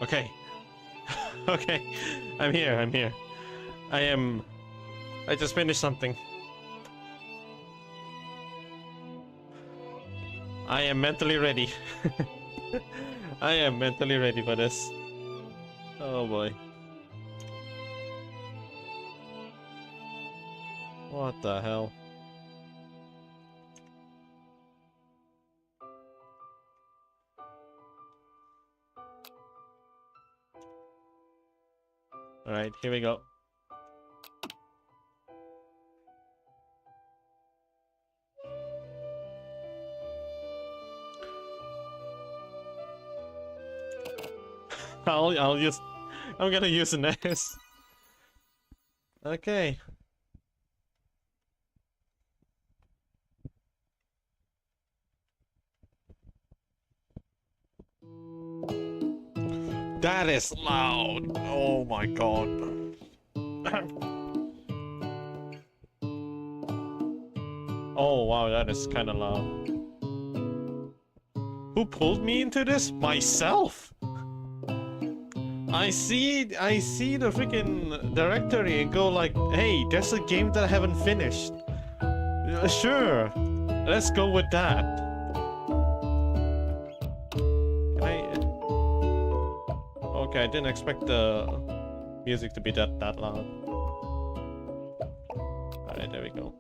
Okay. Okay. I'm here. I'm here. I just finished something. I am mentally ready. I am mentally ready for this. Oh boy. What the hell? Alright, here we go. I'm gonna use an S. Okay. That is loud. Oh my god. Oh wow, that is kind of loud. Who pulled me into this? Myself. I see the freaking directory and go like, hey, there's a game that I haven't finished. Sure, let's go with that. Can I? Okay, I didn't expect the music to be that loud. All right, there we go.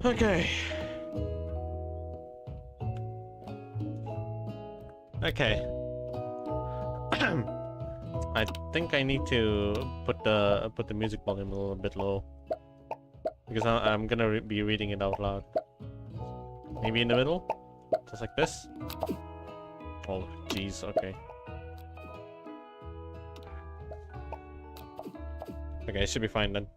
Okay. Okay. I think I need to put the music volume a little bit low because I'm gonna be reading it out loud. Maybe in the middle, just like this. Oh, jeez. Okay. Okay, it should be fine then.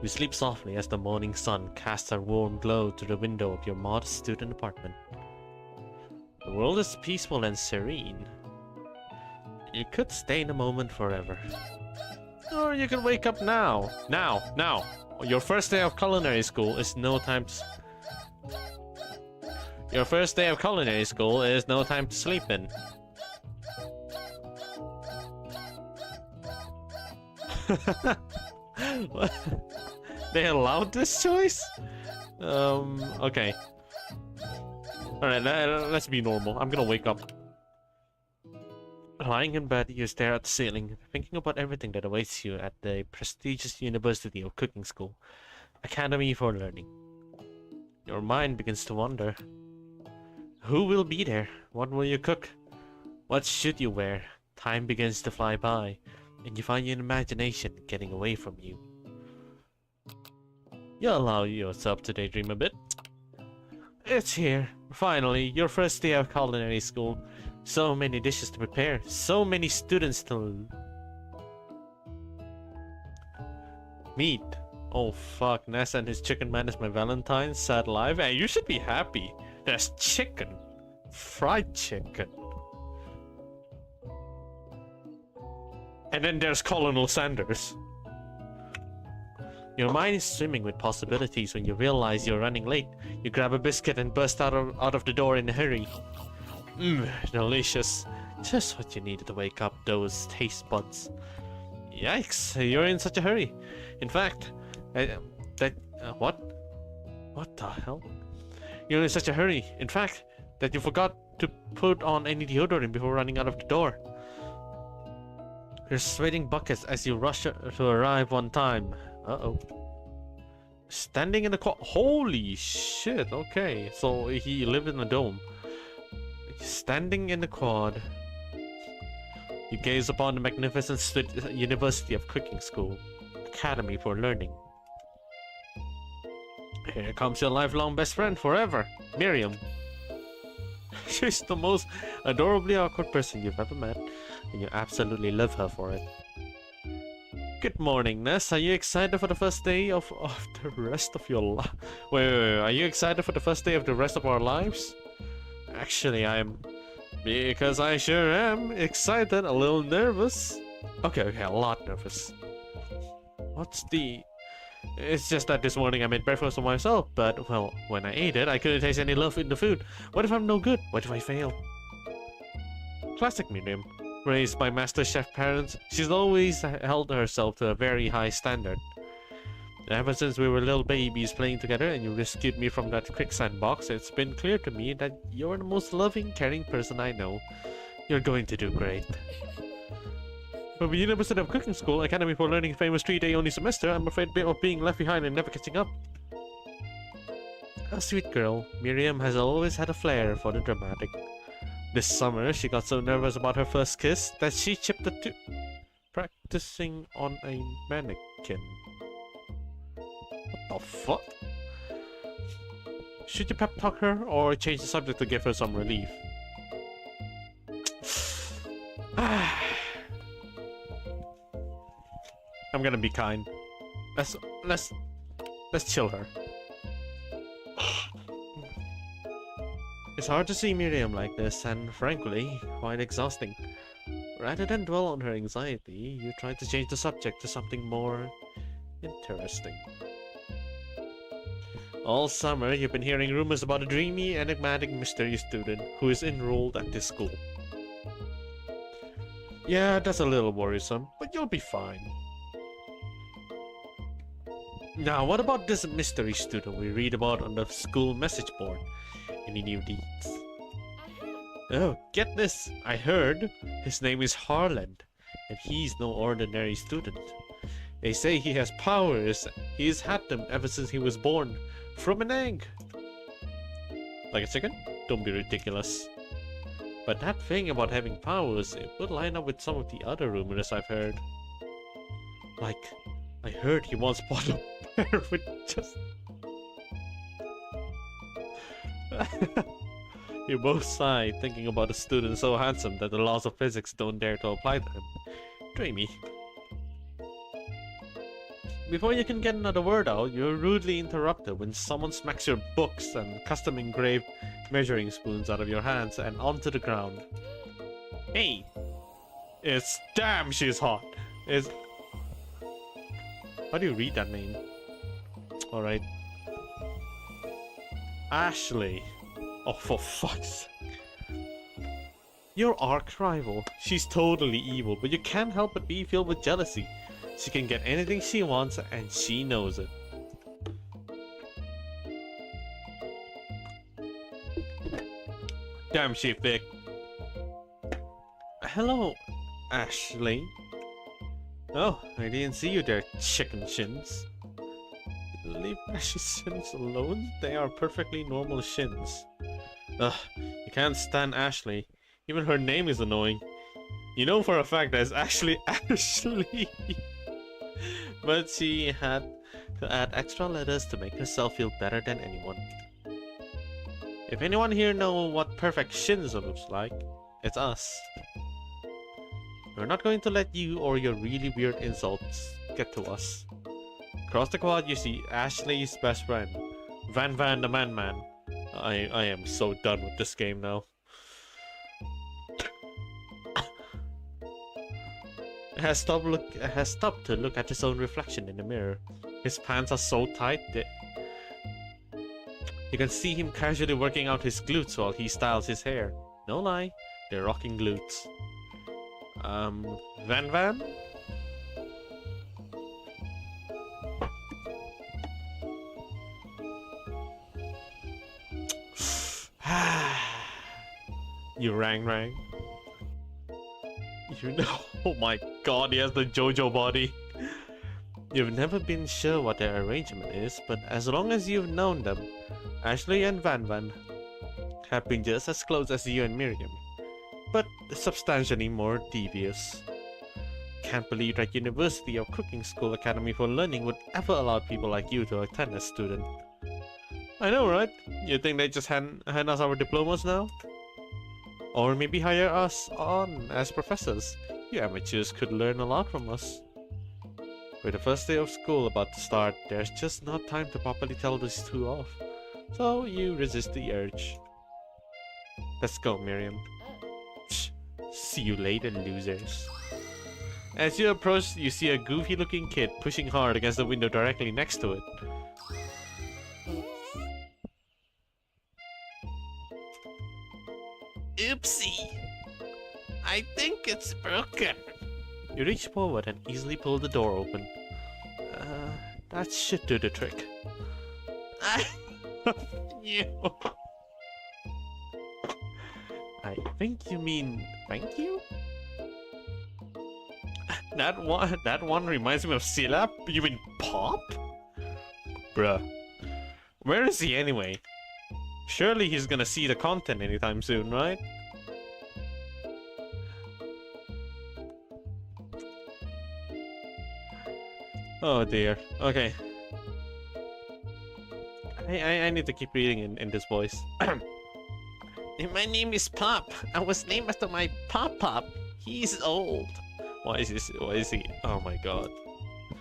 You sleep softly as the morning sun casts a warm glow through the window of your modest student apartment. The world is peaceful and serene. You could stay in the moment forever. Or you can wake up now. Now! Your first day of culinary school is no time to... Your first day of culinary school is no time to sleep in. They allowed this choice? Okay. Alright, let's be normal. I'm gonna wake up. Lying in bed, you stare at the ceiling, thinking about everything that awaits you at the prestigious University of Cooking School, Academy for Learning. Your mind begins to wander. Who will be there? What will you cook? What should you wear? Time begins to fly by, and you find your imagination getting away from you. You allow yourself to daydream a bit. It's here. Finally, your first day of culinary school. So many dishes to prepare. So many students to meet. Oh fuck, Ness and his chicken man is my Valentine. Sad life. Hey, you should be happy. There's chicken. Fried chicken. And then there's Colonel Sanders. Your mind is swimming with possibilities when you realize you're running late. You grab a biscuit and burst out of the door in a hurry. Delicious. Just what you needed to wake up those taste buds. Yikes, you're in such a hurry. In fact, what? What the hell? You're in such a hurry, in fact, that you forgot to put on any deodorant before running out of the door. You're sweating buckets as you rush to arrive on time. Uh-oh. Standing in the quad. Holy shit, okay. So he lived in a dome. Standing in the quad. You gaze upon the magnificent University of Cooking School. Academy for Learning. Here comes your lifelong best friend forever, Miriam. She's the most adorably awkward person you've ever met, and you absolutely love her for it. Good morning, Ness. Are you excited for the first day of the rest of your life? Wait. Are you excited for the first day of the rest of our lives? Actually, I am. Because I sure am excited, a little nervous. Okay, a lot nervous. What's the... It's just that this morning I made breakfast for myself, but, well, when I ate it, I couldn't taste any love in the food. What if I'm no good? What if I fail? Classic Miriam. Raised by master chef parents, she's always held herself to a very high standard. Ever since we were little babies playing together and you rescued me from that quicksand box, it's been clear to me that you're the most loving, caring person I know. You're going to do great. But being never set up cooking school, Academy for Learning famous 3-day only semester, I'm afraid of being left behind and never catching up. A sweet girl, Miriam has always had a flair for the dramatic. This summer, she got so nervous about her first kiss that she chipped a tooth practicing on a mannequin. What the fuck? Should you pep talk her or change the subject to give her some relief? I'm gonna be kind. Let's chill her. It's hard to see Miriam like this, and frankly, quite exhausting. Rather than dwell on her anxiety, you try to change the subject to something more interesting. All summer, you've been hearing rumors about a dreamy, enigmatic mystery student who is enrolled at this school. Yeah, that's a little worrisome, but you'll be fine. Now, what about this mystery student we read about on the school message board? Any new deeds? Oh, get this! I heard his name is Harland, and he's no ordinary student. They say he has powers. He's had them ever since he was born, from an egg. Like a chicken? Don't be ridiculous. But that thing about having powers, it would line up with some of the other rumors I've heard. Like, I heard he once bought a pair with just... You both sighed, thinking about a student so handsome that the laws of physics don't dare to apply to him. Dreamy. Before you can get another word out, you're rudely interrupted when someone smacks your books and custom-engraved measuring spoons out of your hands and onto the ground. Hey! It's damn she's hot! It's... How do you read that name? Alright. Ashley. Oh, for fuck's sake. Your arch rival. She's totally evil, but you can't help but be filled with jealousy. She can get anything she wants, and she knows it. Damn she thick. Hello, Ashley. Oh, I didn't see you there, chicken shins. Leave Ashley's shins alone. They are perfectly normal shins. Ugh, you can't stand Ashley. Even her name is annoying. You know for a fact that it's actually Ashley. But she had to add extra letters to make herself feel better than anyone. If anyone here knows what perfect shins looks like, it's us. We're not going to let you or your really weird insults get to us. Across the quad you see Ashley's best friend, Van the Man. I am so done with this game now. Has stopped to look at his own reflection in the mirror. His pants are so tight that you can see him casually working out his glutes while he styles his hair. No lie, they're rocking glutes. Van? You rang. You know, oh my god, he has the JoJo body. You've never been sure what their arrangement is, but as long as you've known them, Ashley and Van have been just as close as you and Miriam, but substantially more devious. Can't believe that University of Cooking School Academy for Learning would ever allow people like you to attend as student. I know, right? You think they just hand us our diplomas now? Or maybe hire us on as professors. You amateurs could learn a lot from us. With the first day of school about to start, there's just not time to properly tell these two off. So you resist the urge. Let's go, Miriam. Shh. See you later, losers. As you approach, you see a goofy-looking kid pushing hard against the window directly next to it. Oopsie! I think it's broken. You reach forward and easily pull the door open. That should do the trick. You. I think you mean thank you? That one reminds me of Syllab? You mean Pop? Bruh. Where is he anyway? Surely he's gonna see the content anytime soon, right? Oh dear. Okay. I need to keep reading in this voice. My name is Pop. I was named after my Pop. He's old. Why is he? Oh my god.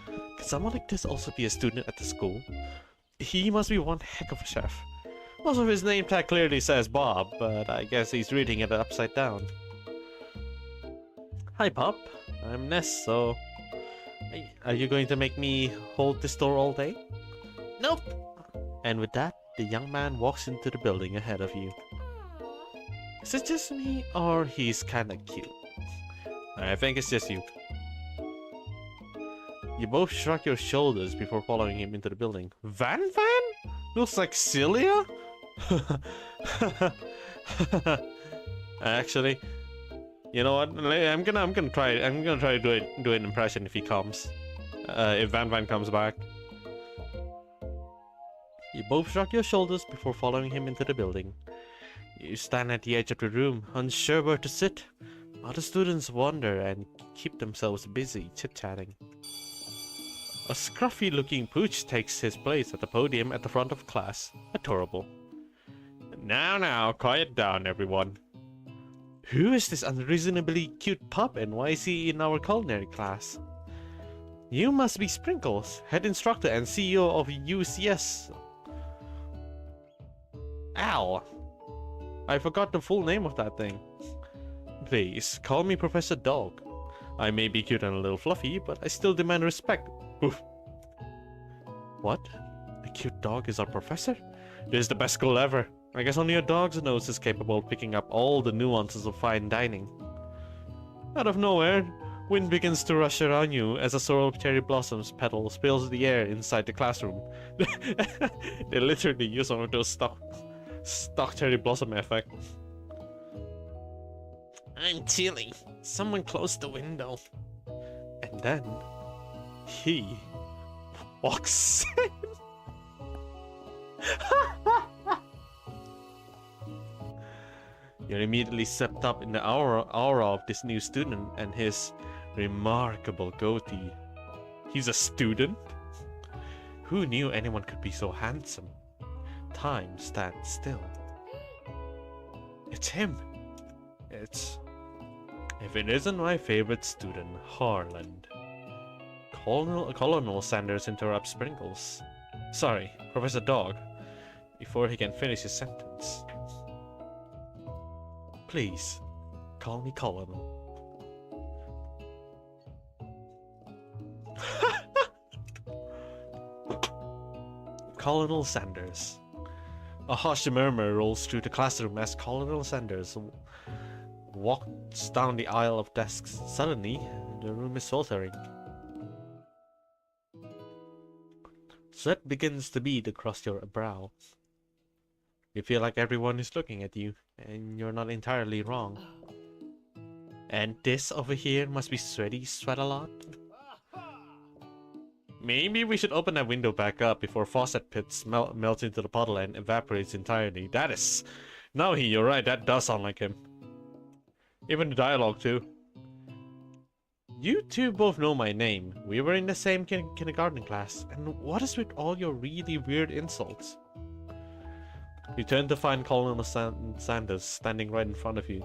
Can someone like this also be a student at the school? He must be one heck of a chef. Also, his name tag clearly says Bob, but I guess he's reading it upside down. Hi Pop. I'm Ness, so... Are you going to make me hold this door all day? Nope. And with that, the young man walks into the building ahead of you. Is it just me, or he's kinda cute? I think it's just you. You both shrug your shoulders before following him into the building. Van? Looks like Celia? Actually, you know what? I'm gonna try to do an impression if he comes. If Van comes back. You both shrug your shoulders before following him into the building. You stand at the edge of the room, unsure where to sit. Other students wander and keep themselves busy chit-chatting. A scruffy-looking pooch takes his place at the podium at the front of class. Adorable. Now, quiet down, everyone. Who is this unreasonably cute pup and why is he in our culinary class? You must be Sprinkles, head instructor and CEO of UCS. Ow! I forgot the full name of that thing. Please, call me Professor Dog. I may be cute and a little fluffy, but I still demand respect. Oof. What? A cute dog is our professor? This is the best school ever. I guess only a dog's nose is capable of picking up all the nuances of fine dining. Out of nowhere, wind begins to rush around you as a swirl of cherry blossoms petals fills the air inside the classroom. They literally use one of those stock cherry blossom effects. I'm chilly. Someone close the window. And then he walks in. You're immediately swept up in the aura of this new student and his remarkable goatee. He's a student? Who knew anyone could be so handsome? Time stands still. It's him. If it isn't my favorite student, Harland. Colonel Sanders interrupts Sprinkles. Sorry, Professor Dog. Before he can finish his sentence. Please, call me Colonel. Colonel Sanders. A harsh murmur rolls through the classroom as Colonel Sanders walks down the aisle of desks. Suddenly, the room is sweltering. Sweat begins to bead across your brow. You feel like everyone is looking at you, and you're not entirely wrong. And this over here must be sweat a lot? Maybe we should open that window back up before faucet pits melts into the puddle and evaporates entirely. That is... No, you're right, that does sound like him. Even the dialogue too. You two both know my name. We were in the same kindergarten class. And what is with all your really weird insults? You turn to find Colonel Sanders standing right in front of you.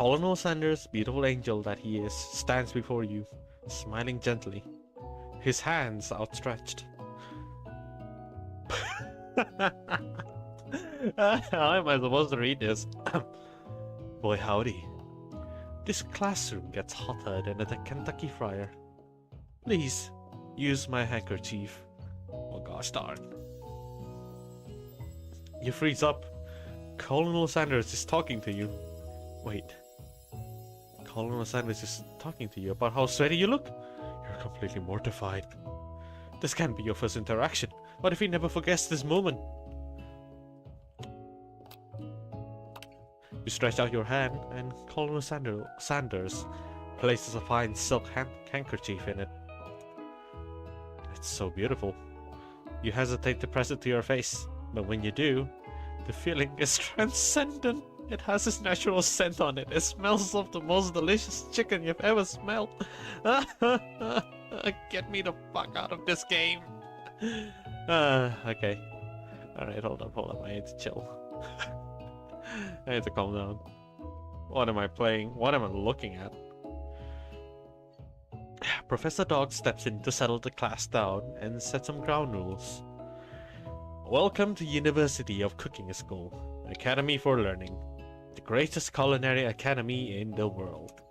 Colonel Sanders, beautiful angel that he is, stands before you, smiling gently, his hands outstretched. How am I supposed to read this? Boy howdy. This classroom gets hotter than a Kentucky fryer. Please, use my handkerchief. Oh gosh darn. You freeze up. Colonel Sanders is talking to you. Wait. Colonel Sanders is talking to you about how sweaty you look? You're completely mortified. This can't be your first interaction. What if he never forgets this moment? You stretch out your hand, and Colonel Sanders places a fine silk handkerchief in it. It's so beautiful. You hesitate to press it to your face, but when you do, the feeling is transcendent. It has this natural scent on it. It smells of the most delicious chicken you've ever smelled. Get me the fuck out of this game. Okay. Alright, hold up. I need to chill. I need to calm down. What am I playing? What am I looking at? Professor Dog steps in to settle the class down and set some ground rules. Welcome to University of Cooking School, Academy for Learning, the greatest culinary academy in the world.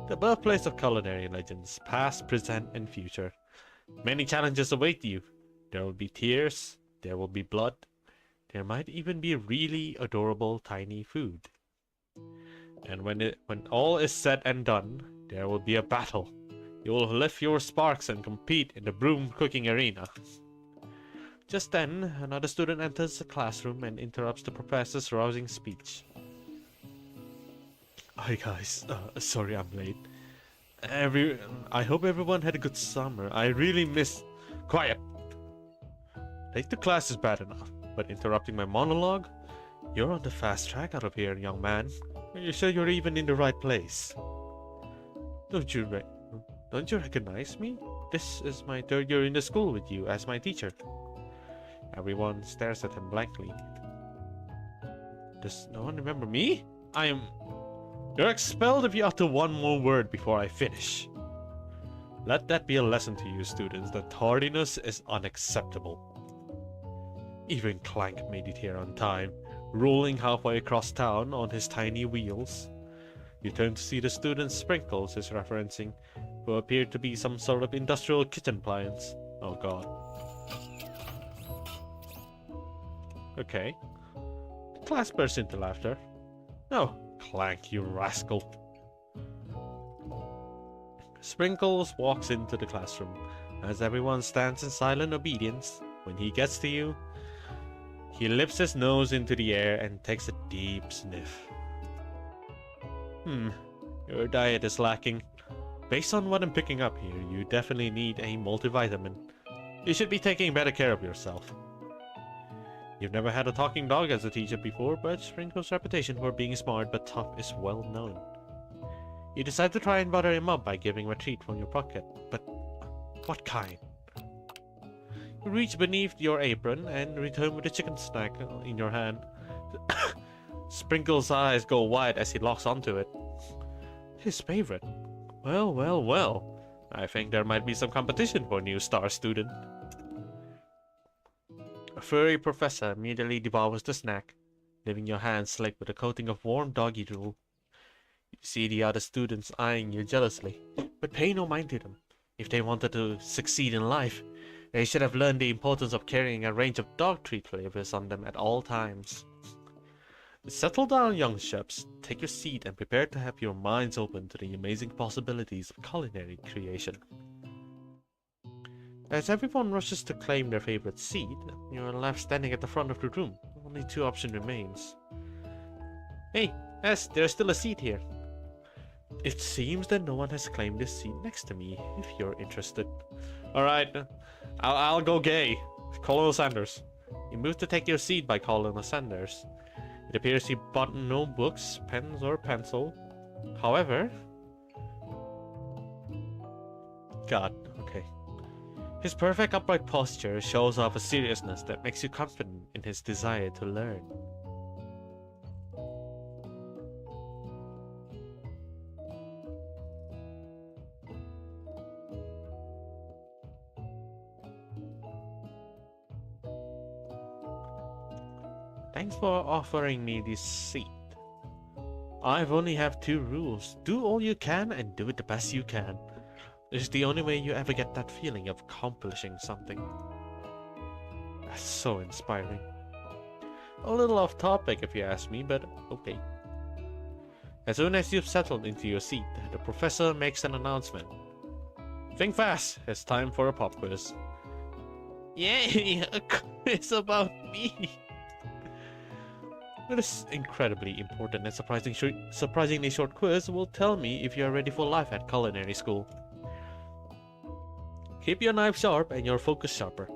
The birthplace of culinary legends, past, present, and future. Many challenges await you. There will be tears, there will be blood, there might even be really adorable tiny food. And when all is said and done, there will be a battle. You will lift your sparks and compete in the broom cooking arena. Just then, another student enters the classroom and interrupts the professor's rousing speech. Hi guys, sorry I'm late. I hope everyone had a good summer. I really miss... Quiet! Late to class is bad enough, but interrupting my monologue? You're on the fast track out of here, young man. Are you sure you're even in the right place? Don't you recognize me? This is my third year in the school with you as my teacher. Everyone stares at him blankly. Does no one remember me? You're expelled if you utter one more word before I finish. Let that be a lesson to you, students, that tardiness is unacceptable. Even Clank made it here on time, rolling halfway across town on his tiny wheels. You turn to see the student Sprinkles is referencing, who appeared to be some sort of industrial kitchen appliance. Oh god. Okay. The class bursts into laughter. Oh, Clank, you rascal. Sprinkles walks into the classroom. As everyone stands in silent obedience, when he gets to you, he lifts his nose into the air and takes a deep sniff. Your diet is lacking. Based on what I'm picking up here, you definitely need a multivitamin. You should be taking better care of yourself. You've never had a talking dog as a teacher before, but Sprinkle's reputation for being smart but tough is well known. You decide to try and butter him up by giving him a treat from your pocket, but what kind? You reach beneath your apron and return with a chicken snack in your hand. Sprinkle's eyes go wide as he locks onto it. His favorite. Well. I think there might be some competition for a new star student. A furry professor immediately devours the snack, leaving your hands slick with a coating of warm doggy drool. You see the other students eyeing you jealously, but pay no mind to them. If they wanted to succeed in life, they should have learned the importance of carrying a range of dog treat flavors on them at all times. Settle down, young chaps. Take your seat and prepare to have your minds open to the amazing possibilities of culinary creation. As everyone rushes to claim their favorite seat, you're left standing at the front of the room. Only two options remains. Hey, yes, there's still a seat here. It seems that no one has claimed this seat next to me, if you're interested. Alright, I'll go gay. Colonel Sanders. You move to take your seat by Colonel Sanders. It appears he bought no books, pens, or pencil. However... God, okay. His perfect upright posture shows off a seriousness that makes you confident in his desire to learn. Thanks for offering me this seat. I've only have two rules. Do all you can and do it the best you can. This is the only way you ever get that feeling of accomplishing something. That's so inspiring. A little off topic if you ask me, but okay. As soon as you've settled into your seat, the professor makes an announcement. Think fast, it's time for a pop quiz. Yay, a quiz about me! This incredibly important and surprisingly short quiz will tell me if you are ready for life at culinary school. Keep your knife sharp and your focus sharper.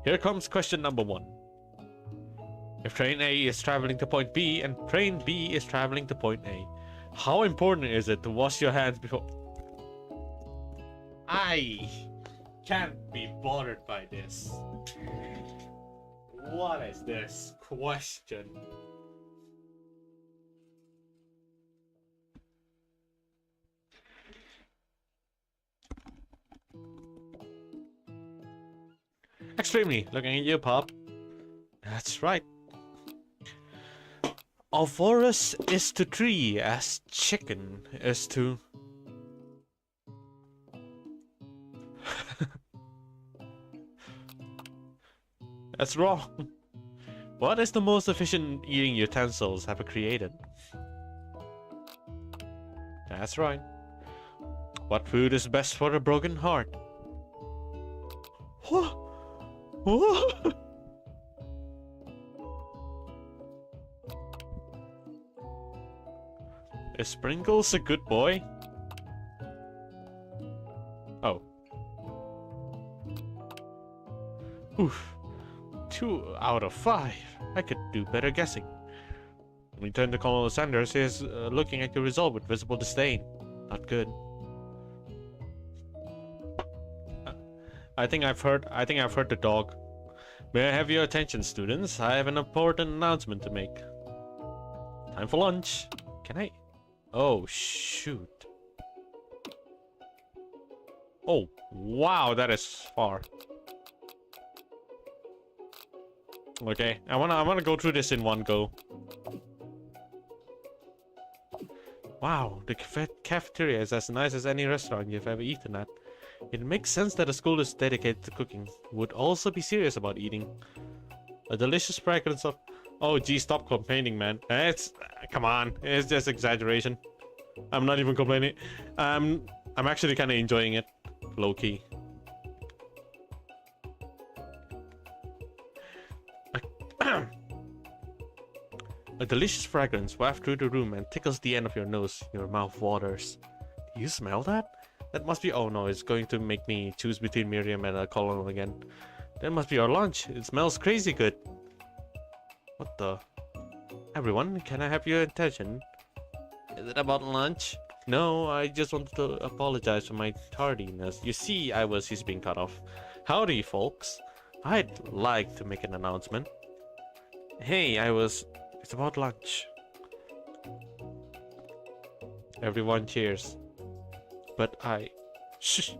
Here comes question number 1. If train A is traveling to point B and train B is traveling to point A, how important is it to wash your hands before... I can't be bothered by this. What is this question? Extremely. Looking at you, Pop. That's right. Alvorus is to tree as chicken is to... That's wrong. What is the most efficient eating utensils ever created? That's right. What food is best for a broken heart? What? What? Is Sprinkles a good boy? Oh. Oof. 2 out of 5. I could do better guessing. Return to Colonel Sanders is looking at your result with visible disdain. Not good. I think I've heard the dog. May I have your attention, students? I have an important announcement to make. Time for lunch. Can I? Oh, shoot. Oh, wow, that is far. Okay, I wanna go through this in one go. Wow, the cafeteria is as nice as any restaurant you've ever eaten at. It makes sense that a school is dedicated to cooking would also be serious about eating. A delicious fragrance of... Oh, gee, stop complaining, man. It's... Come on, it's just exaggeration. I'm not even complaining. I'm actually kind of enjoying it. Low-key. A delicious fragrance wafts through the room and tickles the end of your nose. Your mouth waters. Do you smell that? That must be... Oh no, it's going to make me choose between Miriam and a colonel again. That must be our lunch. It smells crazy good. What the... Everyone, can I have your attention? Is it about lunch? No, I just wanted to apologize for my tardiness. You see, he's being cut off. Howdy, folks. I'd like to make an announcement. Hey, it's about lunch. Everyone cheers. But Shh.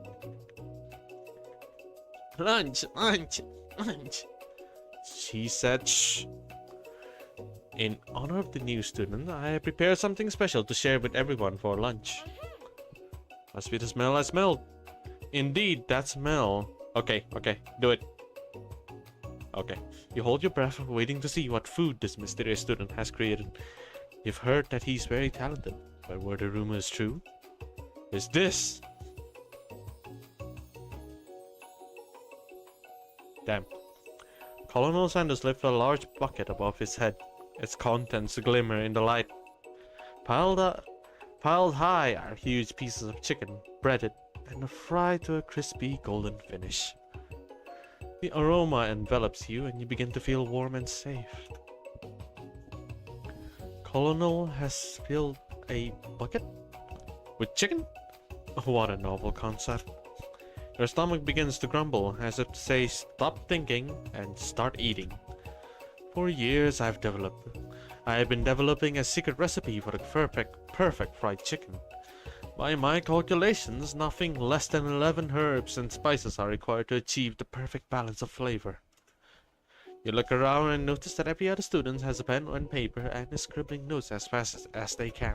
Lunch. She said shh. In honor of the new student, I prepared something special to share with everyone for lunch. Must be the smell I smelled. Indeed, that smell. Okay, do it. Okay, you hold your breath waiting to see what food this mysterious student has created. You've heard that he's very talented, but were the rumors true? Is this? Damn. Colonel Sanders lifted a large bucket above his head. Its contents glimmer in the light. Piled high are huge pieces of chicken, breaded and fried to a crispy golden finish. The aroma envelops you and you begin to feel warm and safe. Colonel has filled a bucket with chicken? What a novel concept. Your stomach begins to grumble as if to say stop thinking and start eating. For years I have been developing a secret recipe for the perfect fried chicken. By my calculations, nothing less than 11 herbs and spices are required to achieve the perfect balance of flavor. You look around and notice that every other student has a pen and paper and is scribbling notes as fast as they can.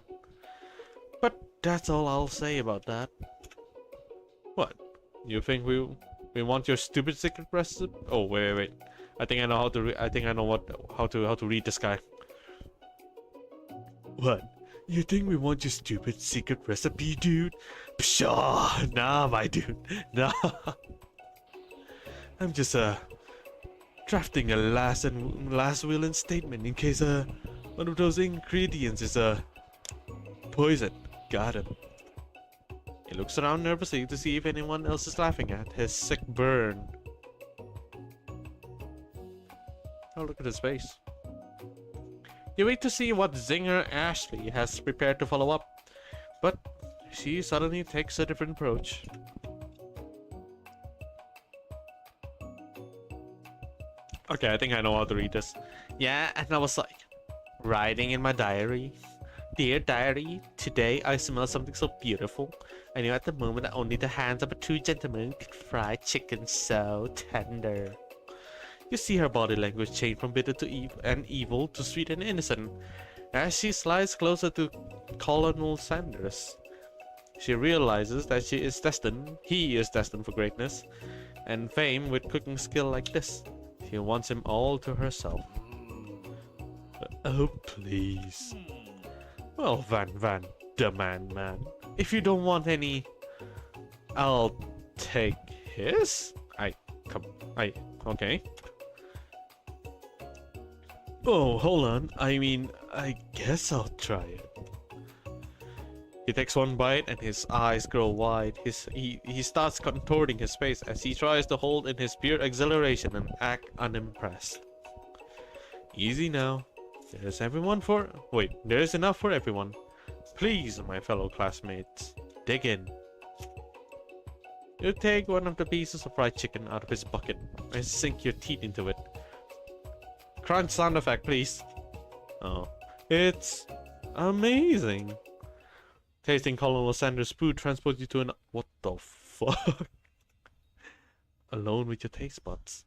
But that's all I'll say about that. What? You think we want your stupid secret recipe? Oh wait. I think I know how to. I think I know how to read this guy. What? You think we want your stupid secret recipe, dude? Pshaw! Nah, my dude. Nah. I'm just drafting a last will and statement in case one of those ingredients is poison. Got him. He looks around nervously to see if anyone else is laughing at his sick burn. Oh, look at his face. You wait to see what Zinger Ashley has prepared to follow up, but she suddenly takes a different approach. Okay, I think I know how to read this. Yeah, and I was like, writing in my diary. Dear diary, today I smell something so beautiful. I knew at the moment that only the hands of a true gentleman could fry chicken so tender. You see her body language change from bitter to evil to sweet and innocent as she slides closer to Colonel Sanders. She realizes that he is destined for greatness and fame with cooking skill like this. She wants him all to herself. Oh, please. Well, Van, the man. If you don't want any, I'll take his. Okay. Oh, hold on. I mean, I guess I'll try it. He takes one bite and his eyes grow wide. He starts contorting his face as he tries to hold in his pure exhilaration and act unimpressed. Easy now. There's enough for everyone. Please, my fellow classmates, dig in. You take one of the pieces of fried chicken out of his bucket and sink your teeth into it. Crunch sound effect, please. Oh, it's amazing. Tasting Colonel Sanders' food transports you to an... What the fuck? Alone with your taste buds,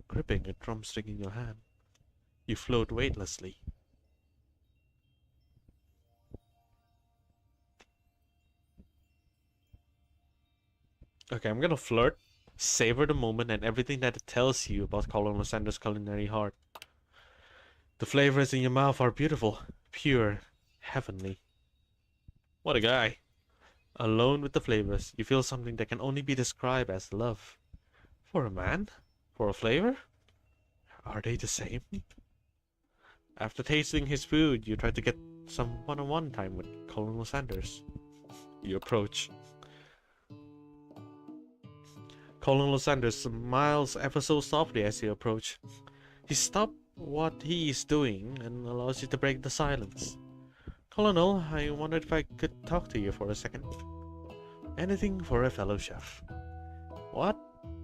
gripping a drumstick in your hand, you float weightlessly. Okay, I'm gonna flirt, savor the moment and everything that it tells you about Colonel Sanders' culinary heart. The flavors in your mouth are beautiful, pure, heavenly. What a guy. Alone with the flavors, you feel something that can only be described as love. For a man? For a flavor? Are they the same? After tasting his food, you try to get some one-on-one time with Colonel Sanders. You approach. Colonel Sanders smiles ever so softly as you approach. He stops what he is doing and allows you to break the silence. Colonel, I wondered if I could talk to you for a second. Anything for a fellow chef. What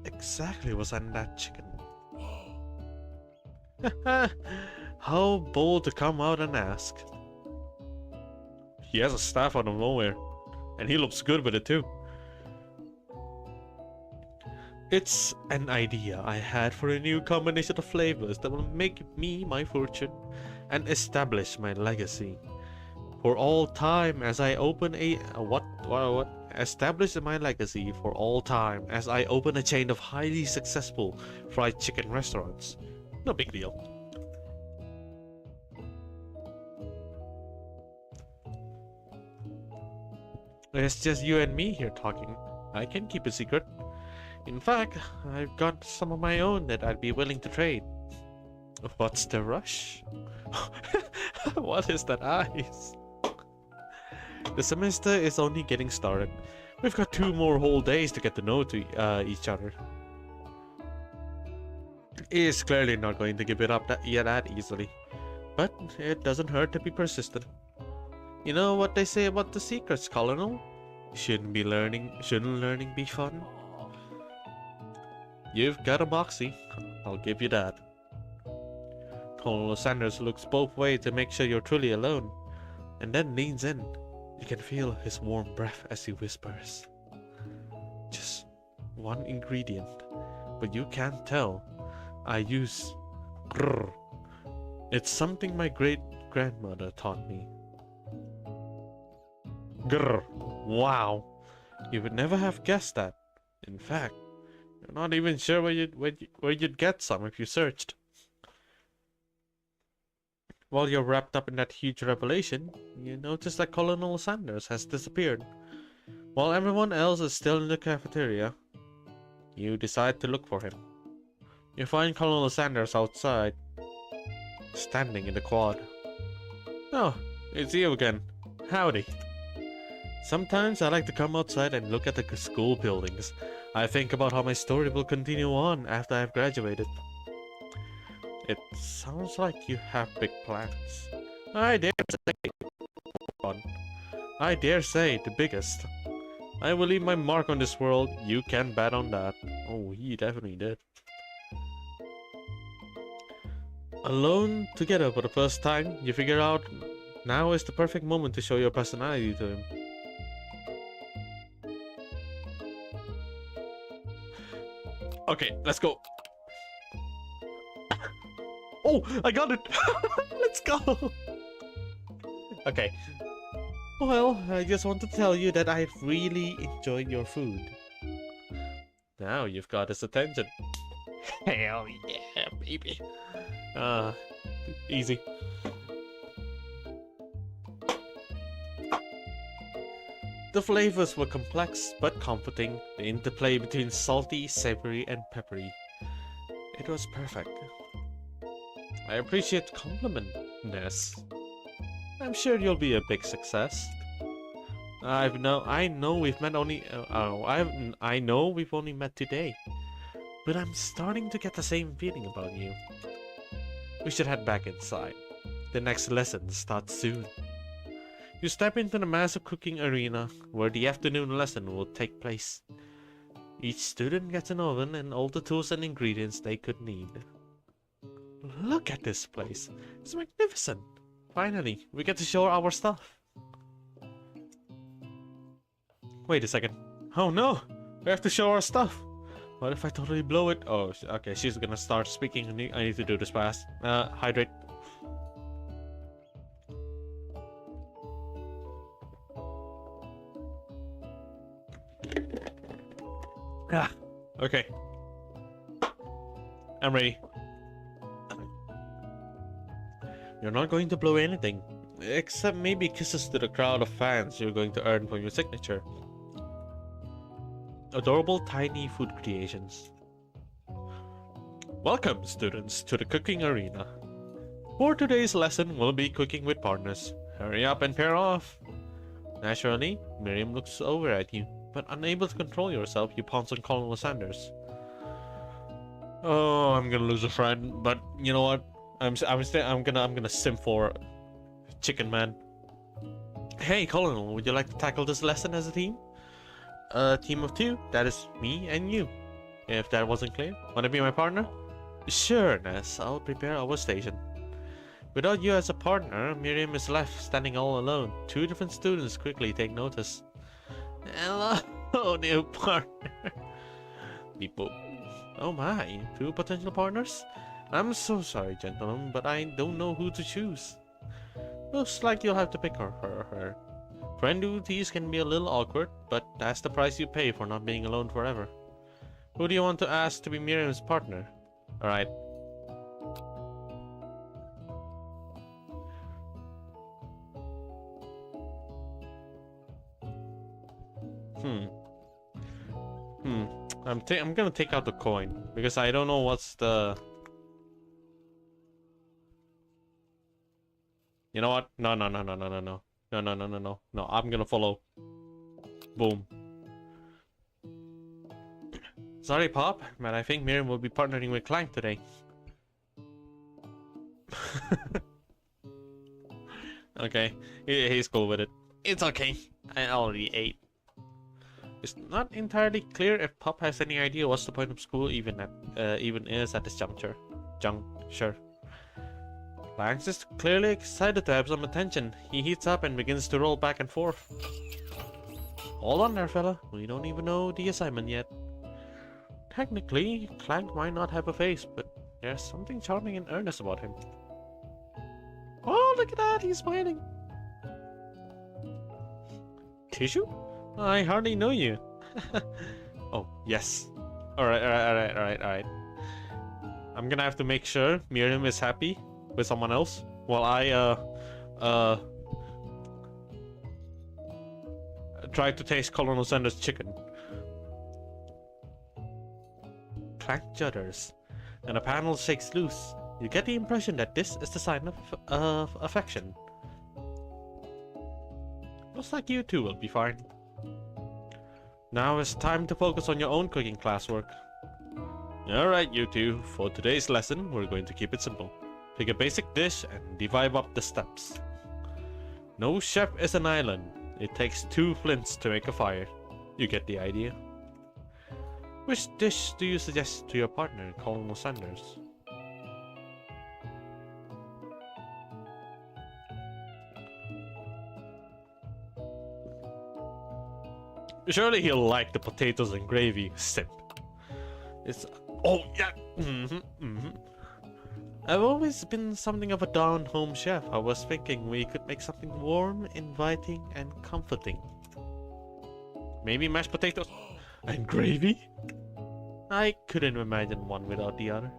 exactly was on that chicken? How bold to come out and ask. He has a staff out of nowhere, and he looks good with it too. It's an idea I had for a new combination of flavors that will make me my fortune and establish my legacy. For all time as I open establish my legacy for all time as I open a chain of highly successful fried chicken restaurants. No big deal. It's just you and me here talking. I can keep a secret. In fact, I've got some of my own that I'd be willing to trade. What's the rush? What is that eyes? The semester is only getting started. We've got 2 more whole days to get to know each other. He is clearly not going to give it up that easily. But it doesn't hurt to be persistent. You know what they say about the secrets, Colonel? Shouldn't learning be fun? You've got a moxie, I'll give you that. Colonel Sanders looks both ways to make sure you're truly alone, and then leans in. You can feel his warm breath as he whispers. Just one ingredient, but you can't tell. I use Grrr. It's something my great-grandmother taught me. Grrr. Wow. You would never have guessed that. In fact, you're not even sure where you'd get some if you searched. While you're wrapped up in that huge revelation, you notice that Colonel Sanders has disappeared. While everyone else is still in the cafeteria, you decide to look for him. You find Colonel Sanders outside, standing in the quad. Oh, it's you again. Howdy. Sometimes I like to come outside and look at the school buildings. I think about how my story will continue on after I've graduated. It sounds like you have big plans. I dare say the biggest. I will leave my mark on this world. You can bet on that. Oh, he definitely did. Alone together for the first time, you figure out now is the perfect moment to show your personality to him. Okay, let's go. Oh, I got it! Let's go! Okay. Well, I just want to tell you that I've really enjoyed your food. Now you've got his attention. Hell yeah, baby. Easy. The flavors were complex but comforting, the interplay between salty, savory, and peppery. It was perfect. I appreciate compliment-ness. I'm sure you'll be a big success. I know we've met only. I know we've only met today, but I'm starting to get the same feeling about you. We should head back inside. The next lesson starts soon. You step into the massive cooking arena where the afternoon lesson will take place. Each student gets an oven and all the tools and ingredients they could need. Look at this place. It's magnificent. Finally, we get to show our stuff. Wait a second. Oh no! We have to show our stuff. What if I totally blow it? Oh, okay, she's gonna start speaking. I need to do this fast. Hydrate. Ah, okay. I'm ready. You're not going to blow anything, except maybe kisses to the crowd of fans you're going to earn from your signature. Adorable tiny food creations. Welcome, students, to the cooking arena. For today's lesson, we'll be cooking with partners. Hurry up and pair off. Naturally, Miriam looks over at you, but unable to control yourself, you pounce on Colonel Sanders. Oh, I'm gonna lose a friend, but you know what? I'm gonna sim for Chicken Man. Hey, Colonel, would you like to tackle this lesson as a team? A team of two. That is me and you. If that wasn't clear, wanna be my partner? Sure, Ness. I'll prepare our station. Without you as a partner, Miriam is left standing all alone. Two different students quickly take notice. Hello, new partner. People. Oh my, two potential partners? I'm so sorry, gentlemen, but I don't know who to choose. Looks like you'll have to pick her. Friend duties can be a little awkward, but that's the price you pay for not being alone forever. Who do you want to ask to be Miriam's partner? Alright. I'm gonna take out the coin because I don't know what's the. You know what? No. I'm gonna follow. Boom. Sorry, Pop, but I think Miriam will be partnering with Clank today. Okay, he's cool with it. It's okay. I already ate. It's not entirely clear if Pop has any idea what's the point of school even is at this juncture. Lanx is clearly excited to have some attention. He heats up and begins to roll back and forth. Hold on there, fella. We don't even know the assignment yet. Technically, Clank might not have a face, but There's something charming and earnest about him. Oh, look at that, he's smiling. Tissue? I hardly know you. Oh, yes. Alright. I'm gonna have to make sure Miriam is happy with someone else while I, try to taste Colonel Sanders' chicken. Clank judders, and a panel shakes loose. You get the impression that this is the sign of affection. Looks like you two will be fine. Now it's time to focus on your own cooking classwork. Alright, you two, for today's lesson, we're going to keep it simple. Pick a basic dish and divide up the steps. No chef is an island. It takes 2 flints to make a fire. You get the idea. Which dish do you suggest to your partner, Colonel Sanders? Surely he'll like the potatoes and gravy, simp. It's... Oh, yeah! I've always been something of a down-home chef. I was thinking we could make something warm, inviting, and comforting. Maybe mashed potatoes and gravy? I couldn't imagine one without the other.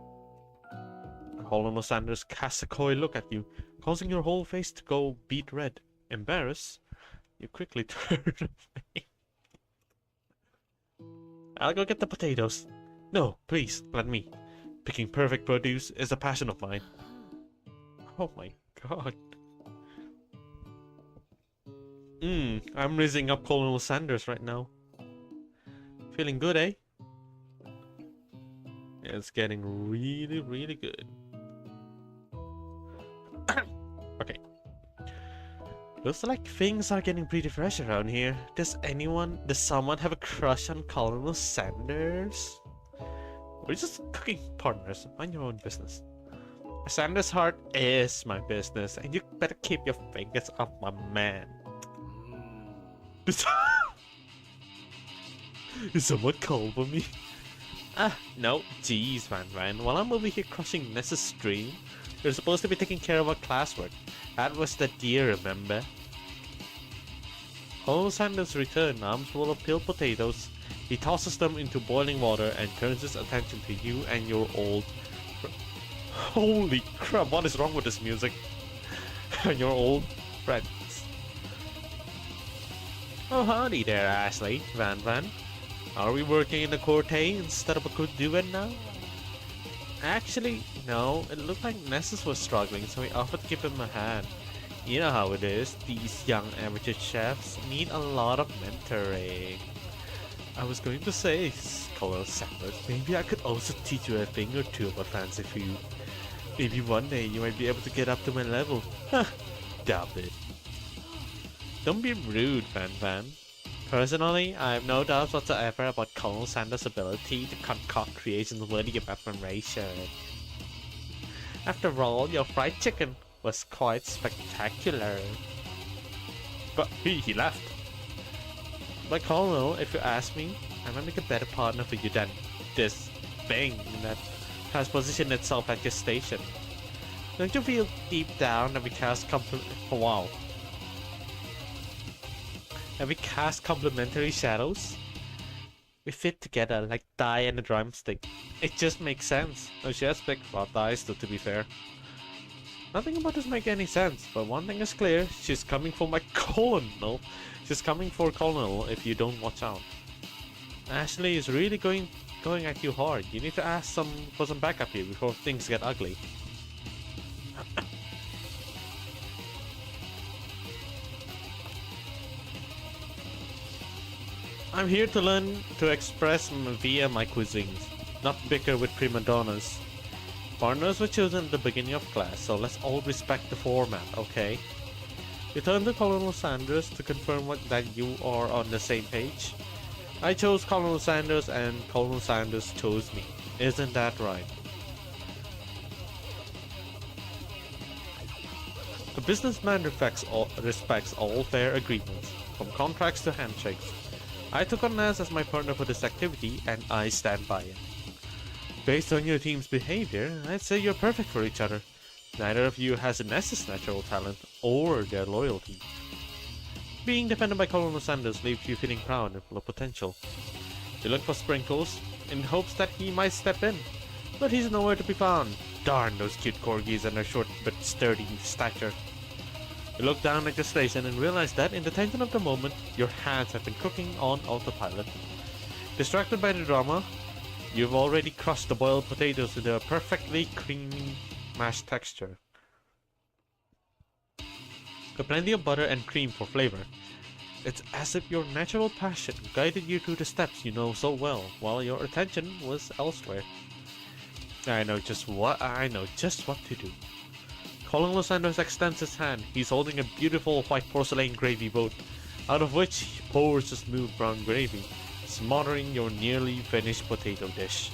Colonel Sanders casts a coy look at you, causing your whole face to go beet red. Embarrassed, you quickly turn away. I'll go get the potatoes. No, please, let me. Picking perfect produce is a passion of mine. Oh my god. I'm raising up Colonel Sanders right now. Feeling good, eh? It's getting really, really good. Okay. Looks like things are getting pretty fresh around here. Does someone have a crush on Colonel Sanders? We're just cooking partners. Mind your own business. Sanders' heart is my business, and you better keep your fingers off my man. Is someone call for me? No. Jeez, Van. While I'm over here crushing Ness's stream, you're supposed to be taking care of our classwork. That was the deal, remember? Colonel Sanders returned, arms full of peeled potatoes. He tosses them into boiling water and turns his attention to you and your old... Holy crap, what is wrong with this music? And your old friends. Oh, howdy there, Ashley. Van. Are we working in a quartet instead of a good duet now? Actually, no. It looked like Nessus was struggling, so we offered to give him a hand. You know how it is. These young amateur chefs need a lot of mentoring. I was going to say, Colonel Sanders, maybe I could also teach you a thing or two about fancy food. Maybe one day you might be able to get up to my level. Huh, doubt it. Don't be rude, Van. Personally, I have no doubts whatsoever about Colonel Sanders' ability to concoct creations worthy of admiration. After all, your fried chicken was quite spectacular. But he left. But Colonel, if you ask me, I might make a better partner for you than this thing that has positioned itself at your station. Don't you feel deep down that we cast complementary shadows? We fit together like die and a drumstick. It just makes sense. Oh, she has big flat thighs though, to be fair. Nothing about this makes any sense, but one thing is clear, she's coming for my Colonel. She's coming for Colonel if you don't watch out. Ashley is really going at you hard. You need to ask for some backup here before things get ugly. I'm here to learn to express via my cuisines, not bicker with prima donnas. Partners were chosen at the beginning of class, so let's all respect the format, okay? You turn to Colonel Sanders to confirm that you are on the same page. I chose Colonel Sanders and Colonel Sanders chose me. Isn't that right? A businessman respects all fair agreements, from contracts to handshakes. I took on Naz as my partner for this activity, and I stand by it. Based on your team's behavior, I'd say you're perfect for each other. Neither of you has Ness's natural talent or their loyalty. Being defended by Colonel Sanders leaves you feeling proud and full of potential. You look for Sprinkles in hopes that he might step in, but he's nowhere to be found. Darn those cute corgis and their short but sturdy stature. You look down at your station and realize that in the tension of the moment, your hands have been cooking on autopilot. Distracted by the drama, you've already crushed the boiled potatoes into a perfectly creamy mashed texture. With plenty of butter and cream for flavor. It's as if your natural passion guided you through the steps you know so well, while your attention was elsewhere. I know just what to do. Colonel Sanders extends his hand. He's holding a beautiful white porcelain gravy boat, out of which he pours a smooth brown gravy, smothering your nearly finished potato dish.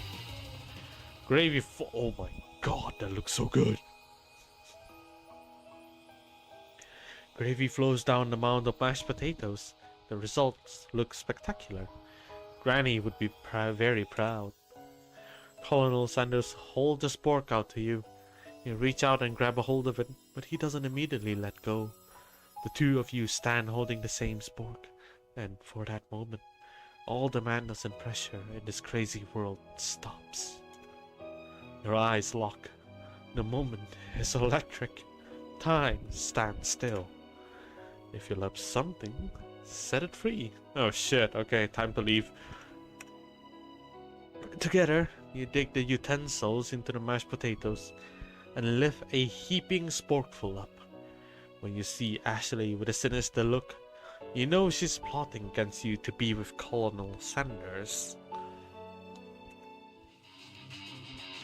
Oh my god, that looks so good! Gravy flows down the mound of mashed potatoes. The results look spectacular. Granny would be very proud. Colonel Sanders holds the spork out to you. You reach out and grab a hold of it, but he doesn't immediately let go. The two of you stand holding the same spork, and for that moment, all the madness and pressure in this crazy world stops. Your eyes lock. The moment is electric. Time stands still. If you love something, set it free. Oh shit, okay, time to leave. Together, you dig the utensils into the mashed potatoes and lift a heaping sporkful up. When you see Ashley with a sinister look, you know she's plotting against you to be with Colonel Sanders.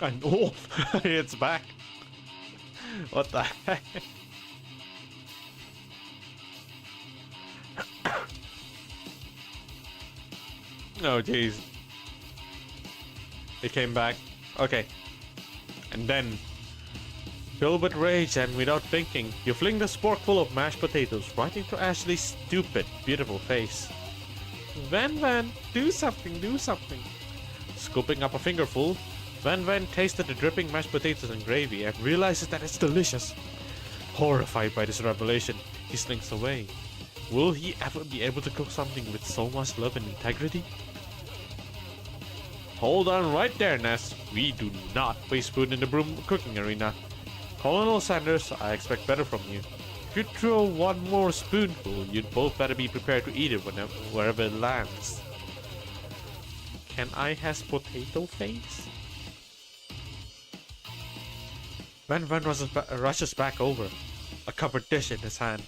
And oh, it's back. What the heck? Oh jeez. It came back. Okay. And then, filled with rage and without thinking, you fling the spork full of mashed potatoes right into Ashley's stupid, beautiful face. Van, do something, do something. Scooping up a fingerful, Van tasted the dripping mashed potatoes and gravy and realizes that it's delicious. Horrified by this revelation, he slinks away. Will he ever be able to cook something with so much love and integrity? Hold on right there, Ness. We do not waste food in the broom cooking arena. Colonel Sanders, I expect better from you. If you throw one more spoonful, you'd both better be prepared to eat it wherever it lands. Can I has potato face? Van rushes back over, a covered dish in his hand.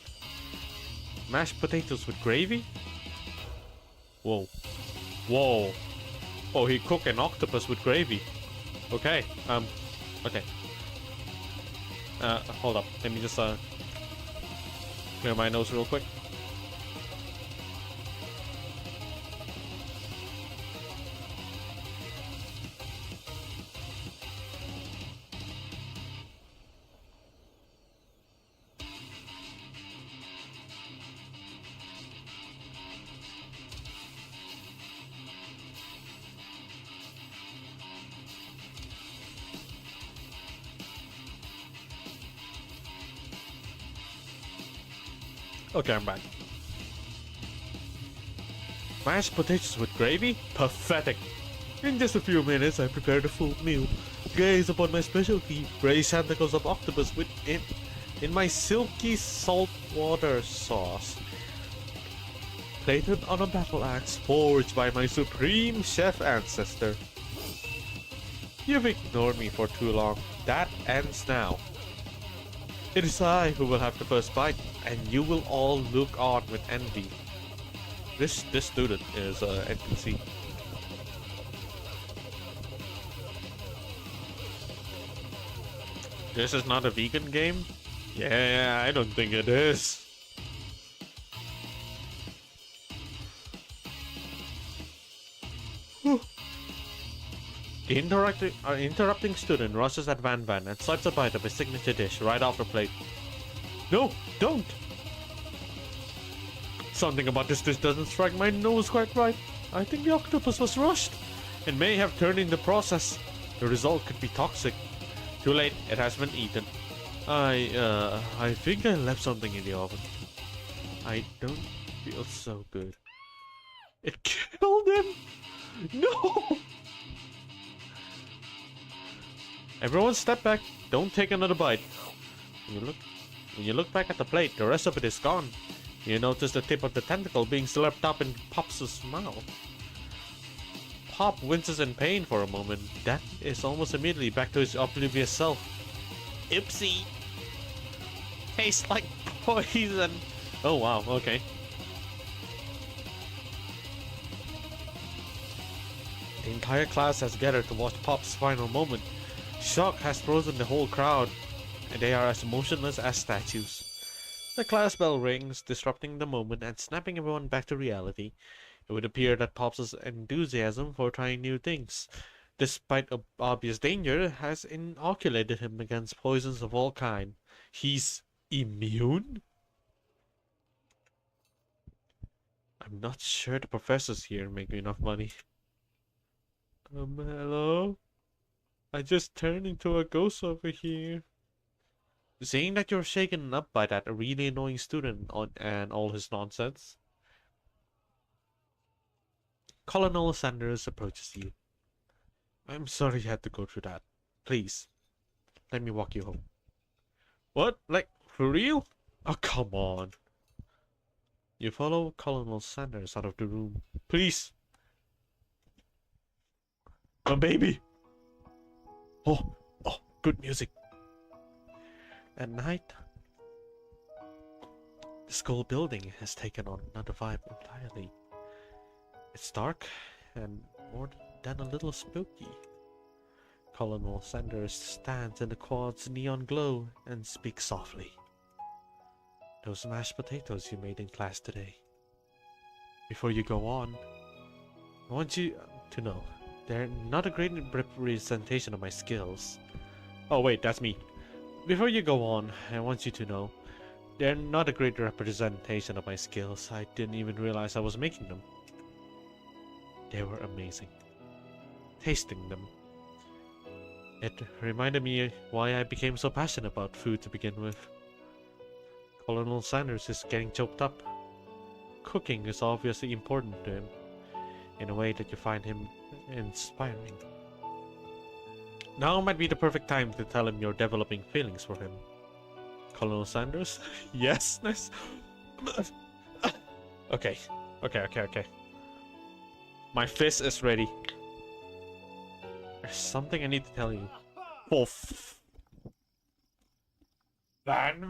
Mashed potatoes with gravy? Whoa. Whoa. Oh, he cooked an octopus with gravy. Okay, okay. Hold up. Let me just, clear my nose real quick. Okay, I'm back. Mashed potatoes with gravy? Pathetic. In just a few minutes, I prepared a full meal. Gaze upon my specialty, braised tentacles of octopus in my silky saltwater sauce. Plated on a battle axe forged by my supreme chef ancestor. You've ignored me for too long. That ends now. It is I who will have the first bite, and you will all look on with envy. This student is NPC. This is not a vegan game? Yeah, I don't think it is. The interrupting student rushes at Van and swipes a bite of his signature dish right off the plate. No, don't! Something about this dish doesn't strike my nose quite right. I think the octopus was rushed. It may have turned in the process. The result could be toxic. Too late, it has been eaten. I think I left something in the oven. I don't feel so good. It killed him! No! Everyone step back. Don't take another bite. When you look back at the plate, the rest of it is gone. You notice the tip of the tentacle being slurped up in Pop's mouth. Pop winces in pain for a moment. That is almost immediately back to his oblivious self. Oopsie. Tastes like poison. Oh wow, okay. The entire class has gathered to watch Pop's final moment. Shock has frozen the whole crowd, and they are as motionless as statues. The class bell rings, disrupting the moment and snapping everyone back to reality. It would appear that Pop's enthusiasm for trying new things, despite obvious danger, has inoculated him against poisons of all kind. He's immune? I'm not sure the professors here make enough money. Hello? I just turned into a ghost over here. Seeing that you're shaken up by that really annoying student and all his nonsense, Colonel Sanders approaches you. I'm sorry you had to go through that. Please, let me walk you home. What? Like, for real? Oh, come on. You follow Colonel Sanders out of the room. Please. My baby. Oh, good music. At night, the school building has taken on another vibe entirely. It's dark and more than a little spooky. Colonel Sanders stands in the quad's neon glow and speaks softly. Those mashed potatoes you made in class today. Before you go on, I want you to know they're not a great representation of my skills. Oh wait, that's me. Before you go on, I want you to know they're not a great representation of my skills. I didn't even realize I was making them. They were amazing. Tasting them, it reminded me why I became so passionate about food to begin with. Colonel Sanders is getting choked up. Cooking is obviously important to him, in a way that you find him inspiring. Now might be the perfect time to tell him you're developing feelings for him. Colonel Sanders? Yes, nice. Okay. My fist is ready. There's something I need to tell you. Wolf. Van!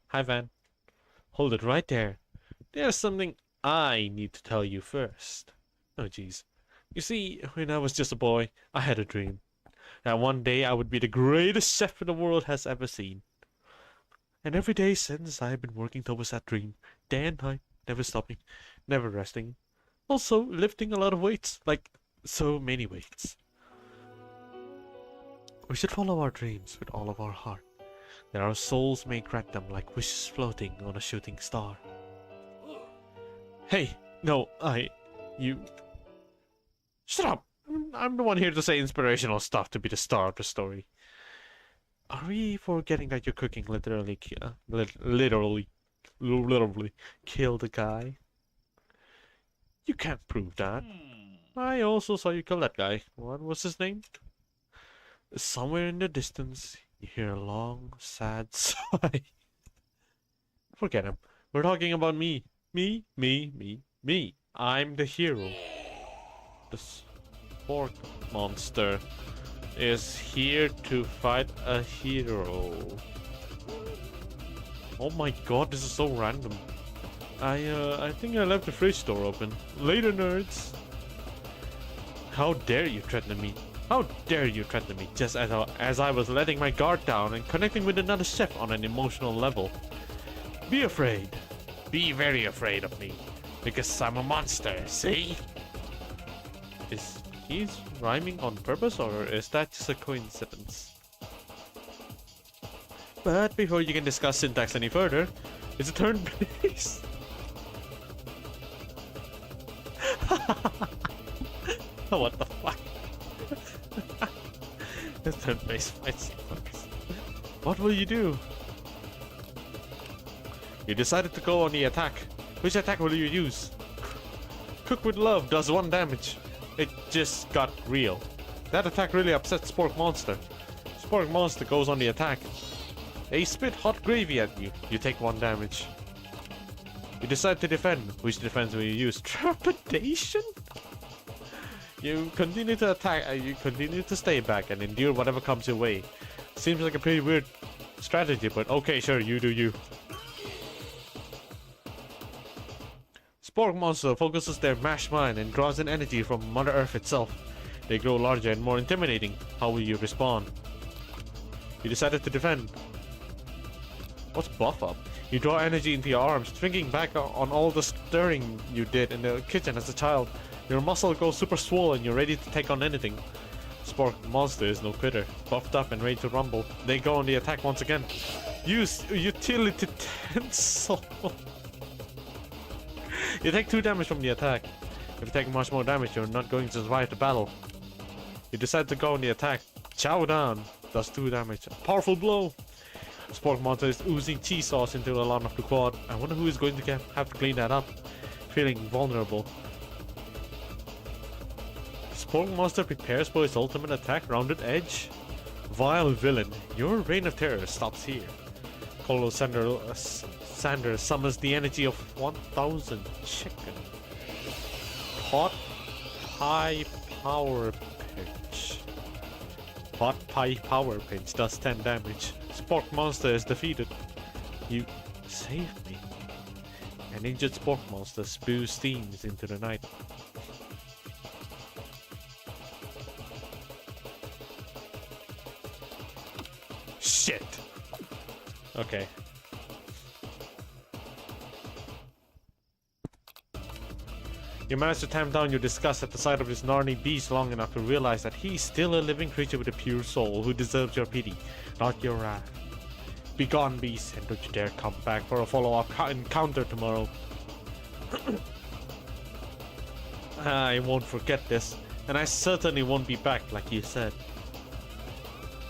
Hi, Van. Hold it right there. There's something I need to tell you first. Oh, jeez. You see, when I was just a boy, I had a dream. That one day I would be the greatest chef the world has ever seen. And every day since, I've been working towards that dream. Day and night, never stopping, never resting. Also, lifting a lot of weights. Like, so many weights. We should follow our dreams with all of our heart, that our souls may grant them like wishes floating on a shooting star. Hey, no, you... Shut up! I'm the one here to say inspirational stuff to be the star of the story. Are we forgetting that your cooking literally killed a guy? You can't prove that. I also saw you kill that guy. What was his name? Somewhere in the distance, you hear a long, sad sigh. Forget him. We're talking about me. Me. I'm the hero. The spork monster is here to fight a hero. Oh my god, this is so random. I think I left the fridge door open. Later, nerds. How dare you threaten me? How dare you threaten me just as I was letting my guard down and connecting with another chef on an emotional level? Be afraid. Be very afraid of me. Because I'm a monster, see? Is he rhyming on purpose or is that just a coincidence? But before you can discuss syntax any further, it's a turn, please. What the fuck? This turn-based fight sequence. What will you do? You decided to go on the attack. Which attack will you use? Cook with Love does 1 damage. It just got real. That attack really upsets Spork Monster. Spork Monster goes on the attack. They spit hot gravy at you. You take 1 damage. You decide to defend. Which defense will you use? Trepidation? You continue to attack. You continue to stay back and endure whatever comes your way. Seems like a pretty weird strategy, but okay, sure, you do you. Spork Monster focuses their mash mine and draws in energy from Mother Earth itself. They grow larger and more intimidating. How will you respond? You decided to defend. What's buff up? You draw energy into your arms, thinking back on all the stirring you did in the kitchen as a child. Your muscle goes super swollen, you're ready to take on anything. Spork Monster is no quitter, buffed up and ready to rumble. They go on the attack once again. Use Utility Tensile. You take 2 damage from the attack. If you take much more damage, you're not going to survive the battle. You decide to go on the attack. Chow down does 2 damage. A powerful blow. Spork Monster is oozing cheese sauce into the lawn of the quad. I wonder who is going to have to clean that up. Feeling vulnerable. Spork Monster prepares for his ultimate attack, Rounded Edge. Vile villain, your reign of terror stops here. Colonel Sanders summons the energy of 1000 chicken. Pot Pie Power Pinch. Pot Pie Power Pinch does 10 damage. Spork Monster is defeated. You saved me. An injured Spork Monster spews steams into the night. Shit! Okay. You manage to tamp down your disgust at the sight of this gnarly beast long enough to realize that he's still a living creature with a pure soul who deserves your pity, not your wrath. Begone, beast, and don't you dare come back for a follow-up encounter tomorrow. I won't forget this, and I certainly won't be back like you said.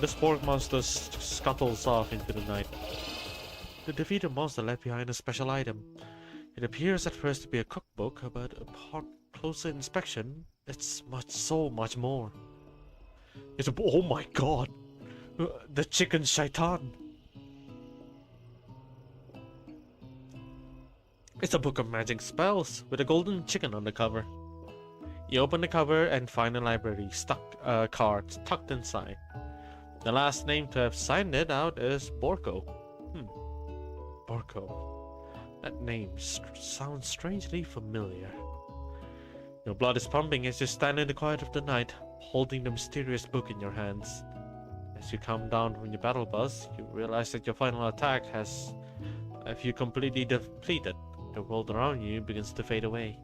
The Spork Monster scuttles off into the night. The defeated monster left behind a special item. It appears at first to be a cookbook, but upon closer inspection, it's so much more. It's a— oh my god! The chicken shaitan! It's a book of magic spells, with a golden chicken on the cover. You open the cover and find a library cards tucked inside. The last name to have signed it out is Borko. Borko. That name sounds strangely familiar. Your blood is pumping as you stand in the quiet of the night, holding the mysterious book in your hands. As you come down from your battle bus, you realize that your final attack has you completely depleted. The world around you begins to fade away.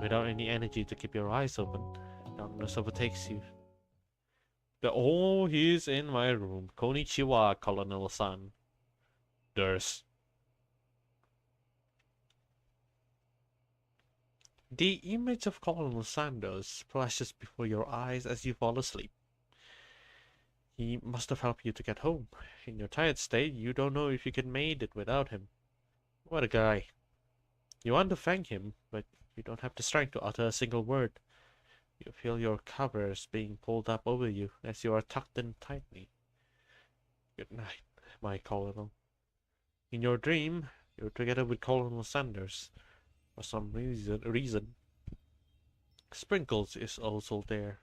Without any energy to keep your eyes open, darkness overtakes you. Oh, he's in my room. Konnichiwa, Colonel-san. There's... The image of Colonel Sanders flashes before your eyes as you fall asleep. He must have helped you to get home. In your tired state, you don't know if you could made it without him. What a guy. You want to thank him, but you don't have the strength to utter a single word. You feel your covers being pulled up over you as you are tucked in tightly. Good night, my Colonel. In your dream, you're together with Colonel Sanders. For some reason. Sprinkles is also there.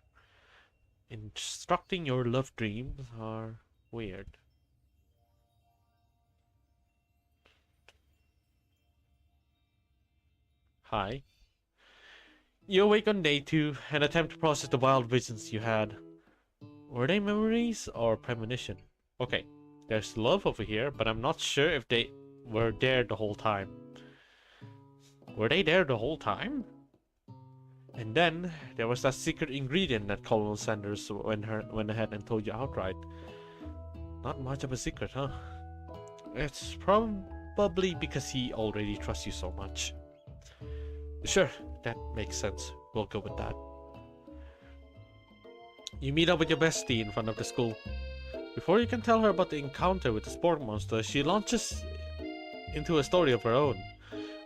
Instructing your love dreams are weird. Hi. You awake on day 2 and attempt to process the wild visions you had. Were they memories or premonition? Okay, there's love over here, but I'm not sure if they were there the whole time. Were they there the whole time? And then there was that secret ingredient that Colonel Sanders went ahead and told you outright. Not much of a secret, huh? It's probably because he already trusts you so much. Sure, that makes sense. We'll go with that. You meet up with your bestie in front of the school. Before you can tell her about the encounter with the sport monster, she launches into a story of her own.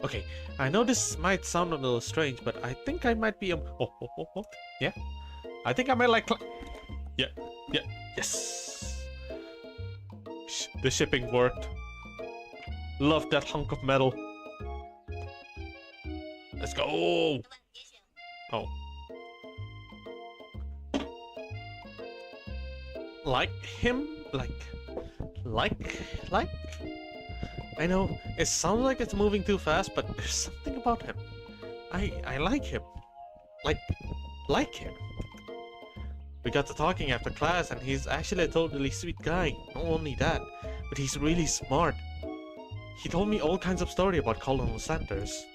Okay, I know this might sound a little strange, but I think I might be what? Yeah? I think I might like yeah, yes! The shipping worked. Love that hunk of metal. Let's go! Oh. Like him? Like? I know, it sounds like it's moving too fast, but there's something about him. I like him. Like him. We got to talking after class, and he's actually a totally sweet guy. Not only that, but he's really smart. He told me all kinds of story about Colonel Sanders.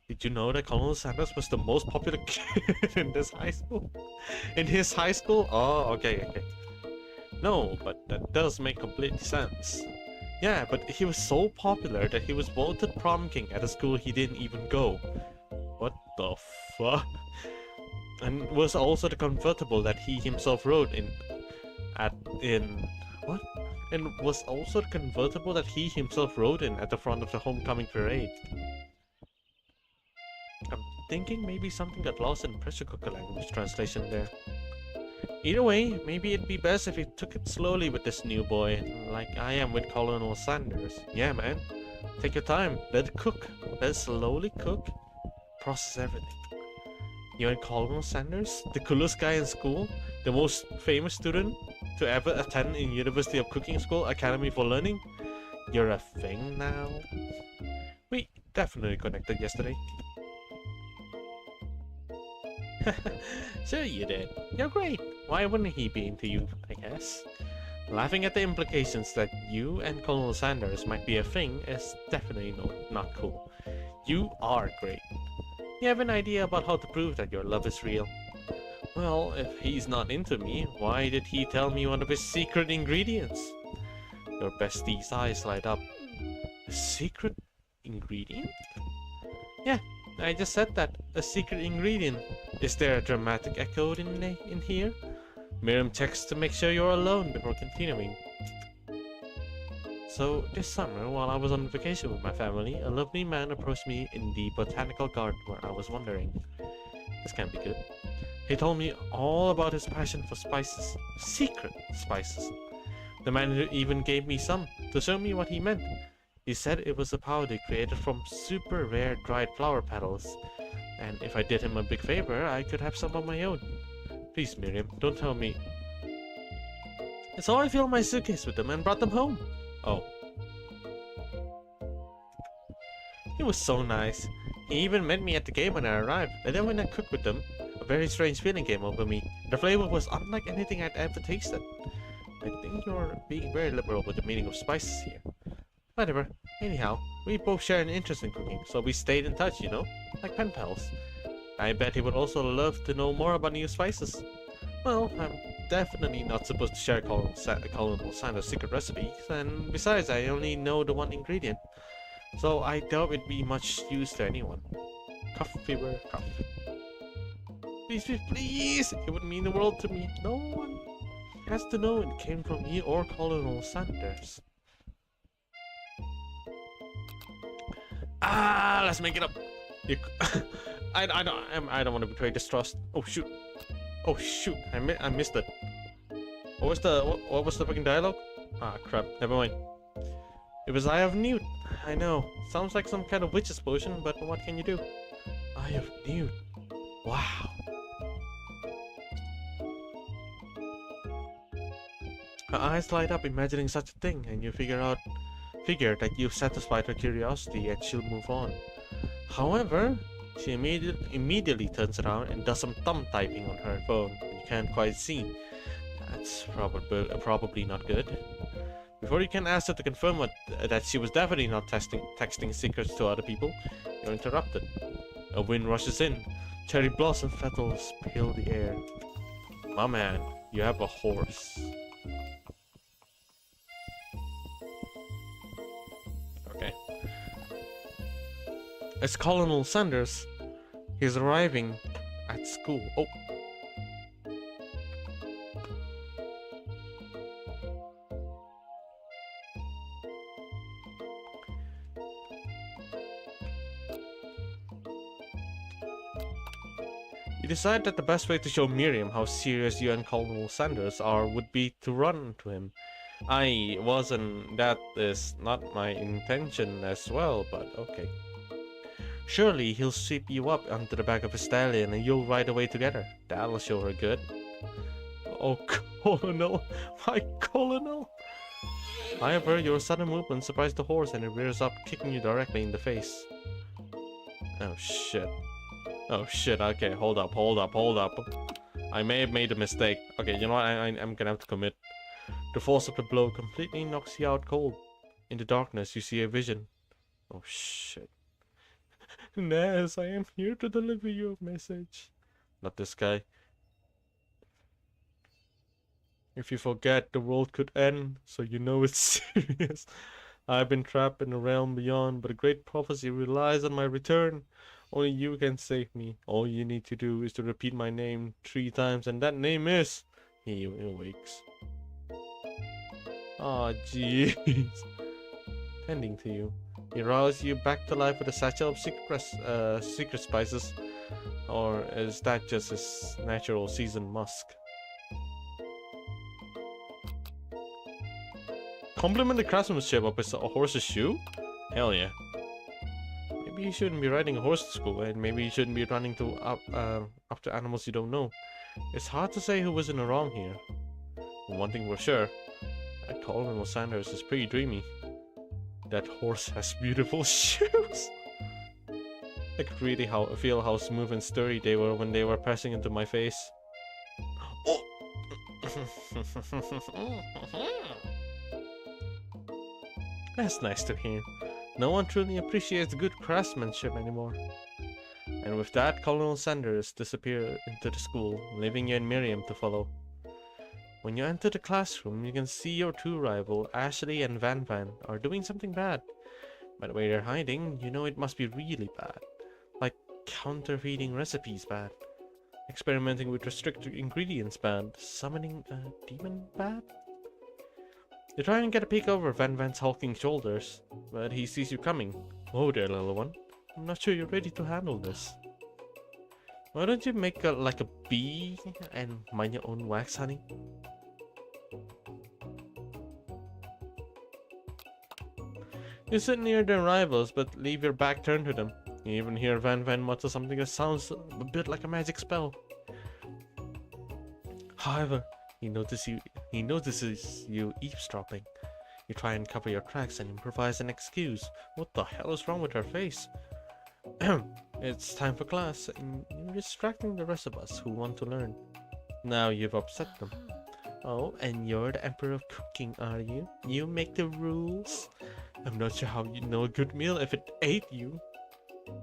Did you know that Colonel Sanders was the most popular kid in this high school? In his high school? Oh, okay. No, but that does make complete sense. Yeah, but he was so popular that he was voted prom king at a school he didn't even go. What the fuck? And was also the convertible that he himself rode what? And was also the convertible that he himself rode in at the front of the homecoming parade. I'm thinking maybe something got lost in pressure cooker language translation there. Either way, maybe it'd be best if you took it slowly with this new boy, like I am with Colonel Sanders. Yeah, man. Take your time. Let it cook. Let it slowly cook. Process everything. You and Colonel Sanders, the coolest guy in school, the most famous student to ever attend in University of Cooking School Academy for Learning. You're a thing now. We definitely connected yesterday. Sure you did. You're great. Why wouldn't he be into you, I guess? Laughing at the implications that you and Colonel Sanders might be a thing is definitely not cool. You are great. You have an idea about how to prove that your love is real? Well, if he's not into me, why did he tell me one of his secret ingredients? Your bestie's eyes light up. A secret ingredient? Yeah, I just said that. A secret ingredient. Is there a dramatic echo in here? Miriam checks to make sure you're alone before continuing. So, this summer, while I was on vacation with my family, a lovely man approached me in the botanical garden where I was wandering. This can't be good. He told me all about his passion for spices. Secret spices. The man even gave me some, to show me what he meant. He said it was a powder created from super rare dried flower petals, and if I did him a big favor, I could have some of my own. Please, Miriam, don't tell me. And so I filled my suitcase with them and brought them home. Oh. It was so nice. He even met me at the game when I arrived, and then when I cooked with them, a very strange feeling came over me. The flavor was unlike anything I'd ever tasted. I think you're being very liberal with the meaning of spices here. Whatever. Anyhow, we both share an interest in cooking, so we stayed in touch, you know? Like pen pals. I bet he would also love to know more about new spices. Well, I'm definitely not supposed to share Colonel Sanders' secret recipes, and besides, I only know the one ingredient. So I doubt it'd be much use to anyone. Cough, fever, cough. Please, please, please! It would mean the world to me. No one has to know it came from you or Colonel Sanders. Ah, let's make it up. I don't want to betray this trust. Oh shoot! Oh shoot! I missed it. What was the fucking dialogue? Ah crap! Never mind. It was Eye of Newt. I know. Sounds like some kind of witch's potion, but what can you do? Eye of Newt. Wow. Her eyes light up imagining such a thing, and you figure that you've satisfied her curiosity and she'll move on. However, she immediately turns around and does some thumb typing on her phone you can't quite see. That's probably not good. Before you can ask her to confirm that she was definitely not texting secrets to other people, you're interrupted. A wind rushes in. Cherry blossom petals fill the air. My man, you have a horse. Okay. It's Colonel Sanders. He's arriving at school. Oh. You decide that the best way to show Miriam how serious you and Colonel Sanders are would be to run to him. That is not my intention as well, but okay. Surely he'll sweep you up onto the back of his stallion and you'll ride away together. That'll show her good. Oh, Colonel! My Colonel! However, your sudden movement surprised the horse and it rears up, kicking you directly in the face. Oh shit. Oh shit, okay, hold up. I may have made a mistake. Okay, you know what, I'm gonna have to commit. The force of the blow completely knocks you out cold. In the darkness, you see a vision. Oh shit. Naz, I am here to deliver you a message. Not this guy. If you forget, the world could end, so you know it's serious. I've been trapped in a realm beyond, but a great prophecy relies on my return. Only you can save me. All you need to do is to repeat my name 3 times, and that name is... He awakes. Aw, jeez. Tending to you. He rouses you back to life with a satchel of secret spices. Or is that just his natural seasoned musk? Compliment the craftsmanship of a horse's shoe? Hell yeah. Maybe you shouldn't be riding a horse to school, and maybe you shouldn't be running after animals you don't know. It's hard to say who was in the wrong here. One thing for sure, that Colonel Sanders is pretty dreamy. That horse has beautiful shoes. I could really feel how smooth and sturdy they were when they were pressing into my face. Oh! That's nice to hear. No one truly appreciates good craftsmanship anymore. And with that, Colonel Sanders disappeared into the school, leaving you and Miriam to follow. When you enter the classroom, you can see your 2 rivals, Ashley and Van Van, are doing something bad. By the way they're hiding, you know it must be really bad. Like counterfeiting recipes bad. Experimenting with restricted ingredients bad. Summoning a demon bad? You try and get a peek over Van Van's hulking shoulders, but he sees you coming. Whoa there, little one. I'm not sure you're ready to handle this. Why don't you make like a bee and mind your own wax, honey? You sit near their rivals, but leave your back turned to them. You even hear Van Van mutter something that sounds a bit like a magic spell. However, he notices you eavesdropping. You try and cover your tracks and improvise an excuse. What the hell is wrong with her face? It's time for class, and you're distracting the rest of us who want to learn. Now you've upset them. Oh, and you're the Emperor of Cooking, are you? You make the rules? I'm not sure how you know a good meal if it ate you.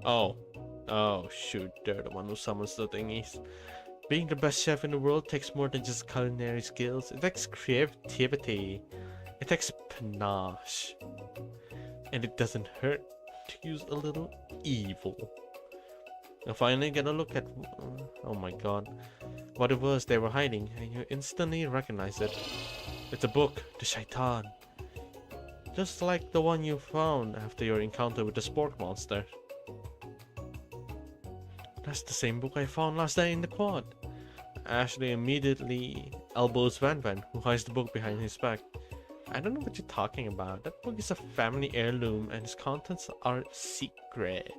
Oh. Oh, shoot, they're the one who summons the thingies. Being the best chef in the world takes more than just culinary skills. It takes creativity. It takes panache. And it doesn't hurt to use a little evil. You finally get a look at... oh my god. What it was they were hiding, and you instantly recognize it. It's a book, the Shaitan. Just like the one you found after your encounter with the spork monster. That's the same book I found last night in the quad. Ashley immediately elbows Van Van, who hides the book behind his back. I don't know what you're talking about. That book is a family heirloom and its contents are secret.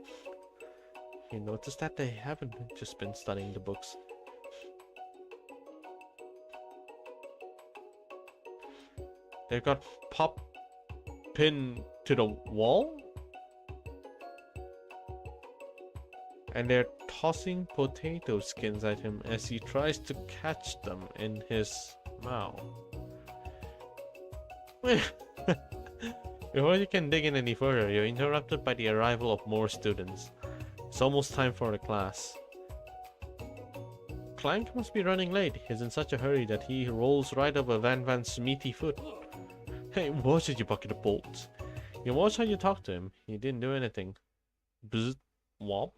You notice that they haven't just been studying the books. They've got Pop pinned to the wall? And they're tossing potato skins at him as he tries to catch them in his mouth. Before you can dig in any further, you're interrupted by the arrival of more students. It's almost time for the class. Clank must be running late. He's in such a hurry that he rolls right over Van Van's meaty foot. Hey, watch it, you bucket of bolts. You watch how you talk to him. He didn't do anything. Bzz, womp.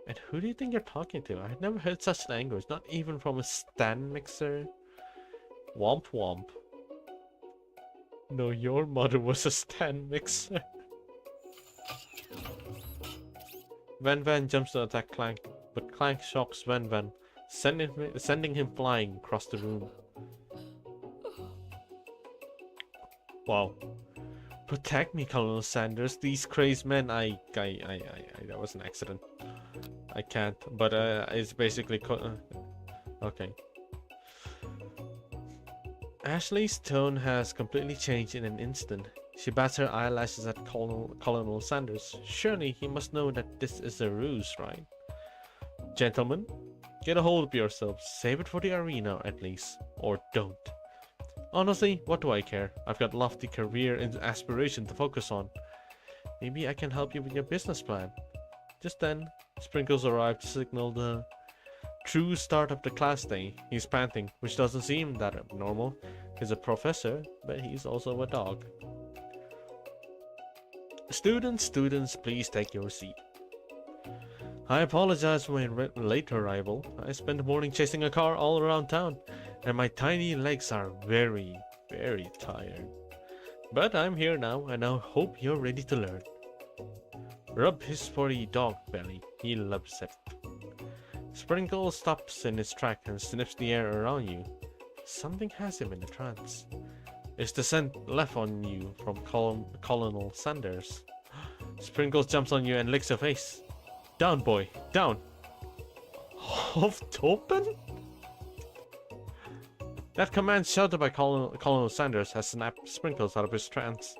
And who do you think you're talking to? I've never heard such language, not even from a stand mixer. Womp womp. No, your mother was a stand mixer. Van Van jumps to attack Clank, but Clank shocks Van Van, sending him flying across the room. Wow. Protect me, Colonel Sanders. These crazed men, that was an accident. I can't, but it's basically okay. Ashley's tone has completely changed in an instant. She bats her eyelashes at Colonel Sanders. Surely he must know that this is a ruse, right? Gentlemen, get a hold of yourselves. Save it for the arena, at least. Or don't. Honestly, what do I care? I've got lofty career and aspiration to focus on. Maybe I can help you with your business plan. Just then, Sprinkles arrived to signal the true start of the class day. He's panting, which doesn't seem that abnormal. He's a professor, but he's also a dog. Students, please take your seat. I apologize for my late arrival. I spent the morning chasing a car all around town, and my tiny legs are very, very tired. But I'm here now, and I hope you're ready to learn. Rub his furry dog belly. He loves it. Sprinkle stops in his track and sniffs the air around you. Something has him in a trance. Is the scent left on you from Colonel Sanders? Sprinkles jumps on you and licks your face. Down, boy, down. Hoofdtopen? That command shouted by Colonel Sanders has snapped Sprinkles out of his trance.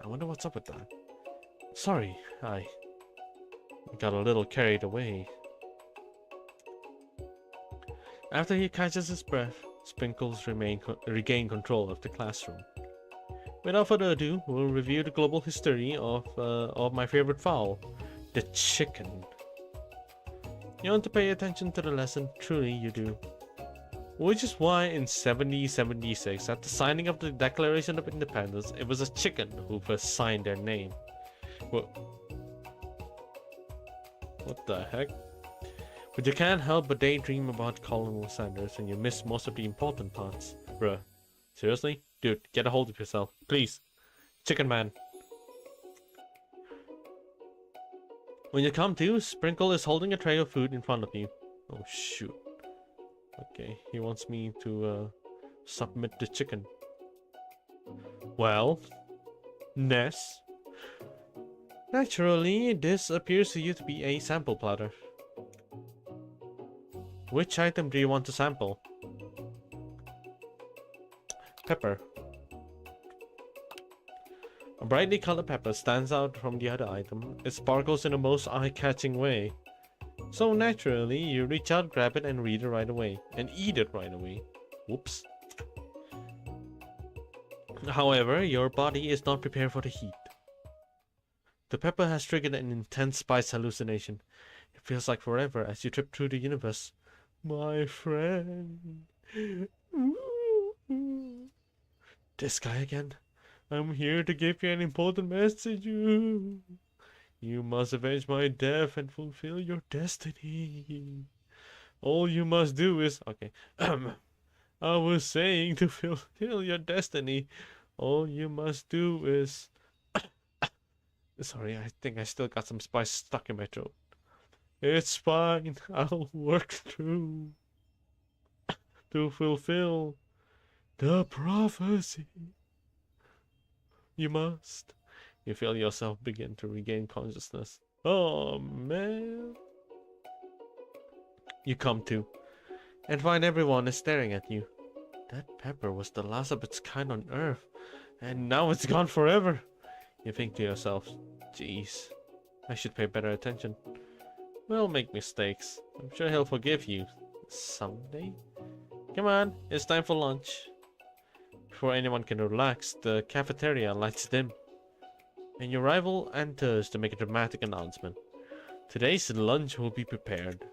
I wonder what's up with that. Sorry, I got a little carried away. After he catches his breath, Sprinkles regain control of the classroom. Without further ado, we'll review the global history of my favorite fowl, the chicken. You want to pay attention to the lesson? Truly you do. Which is why in 1776, at the signing of the Declaration of Independence, it was a chicken who first signed their name. What the heck? But you can't help but daydream about Colonel Sanders and you miss most of the important parts. Bruh. Seriously? Dude, get a hold of yourself. Please. Chicken man. When you come to, Sprinkle is holding a tray of food in front of you. Oh shoot. Okay, he wants me to submit the chicken. Well, Ness. Naturally, this appears to you to be a sample platter. Which item do you want to sample? Pepper. A brightly colored pepper stands out from the other item. It sparkles in the most eye-catching way. So naturally, you reach out, grab it, and read it right away. And eat it right away. Whoops. However, your body is not prepared for the heat. The pepper has triggered an intense spice hallucination. It feels like forever as you trip through the universe. My friend. This guy again. I'm here to give you an important message. You must avenge my death and fulfill your destiny. All you must do is... Okay. I was saying to fulfill your destiny. All you must do is... Sorry, I think I still got some spice stuck in my throat. It's fine. I'll work through to fulfill the prophecy. You must. You feel yourself begin to regain consciousness. Oh man. You come to and find everyone is staring at you. That pepper was the last of its kind on Earth, and now it's gone forever. You think to yourself, jeez, I should pay better attention. We'll make mistakes. I'm sure he'll forgive you someday. Come on, it's time for lunch. Before anyone can relax, the cafeteria lights dim, and your rival enters to make a dramatic announcement. Today's lunch will be prepared.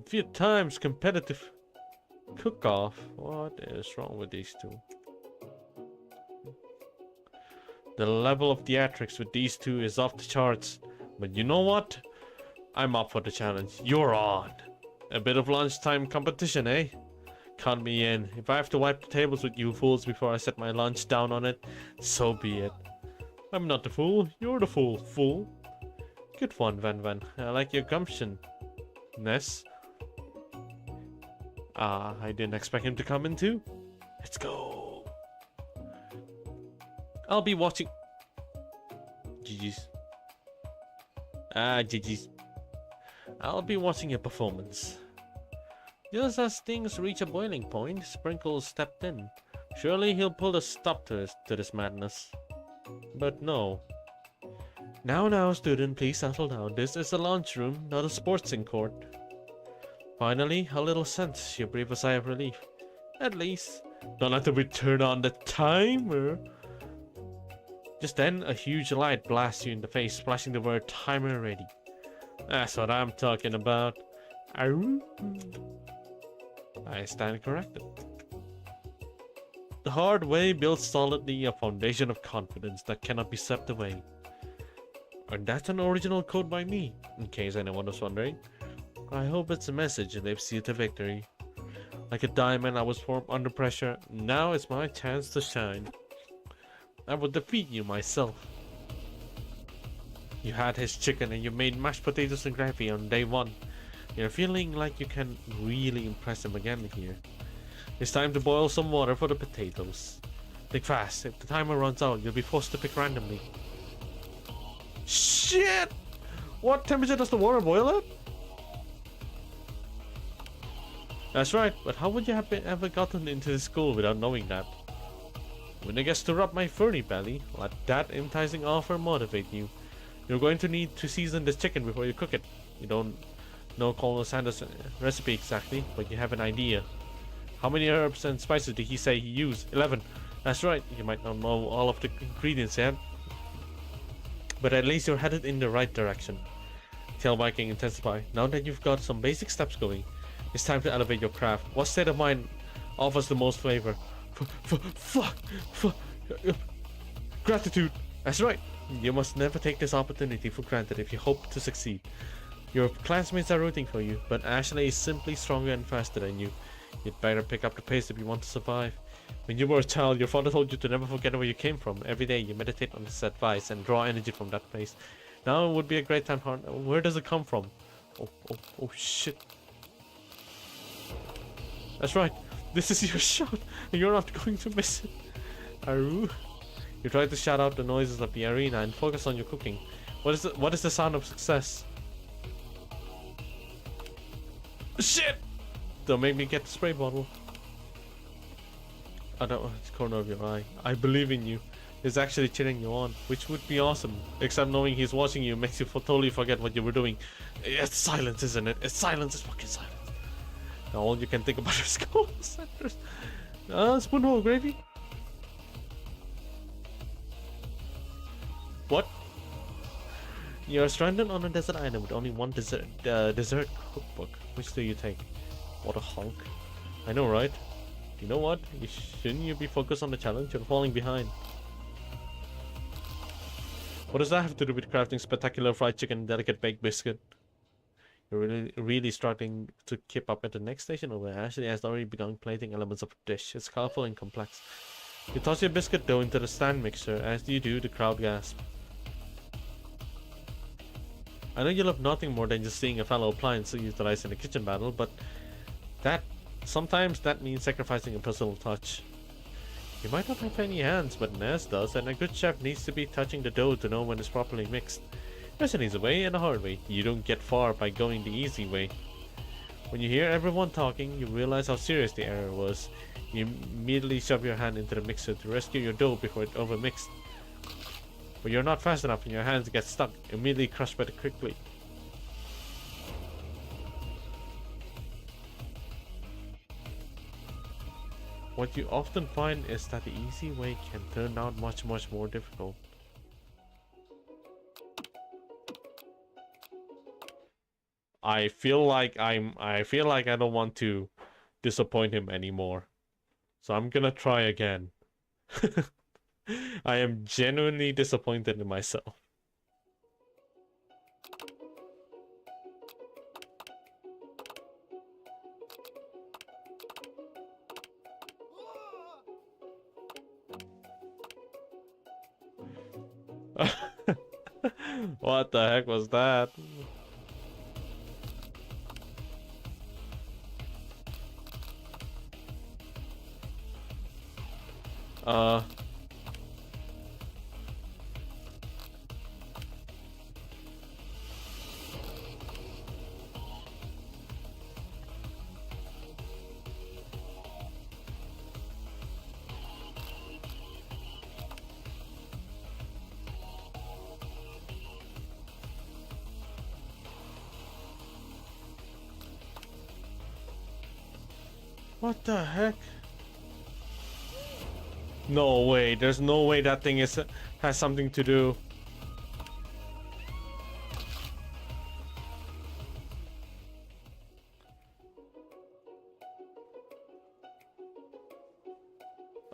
Viet Times competitive cook-off. What is wrong with these two? The level of theatrics with these two is off the charts. But you know what? I'm up for the challenge. You're on. A bit of lunchtime competition, eh? Count me in. If I have to wipe the tables with you fools before I set my lunch down on it, so be it. I'm not the fool. You're the fool, fool. Good one, Van Van. I like your gumption. Ness. I didn't expect him to come in too. Let's go. I'll be watching. GG's. GG's. I'll be watching your performance. Just as things reach a boiling point, Sprinkles stepped in. Surely he'll put a stop to this madness. But no. Now, student, please settle down. This is a lunchroom, not a sportsing court. Finally, a little sense. You breathe a sigh of relief. At least, don't have to turn on the timer. Just then, a huge light blasts you in the face, flashing the word timer ready. That's what I'm talking about. I stand corrected. The hard way builds solidly a foundation of confidence that cannot be swept away. And that's an original quote by me, in case anyone was wondering. I hope it's a message that leads you to victory. Like a diamond, I was formed under pressure. Now it's my chance to shine. I will defeat you myself. You had his chicken and you made mashed potatoes and gravy on day one. You're feeling like you can really impress him again here. It's time to boil some water for the potatoes. Think fast. If the timer runs out, you'll be forced to pick randomly. Shit! What temperature does the water boil at? That's right, but how would you have ever gotten into the school without knowing that? When it gets to rub my furry belly, let that enticing offer motivate you. You're going to need to season this chicken before you cook it. You don't know Colonel Sanders' recipe exactly, but you have an idea. How many herbs and spices did he say he used? 11. That's right, you might not know all of the ingredients yet, but at least you're headed in the right direction. Tail wagging intensify. Now that you've got some basic steps going, it's time to elevate your craft. What state of mind offers the most flavor? Gratitude. That's right. You must never take this opportunity for granted if you hope to succeed. Your classmates are rooting for you, but Ashley is simply stronger and faster than you. You'd better pick up the pace if you want to survive. When you were a child, your father told you to never forget where you came from. Every day you meditate on his advice and draw energy from that place. Now would be a great time. Where does it come from? Oh shit. That's right. This is your shot, and you're not going to miss it. Aru. You try to shut out the noises of the arena and focus on your cooking. What is the sound of success? Shit! Don't make me get the spray bottle. I don't want the corner of your eye. I believe in you. He's actually cheering you on, which would be awesome. Except knowing he's watching you makes you totally forget what you were doing. It's silence, isn't it? It's silence. It's fucking silence. Now all you can think about is school centers. Spoonful of gravy? What? You're stranded on a desert island with only one dessert cookbook. Which do you take? What a honk. I know, right? You know what? Shouldn't you be focused on the challenge? You're falling behind. What does that have to do with crafting spectacular fried chicken and delicate baked biscuit? You're really struggling to keep up at the next station over. Ashley has already begun plating elements of the dish. It's colorful and complex. You toss your biscuit dough into the stand mixer. As you do, the crowd gasps. I know you love nothing more than just seeing a fellow appliance utilized in a kitchen battle, but sometimes that means sacrificing a personal touch. You might not have any hands, but Naz does, and a good chef needs to be touching the dough to know when it's properly mixed. There's an easy way and a hard way. You don't get far by going the easy way. When you hear everyone talking, you realize how serious the error was. You immediately shove your hand into the mixer to rescue your dough before it overmixed. But you're not fast enough and your hands get stuck, immediately crushed by the quickly. What you often find is that the easy way can turn out much more difficult. I feel like I don't want to disappoint him anymore. So I'm gonna try again. I am genuinely disappointed in myself. What the heck was that? Uh. What the heck? No way, there's no way that thing has something to do.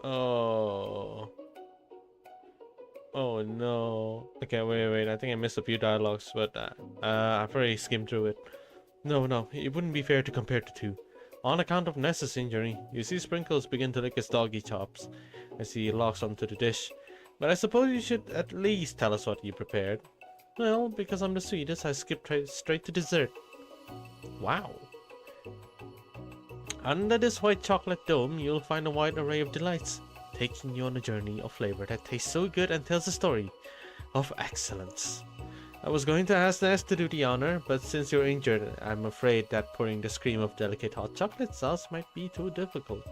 Oh. Oh no. Okay, wait, I think I missed a few dialogues, but I've already skimmed through it. No, it wouldn't be fair to compare the two. On account of Nessa's injury, you see Sprinkles begin to lick his doggy chops as he locks onto the dish. But I suppose you should at least tell us what you prepared. Well, because I'm the sweetest, I skipped straight to dessert. Wow. Under this white chocolate dome, you'll find a wide array of delights, taking you on a journey of flavor that tastes so good and tells a story of excellence. I was going to ask Ness to do the honor, but since you're injured, I'm afraid that pouring this cream of delicate hot chocolate sauce might be too difficult.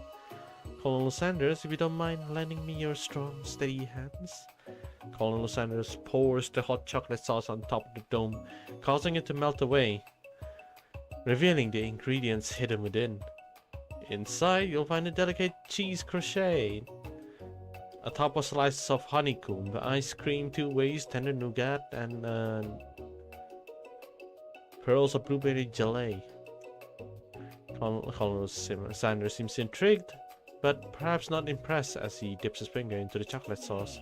Colonel Sanders, if you don't mind lending me your strong, steady hands. Colonel Sanders pours the hot chocolate sauce on top of the dome, causing it to melt away, revealing the ingredients hidden within. Inside, you'll find a delicate cheese crochet, atop of slices of honeycomb, ice cream, 2 ways, tender nougat, and pearls of blueberry gelée. Colonel Sanders seems intrigued, but perhaps not impressed as he dips his finger into the chocolate sauce.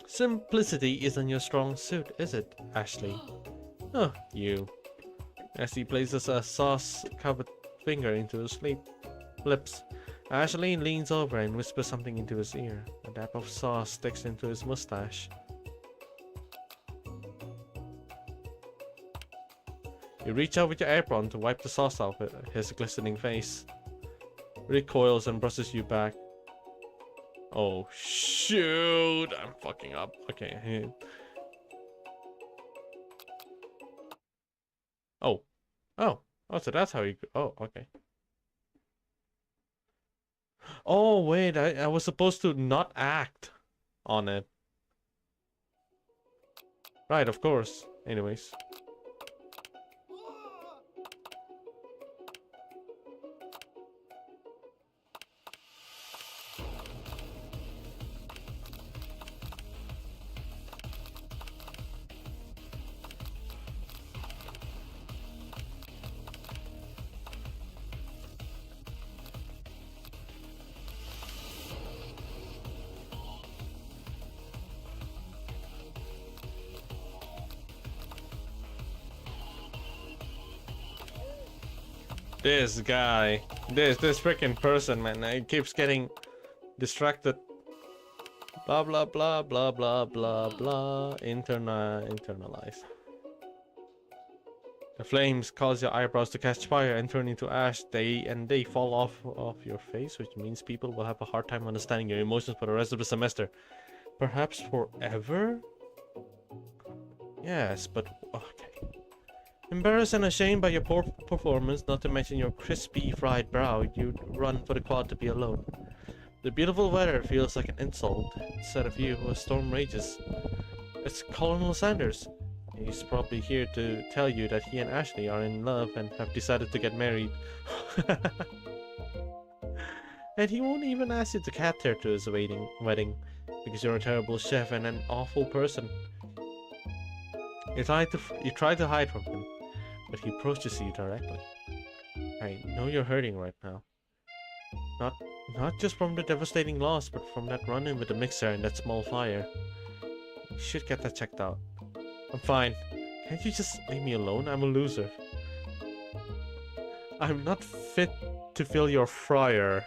Simplicity isn't your strong suit, is it, Ashley? Oh, you. As he places a sauce-covered finger into his lips, Ashley leans over and whispers something into his ear. A dab of sauce sticks into his mustache. You reach out with your apron to wipe the sauce off his glistening face. Recoils and brushes you back. Oh shoot! I'm fucking up. Okay. Oh. Oh, so that's how you... Oh, okay. Oh, wait, I was supposed to not act on it. Right, of course. Anyways. This guy, this freaking person, man, it keeps getting distracted. Blah blah blah blah blah blah blah. Internalize. The flames cause your eyebrows to catch fire and turn into ash. They fall off your face, which means people will have a hard time understanding your emotions for the rest of the semester. Perhaps forever? Yes, but okay. Embarrassed and ashamed by your poor performance, not to mention your crispy fried brow, you'd run for the quad to be alone. The beautiful weather feels like an insult. Instead of you, a storm rages. It's Colonel Sanders. He's probably here to tell you that he and Ashley are in love and have decided to get married. And he won't even ask you to cat there to his wedding, because you're a terrible chef and an awful person. You try to hide from him, but he approaches you directly. I know you're hurting right now. Not just from the devastating loss, but from that run-in with the mixer and that small fire. You should get that checked out. I'm fine. Can't you just leave me alone? I'm a loser. I'm not fit to fill your fryer.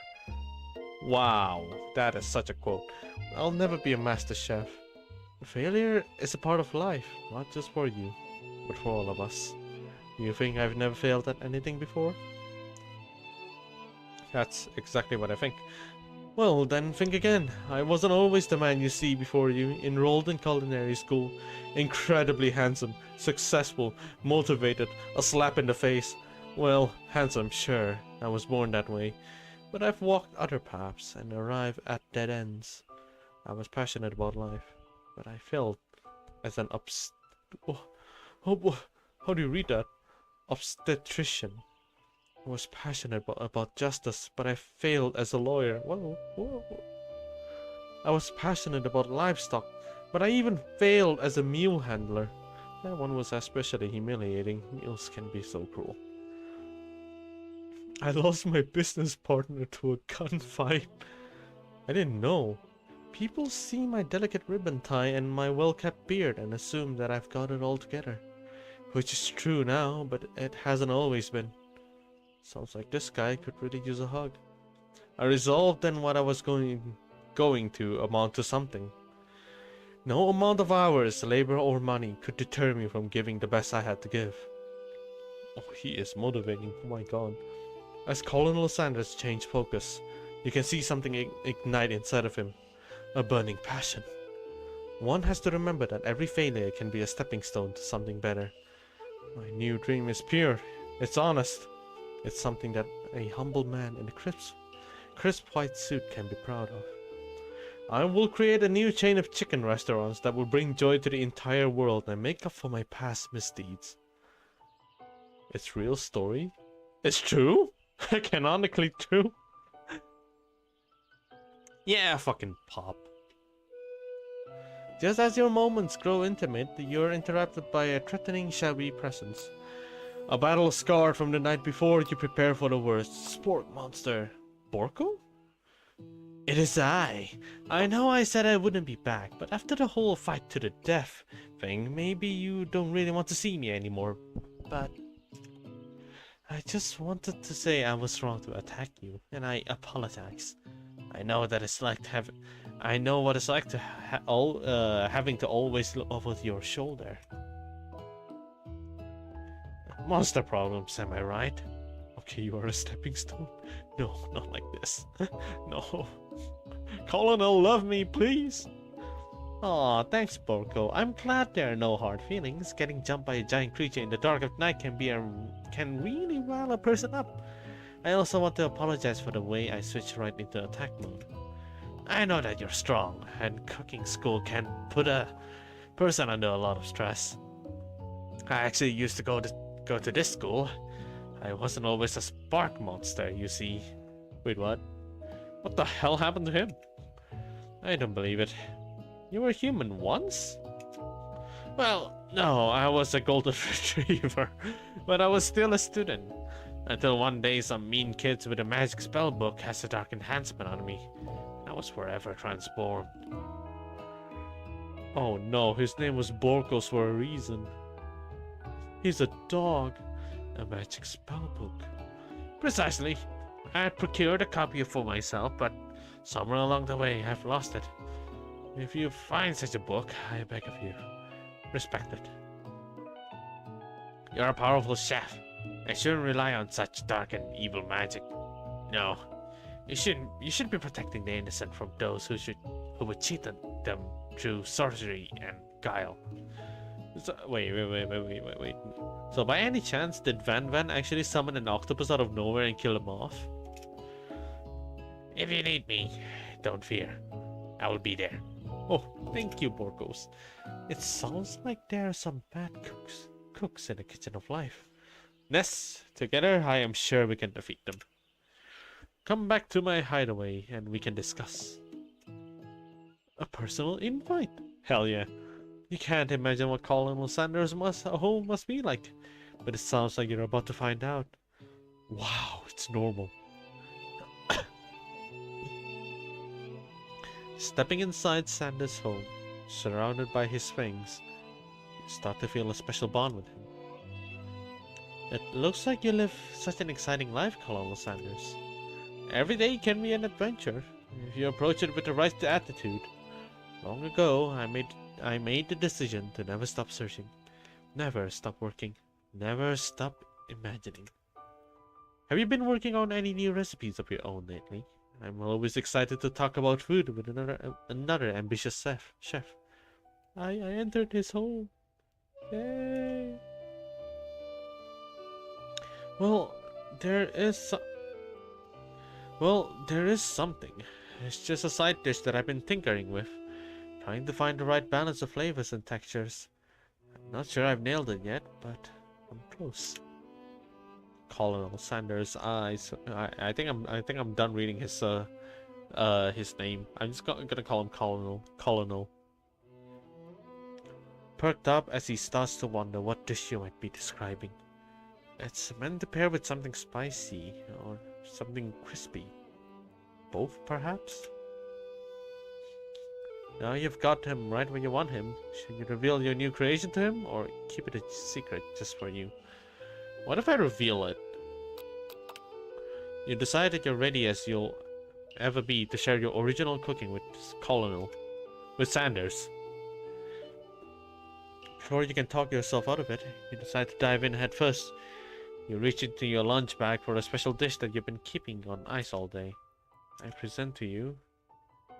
Wow, that is such a quote. I'll never be a master chef. Failure is a part of life, not just for you, but for all of us. You think I've never failed at anything before? That's exactly what I think. Well, then think again. I wasn't always the man you see before you, enrolled in culinary school, incredibly handsome, successful, motivated, a slap in the face. Well, handsome, sure, I was born that way, but I've walked other paths and arrived at dead ends. I was passionate about life, but I failed as an how do you read that? Obstetrician. I was passionate about justice, but I failed as a lawyer. Whoa. I was passionate about livestock, but I even failed as a mule handler. That one was especially humiliating. Mules can be so cruel. I lost my business partner to a gunfight. I didn't know. People see my delicate ribbon tie and my well-kept beard and assume that I've got it all together. Which is true now, but it hasn't always been. Sounds like this guy could really use a hug. I resolved then what I was going to amount to something. No amount of hours, labor or money could deter me from giving the best I had to give. Oh, he is motivating, oh my god. As Colonel Sanders changed focus, you can see something ignite inside of him. A burning passion. One has to remember that every failure can be a stepping stone to something better. My new dream is pure. It's honest. It's something that a humble man in a crisp white suit can be proud of. I will create a new chain of chicken restaurants that will bring joy to the entire world and make up for my past misdeeds. It's real story? It's true? Canonically true? Yeah, fucking pop. Just as your moments grow intimate, you're interrupted by a threatening shadowy presence. A battle scar from the night before, you prepare for the worst. Spork monster. Borko? It is I. I know I said I wouldn't be back, but after the whole fight to the death thing, maybe you don't really want to see me anymore. But I just wanted to say I was wrong to attack you, and I apologize. I know that it's like to have. I know what it's like to having to always look over your shoulder. Monster problems, am I right? Okay, you are a stepping stone. No, not like this. No. Colonel, love me, please. Aw, thanks, Borko. I'm glad there are no hard feelings. Getting jumped by a giant creature in the dark of night can really rile a person up. I also want to apologize for the way I switched right into attack mode. I know that you're strong, and cooking school can put a person under a lot of stress. I actually used to go to this school. I wasn't always a spark monster, you see. Wait, what? What the hell happened to him? I don't believe it. You were human once? Well, no, I was a golden retriever, but I was still a student. Until one day some mean kids with a magic spell book cast a dark enhancement on me. I was forever transformed. Oh no, his name was Borkos for a reason. He's a dog. A magic spell book. Precisely. I had procured a copy for myself, but somewhere along the way I've lost it. If you find such a book, I beg of you, respect it. You're a powerful chef. I shouldn't rely on such dark and evil magic. No, you should be protecting the innocent from those who would cheat on them through sorcery and guile. So, wait. So by any chance, did Van actually summon an octopus out of nowhere and kill him off? If you need me, don't fear. I will be there. Oh, thank you, Borkos. It sounds like there are some bad cooks in the kitchen of life. Ness, together I am sure we can defeat them. Come back to my hideaway and we can discuss. A personal invite? Hell yeah. You can't imagine what Colonel Sanders' home must be like. But it sounds like you're about to find out. Wow, it's normal. Stepping inside Sanders' home, surrounded by his things, you start to feel a special bond with him. It looks like you live such an exciting life, Colonel Sanders. Every day can be an adventure, if you approach it with the right attitude. Long ago, I made I made the decision to never stop searching, never stop working, never stop imagining. Have you been working on any new recipes of your own lately? I'm always excited to talk about food with another ambitious chef. I entered his home. Yay! Well, there is something. It's just a side dish that I've been tinkering with, trying to find the right balance of flavors and textures. I'm not sure I've nailed it yet, but I'm close. Colonel Sanders' eyes. I think I'm done reading his name. I'm just gonna call him Colonel. Perked up as he starts to wonder what dish you might be describing. It's meant to pair with something spicy or something crispy. Both, perhaps? Now you've got him right where you want him. Should you reveal your new creation to him, or keep it a secret just for you? What if I reveal it? You decide that you're ready as you'll ever be to share your original cooking with Sanders. Before you can talk yourself out of it, you decide to dive in head first. You reach into your lunch bag for a special dish that you've been keeping on ice all day. I present to you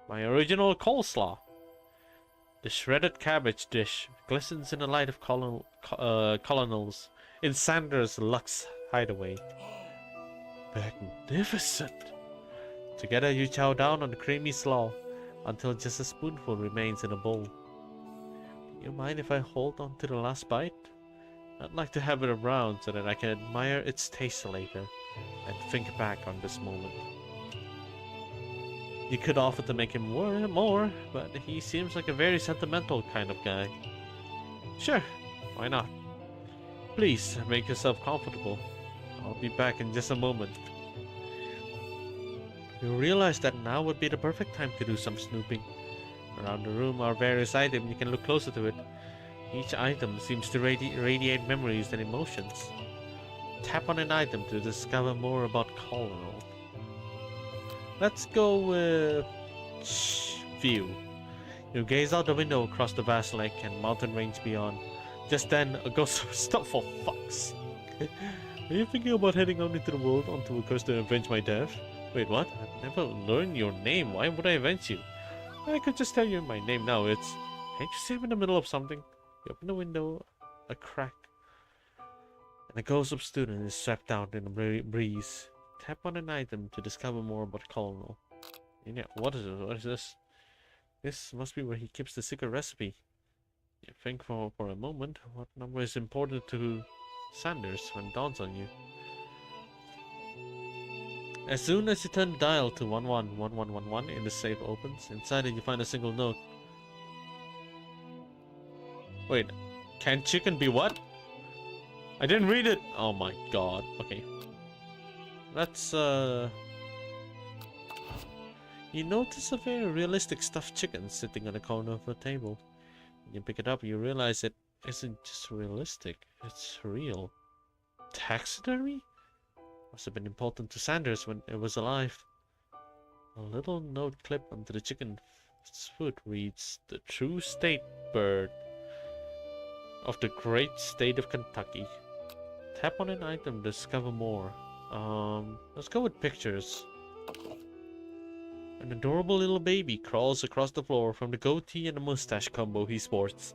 my original coleslaw. The shredded cabbage dish glistens in the light of Colonel's in Sanders' Lux hideaway. Magnificent! Together you chow down on the creamy slaw until just a spoonful remains in a bowl. Do you mind if I hold on to the last bite? I'd like to have it around so that I can admire its taste later and think back on this moment. You could offer to make him more, but he seems like a very sentimental kind of guy. Sure, why not? Please, make yourself comfortable. I'll be back in just a moment. You realize that now would be the perfect time to do some snooping. Around the room are various items. You can look closer to it. Each item seems to radiate memories and emotions. Tap on an item to discover more about Colonel. Let's go with view. You gaze out the window across the vast lake and mountain range beyond. Just then, a ghost stop for fucks. Are you thinking about heading out into the world onto a quest to avenge my death? Wait, what? I've never learned your name. Why would I avenge you? I could just tell you my name now. Can't you see I'm in the middle of something? You open the window, a crack, and a ghost of student is swept out in the breeze. Tap on an item to discover more about Colonel. Yeah, what is it? What is this? This must be where he keeps the secret recipe. You think for a moment, what number is important to Sanders when it dawns on you? As soon as you turn the dial to 111111 and the safe opens, inside it you find a single note. Wait, can chicken be what? I didn't read it! Oh my god, okay. Let's, You notice a very realistic stuffed chicken sitting on the corner of a table. When you pick it up, you realize it isn't just realistic, it's real. Taxidermy? Must have been important to Sanders when it was alive. A little note clipped onto the chicken's foot reads, "The true state bird of the great state of Kentucky." Tap on an item to discover more. Let's go with pictures. An adorable little baby crawls across the floor from the goatee and the mustache combo he sports.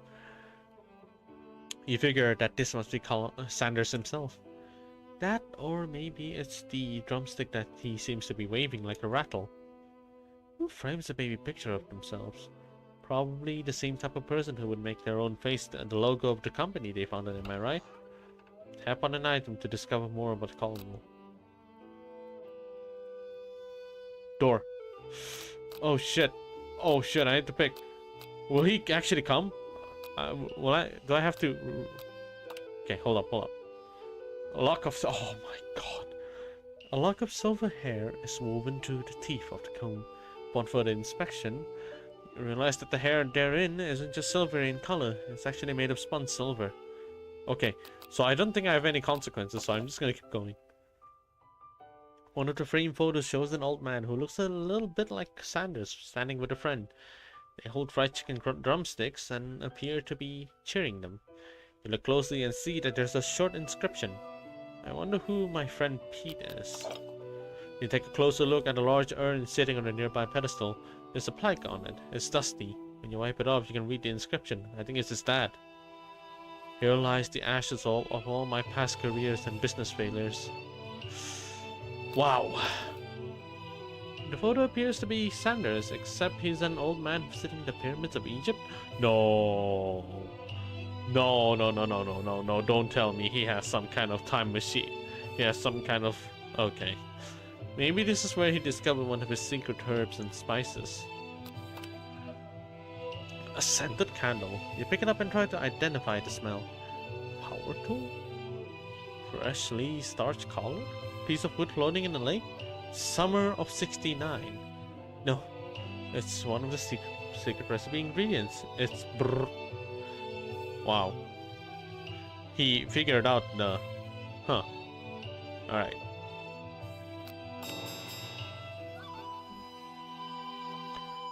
You figure that this must be Sanders himself. That, or maybe it's the drumstick that he seems to be waving like a rattle. Who frames a baby picture of themselves? Probably the same type of person who would make their own face the logo of the company they founded, am I right? Tap on an item to discover more about Colonel. Door. Oh shit. Oh shit, I have to pick. Will he actually come? Do I have to... Okay, hold up. A lock of... Oh my god. A lock of silver hair is woven through the teeth of the comb. Upon further inspection, you realize that the hair therein isn't just silvery in color. It's actually made of spun silver. Okay, so I don't think I have any consequences, so I'm just gonna keep going. One of the framed photos shows an old man who looks a little bit like Sanders, standing with a friend. They hold fried chicken drumsticks and appear to be cheering them. You look closely and see that there's a short inscription. I wonder who my friend Pete is. You take a closer look at a large urn sitting on a nearby pedestal. There's a plaque on it. It's dusty. When you wipe it off, you can read the inscription. I think it's his dad. Here lies the ashes of all my past careers and business failures. Wow. The photo appears to be Sanders, except he's an old man visiting the pyramids of Egypt. No. No, no, no, no, no, no, no. Don't tell me he has some kind of time machine. He has some kind of... Okay. Maybe this is where he discovered one of his secret herbs and spices. A scented candle. You pick it up and try to identify the smell. Power tool? Freshly starched collar? Piece of wood floating in the lake? Summer of 69. No, it's one of the secret recipe ingredients. It's brr. Wow. He figured out the... Huh. Alright.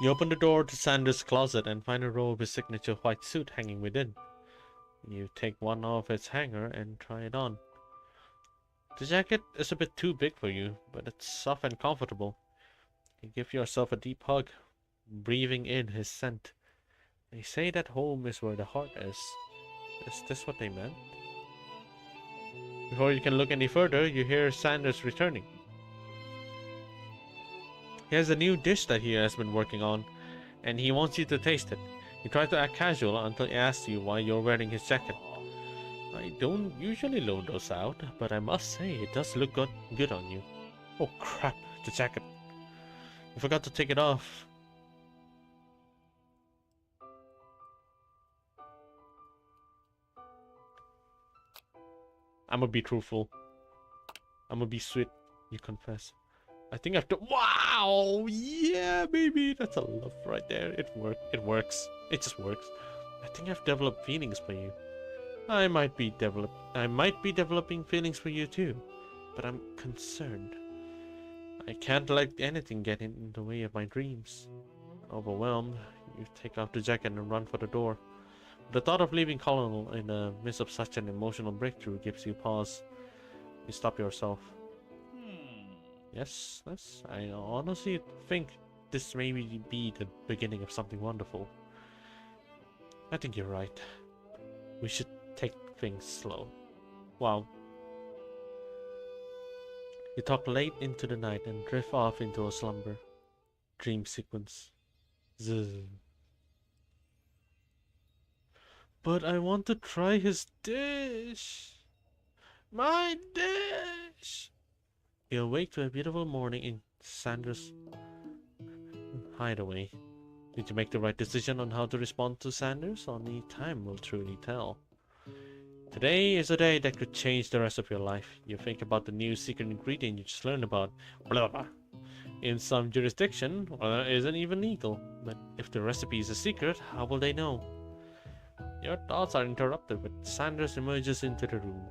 You open the door to Sanders' closet and find a robe of his signature white suit hanging within. You take one off its hanger and try it on. The jacket is a bit too big for you, but it's soft and comfortable. You give yourself a deep hug, breathing in his scent. They say that home is where the heart is. Is this what they meant? Before you can look any further, you hear Sanders returning. He has a new dish that he has been working on, and he wants you to taste it. You try to act casual until he asks you why you're wearing his jacket. I don't usually load those out, but I must say it does look good on you. Oh crap, the jacket. I forgot to take it off. I'm gonna be truthful. I'm gonna be sweet, you confess. I think I've done. Wow! Yeah, baby! That's a love right there. It works. It just works. I think I've developed feelings for you. I might be developing feelings for you too, but I'm concerned. I can't let anything get in the way of my dreams. Overwhelmed, you take off the jacket and run for the door. The thought of leaving Colonel in the midst of such an emotional breakthrough gives you pause. You stop yourself. Yes, I honestly think this may be the beginning of something wonderful. I think you're right. We should take things slow. Wow. You talk late into the night and drift off into a slumber. Dream sequence. Zzz. But I want to try his dish. My dish. You awake to a beautiful morning in Sanders' hideaway. Did you make the right decision on how to respond to Sanders? Only time will truly tell. Today is a day that could change the rest of your life. You think about the new secret ingredient you just learned about. Blah blah. In some jurisdiction, it isn't even legal. But if the recipe is a secret, how will they know? Your thoughts are interrupted when Sanders emerges into the room.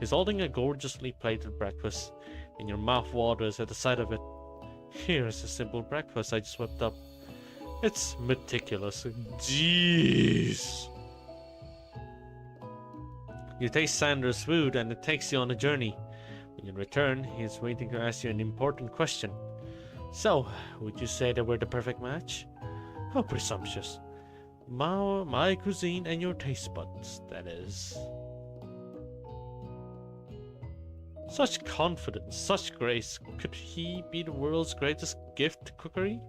He's holding a gorgeously plated breakfast, and your mouth waters at the sight of it. Here's a simple breakfast I just whipped up. It's meticulous. Jeez. You taste Sanders' food and it takes you on a journey. When you return, he is waiting to ask you an important question. So, would you say that we're the perfect match? How presumptuous. My cuisine and your taste buds, that is. Such confidence, such grace. Could he be the world's greatest gift to cookery?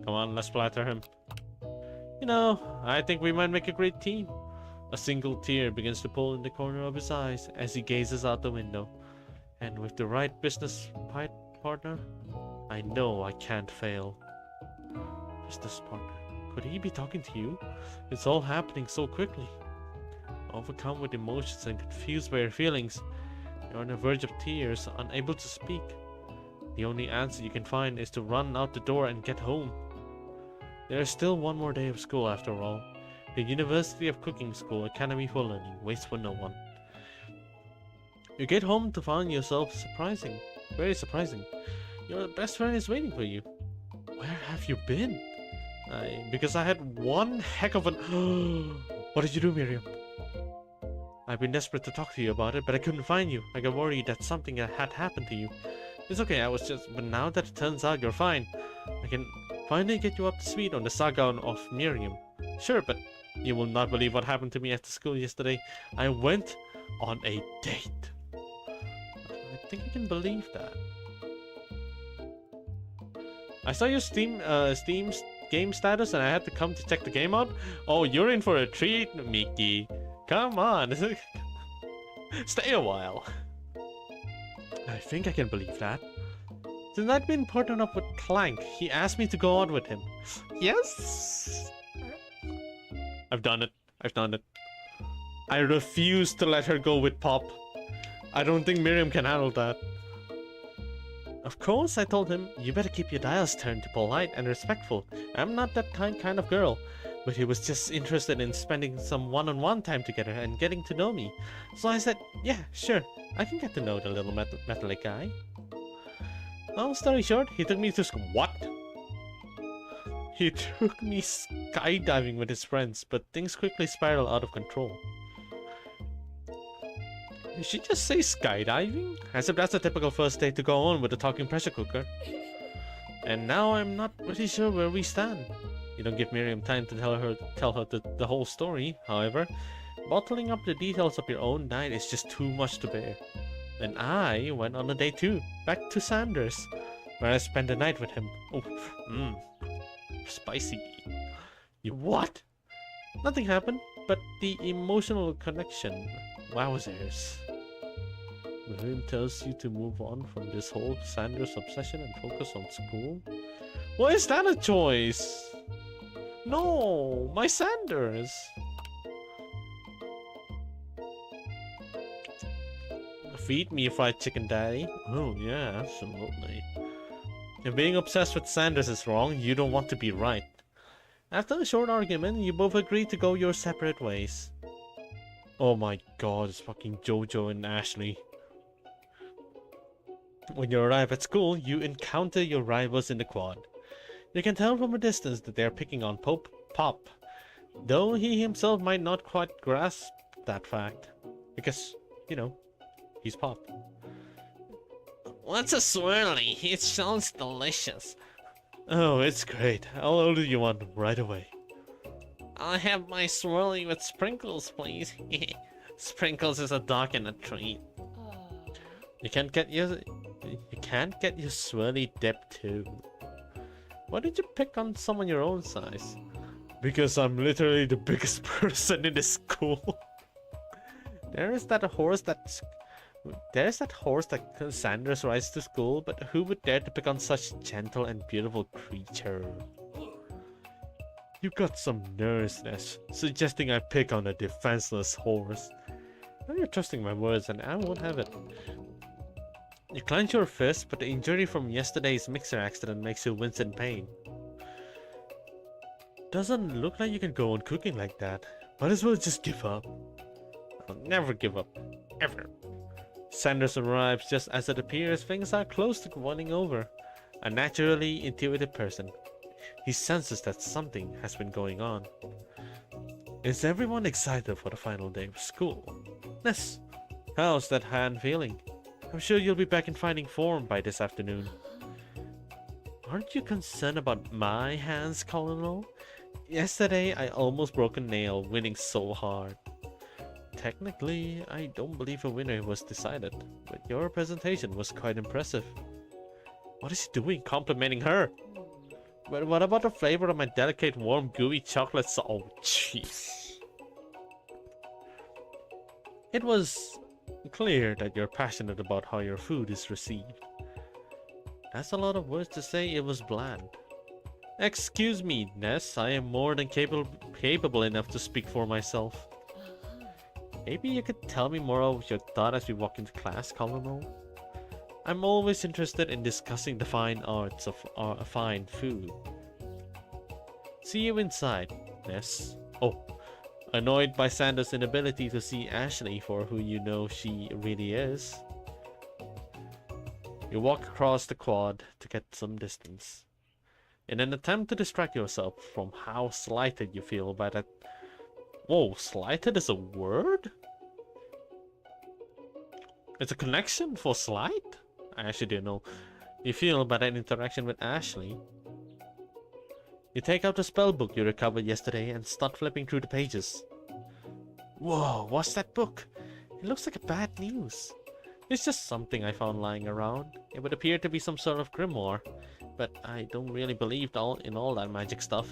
Come on, let's flatter him. You know, I think we might make a great team. A single tear begins to pull in the corner of his eyes as he gazes out the window. And with the right business partner, I know I can't fail. Business partner? Could he be talking to you? It's all happening so quickly. Overcome with emotions and confused by your feelings, you're on the verge of tears, unable to speak. The only answer you can find is to run out the door and get home. There is still one more day of school after all. The University of Cooking School Academy for Learning waits for no one. You get home to find yourself surprising. Very surprising. Your best friend is waiting for you. Where have you been? Because I had one heck of an... What did you do, Miriam? I've been desperate to talk to you about it, but I couldn't find you. I got worried that something had happened to you. It's okay, I was just... But now that it turns out you're fine, I can finally get you up to speed on the saga of Miriam. Sure, but you will not believe what happened to me at the school yesterday. I went on a date. I think I can believe that. I saw your Steam's game status and I had to come to check the game out. Oh, you're in for a treat, Mickey. Come on. Stay a while. I think I can believe that. Since I'd been partnered up with Clank, he asked me to go out with him. Yes! I've done it. I've done it. I refuse to let her go with Pop. I don't think Miriam can handle that. Of course, I told him, you better keep your dials turned to polite and respectful. I'm not that kind of girl. But he was just interested in spending some one-on-one time together and getting to know me. So I said, yeah, sure, I can get to know the little metallic guy. Long story short, he took me to what? He took me skydiving with his friends, but things quickly spiraled out of control. Did she just say skydiving? As if that's a typical first date to go on with a talking pressure cooker. And now I'm not really sure where we stand. You don't give Miriam time to tell her the whole story, however. Bottling up the details of your own night is just too much to bear. Then I went on a date too, back to Sanders, where I spent the night with him. Oh, spicy. You what? Nothing happened, but the emotional connection. Wowzers. Miriam tells you to move on from this whole Sanders obsession and focus on school? Why is that a choice? No, my Sanders. Feed me fried chicken, daddy. Oh yeah, absolutely. If being obsessed with Sanders is wrong, you don't want to be right. After a short argument, you both agree to go your separate ways. Oh my god, it's fucking Jojo and Ashley. When you arrive at school, you encounter your rivals in the quad. You can tell from a distance that they are picking on Pop, though he himself might not quite grasp that fact. Because, you know, he's Pop. What's a swirly? It sounds delicious. Oh, it's great. I'll order you one right away. I'll have my swirly with sprinkles, please. Sprinkles is a dog and a treat. You can't get your swirly dip too. Why did you pick on someone your own size? Because I'm literally the biggest person in the school. There's that horse that Sanders rides to school, but who would dare to pick on such gentle and beautiful creature? You got some nerves, Ness, suggesting I pick on a defenseless horse. Now you're trusting my words and I won't have it. You clench your fist, but the injury from yesterday's mixer accident makes you wince in pain. Doesn't look like you can go on cooking like that. Might as well just give up. I'll never give up. Ever. Sanders arrives just as it appears things are close to running over. A naturally intuitive person. He senses that something has been going on. Is everyone excited for the final day of school? Ness, how's that hand feeling? I'm sure you'll be back in fighting form by this afternoon. Aren't you concerned about my hands, Colonel? Yesterday, I almost broke a nail winning so hard. Technically, I don't believe a winner was decided, but your presentation was quite impressive. What is he doing complimenting her? But what about the flavor of my delicate, warm, gooey chocolate sauce? Oh, jeez. It was clear that you're passionate about how your food is received. That's a lot of words to say it was bland. Excuse me, Ness, I am more than capable enough to speak for myself. Maybe you could tell me more of your thought as we walk into class, Colonel? I'm always interested in discussing the fine arts of fine food. See you inside, Ness. Oh. Annoyed by Sanders' inability to see Ashley for who you know she really is. You walk across the quad to get some distance. in an attempt to distract yourself from how slighted you feel by that. Whoa, slighted is a word? It's a connection for slight? I actually didn't know. You feel by that interaction with Ashley. You take out the spell book you recovered yesterday and start flipping through the pages. Whoa, what's that book? It looks like a bad news. It's just something I found lying around. It would appear to be some sort of grimoire, but I don't really believe in all that magic stuff.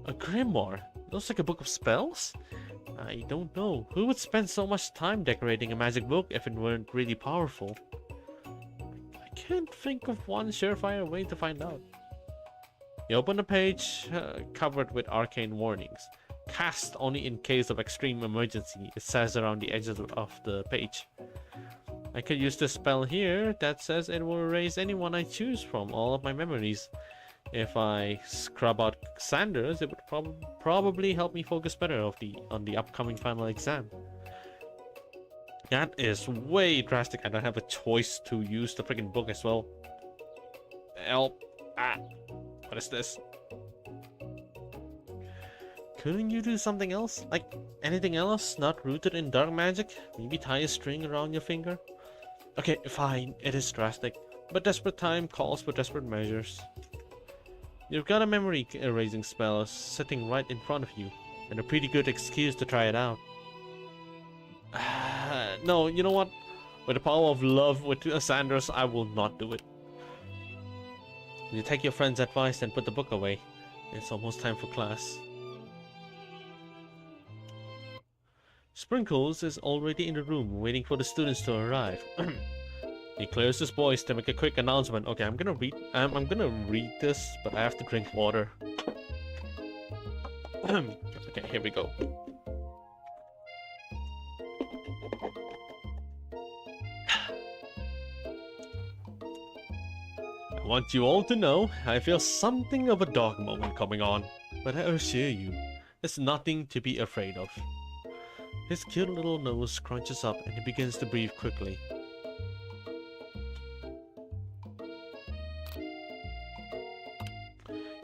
A grimoire? Looks like a book of spells? I don't know. Who would spend so much time decorating a magic book if it weren't really powerful? I can't think of one surefire way to find out. You open the page covered with arcane warnings. Cast only in case of extreme emergency, it says around the edges of the page. I could use this spell here that says it will erase anyone I choose from all of my memories. If I scrub out Sanders, it would probably help me focus better on the upcoming final exam. That is way drastic. I don't have a choice to use the freaking book as well. Help. Ah. What is this? Couldn't you do something else? Like anything else not rooted in dark magic? Maybe tie a string around your finger? Okay, fine. It is drastic. But desperate time calls for desperate measures. You've got a memory erasing spell sitting right in front of you, and a pretty good excuse to try it out. No, you know what? With the power of love with Sanders, I will not do it. You take your friend's advice and put the book away. It's almost time for class. Sprinkles is already in the room, waiting for the students to arrive. He clears his voice to make a quick announcement. Okay, I'm gonna read this, but I have to drink water. Okay, here we go. I want you all to know I feel something of a dog moment coming on, but I assure you, it's nothing to be afraid of. His cute little nose crunches up and he begins to breathe quickly.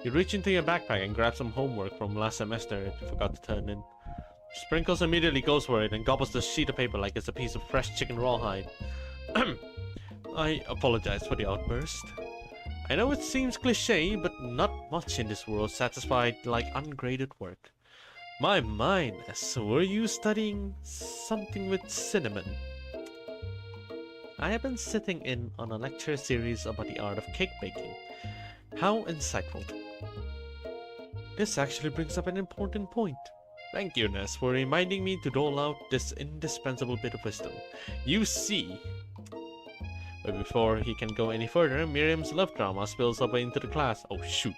You reach into your backpack and grab some homework from last semester that you forgot to turn in. Sprinkles immediately goes for it and gobbles the sheet of paper like it's a piece of fresh chicken rawhide. I apologize for the outburst. I know it seems cliche, but not much in this world satisfied like ungraded work. My Ness, were you studying something with cinnamon? I have been sitting in on a lecture series about the art of cake baking. How insightful. This actually brings up an important point. Thank you, Ness, for reminding me to dole out this indispensable bit of wisdom. You see... But before he can go any further, Miriam's love drama spills over into the class. Oh shoot.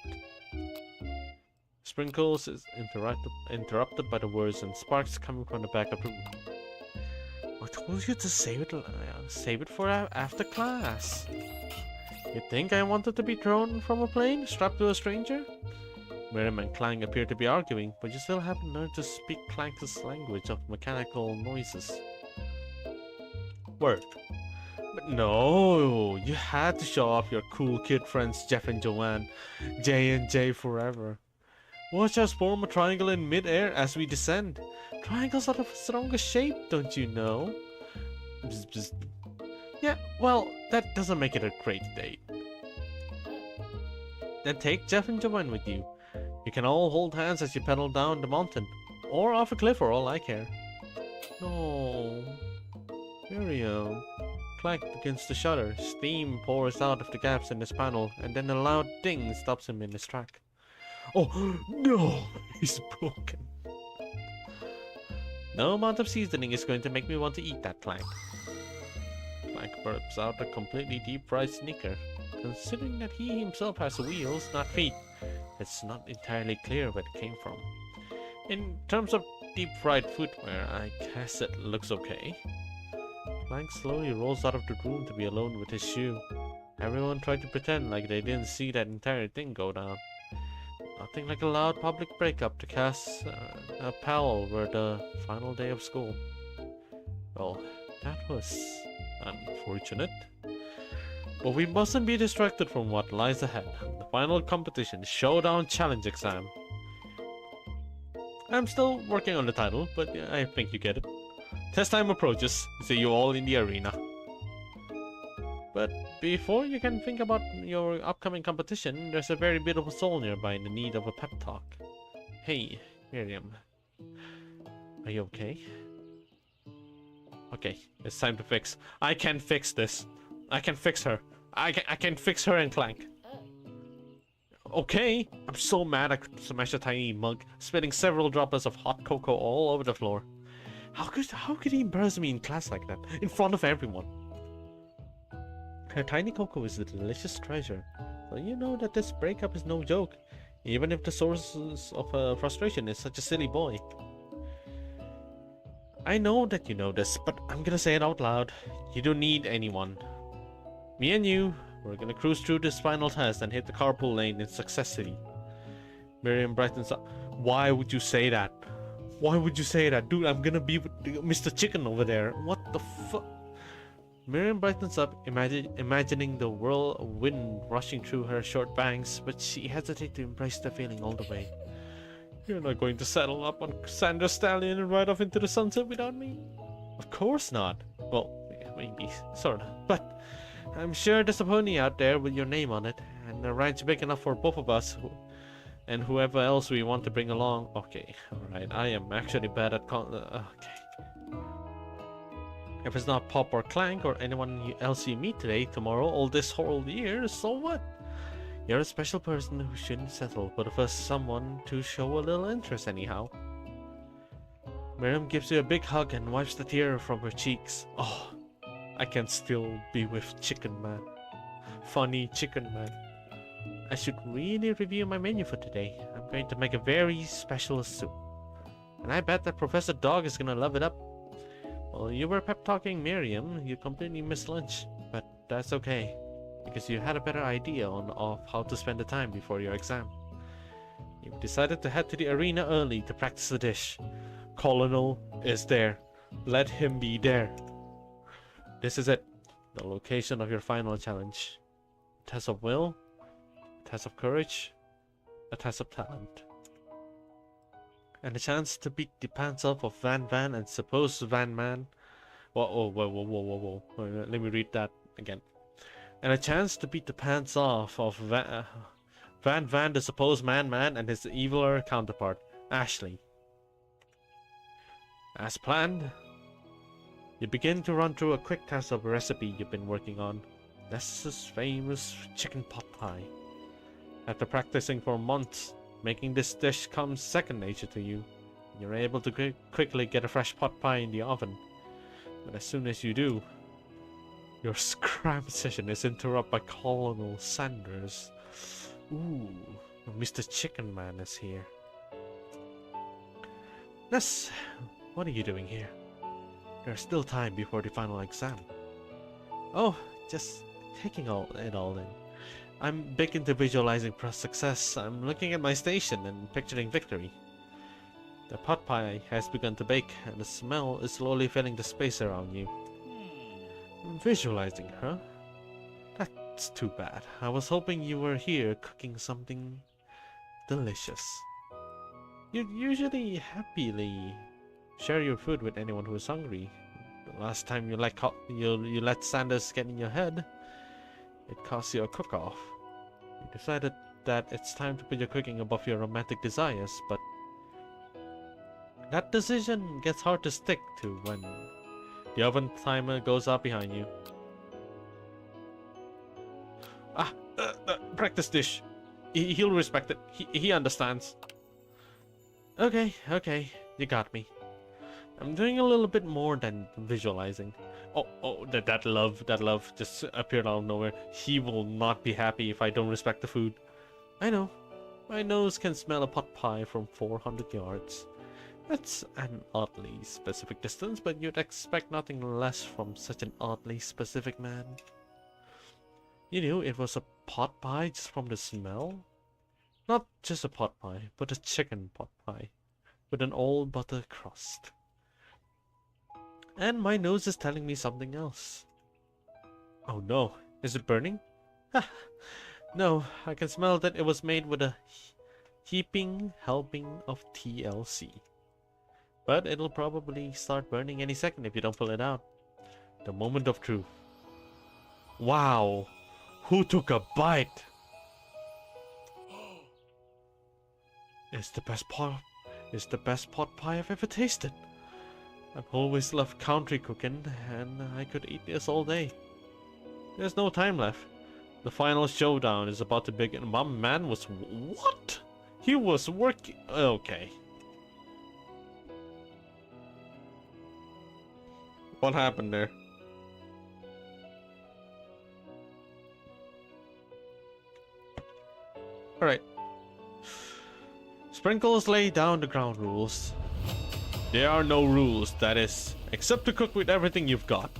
Sprinkles is interrupted by the words and sparks coming from the back of the room. I told you to save it for after class. You think I wanted to be thrown from a plane, strapped to a stranger? Miriam and Clank appear to be arguing, but you still haven't learned to speak Clank's language of mechanical noises. Word. But no, you had to show off your cool kid friends Jeff and Joanne. J and J forever. Watch us form a triangle in mid-air as we descend. Triangles are the strongest shape, don't you know? Bzz, bzz. Yeah, well, that doesn't make it a great date. Then take Jeff and Joanne with you. You can all hold hands as you pedal down the mountain. Or off a cliff for all I care. No. Miriam. Clank begins to shudder. Steam pours out of the gaps in his panel, and then a loud ding stops him in his track. Oh, no! He's broken. No amount of seasoning is going to make me want to eat that, Clank. Clank burps out a completely deep-fried sneaker. Considering that he himself has wheels, not feet, it's not entirely clear where it came from. In terms of deep-fried footwear, I guess it looks okay. Clank slowly rolls out of the room to be alone with his shoe. Everyone tried to pretend like they didn't see that entire thing go down. Nothing like a loud public breakup to cast a pall over the final day of school. Well, that was unfortunate. But we mustn't be distracted from what lies ahead. The final competition, Showdown Challenge exam. I'm still working on the title, but I think you get it. Test time approaches. See you all in the arena. But before you can think about your upcoming competition, there's a very beautiful soul nearby in the need of a pep talk. Hey, Miriam. Are you okay? Okay, it's time to fix. I can fix this. I can fix her. I can fix her and Clank. Okay, I'm so mad I smashed a tiny mug, spitting several droplets of hot cocoa all over the floor. How could he embarrass me in class like that, in front of everyone? Her tiny cocoa is a delicious treasure, so you know that this breakup is no joke, even if the source of frustration is such a silly boy. I know that you know this, but I'm gonna say it out loud. You don't need anyone. Me and you, we're gonna cruise through this final test and hit the carpool lane in Success City. Miriam brightens up. Why would you say that? Why would you say that? Dude, I'm gonna be with Mr. Chicken over there. What the fuck? Miriam brightens up, imagining the whirlwind rushing through her short bangs, but she hesitates to embrace the feeling all the way. You're not going to saddle up on Sandra's stallion and ride off into the sunset without me? Of course not. Well, maybe, sorta. But I'm sure there's a pony out there with your name on it, and a ranch big enough for both of us, and whoever else we want to bring along. Okay, alright, I am actually bad at okay. If it's not Pop or Clank or anyone else you meet today, tomorrow, or this whole year, so what? You're a special person who shouldn't settle, but for someone to show a little interest anyhow. Miriam gives you a big hug and wipes the tear from her cheeks. Oh, I can still be with Chicken Man. Funny Chicken Man. I should really review my menu for today. I'm going to make a very special soup. And I bet that Professor Dog is gonna love it up. Well, you were pep talking Miriam, you completely missed lunch, but that's okay, because you had a better idea of how to spend the time before your exam. You've decided to head to the arena early to practice the dish. Colonel is there. Let him be there. This is it, the location of your final challenge. A test of will, a test of courage, a test of talent. And a chance to beat the pants off of Van and supposed Van Man. Whoa. Let me read that again. And a chance to beat the pants off of Van, the supposed Man, and his eviler counterpart, Ashley. As planned, you begin to run through a quick test of a recipe you've been working on. Ness's famous chicken pot pie. After practicing for months, making this dish comes second nature to you. You're able to quickly get a fresh pot pie in the oven. But as soon as you do, your scram session is interrupted by Colonel Sanders. Ooh, Mr. Chicken Man is here. Ness, what are you doing here? There's still time before the final exam. Oh, just taking it all in. I'm big into visualizing success. I'm looking at my station and picturing victory. The pot pie has begun to bake, and the smell is slowly filling the space around you. Visualizing, huh? That's too bad. I was hoping you were here cooking something delicious. You usually happily share your food with anyone who is hungry. The last time you let Sanders get in your head, it cost you a cook-off. You decided that it's time to put your cooking above your romantic desires, but that decision gets hard to stick to when the oven timer goes off behind you. Practice dish. He'll respect it. He understands. Okay, you got me. I'm doing a little bit more than visualizing. Oh, that love just appeared out of nowhere. He will not be happy if I don't respect the food. I know. My nose can smell a pot pie from 400 yards. That's an oddly specific distance, but you'd expect nothing less from such an oddly specific man. You knew it was a pot pie just from the smell? Not just a pot pie, but a chicken pot pie with an old butter crust. And my nose is telling me something else. Oh no, Is it burning? No, I can smell that it was made with a heaping helping of TLC. But it'll probably start burning any second if you don't pull it out. The moment of truth. Wow! Who took a bite? It's the best pot pie I've ever tasted. I've always loved country cooking, and I could eat this all day. There's no time left. The final showdown is about to begin. My man was... What? He was working... Okay. What happened there? Alright. Sprinkles lay down the ground rules. There are no rules, that is, except to cook with everything you've got.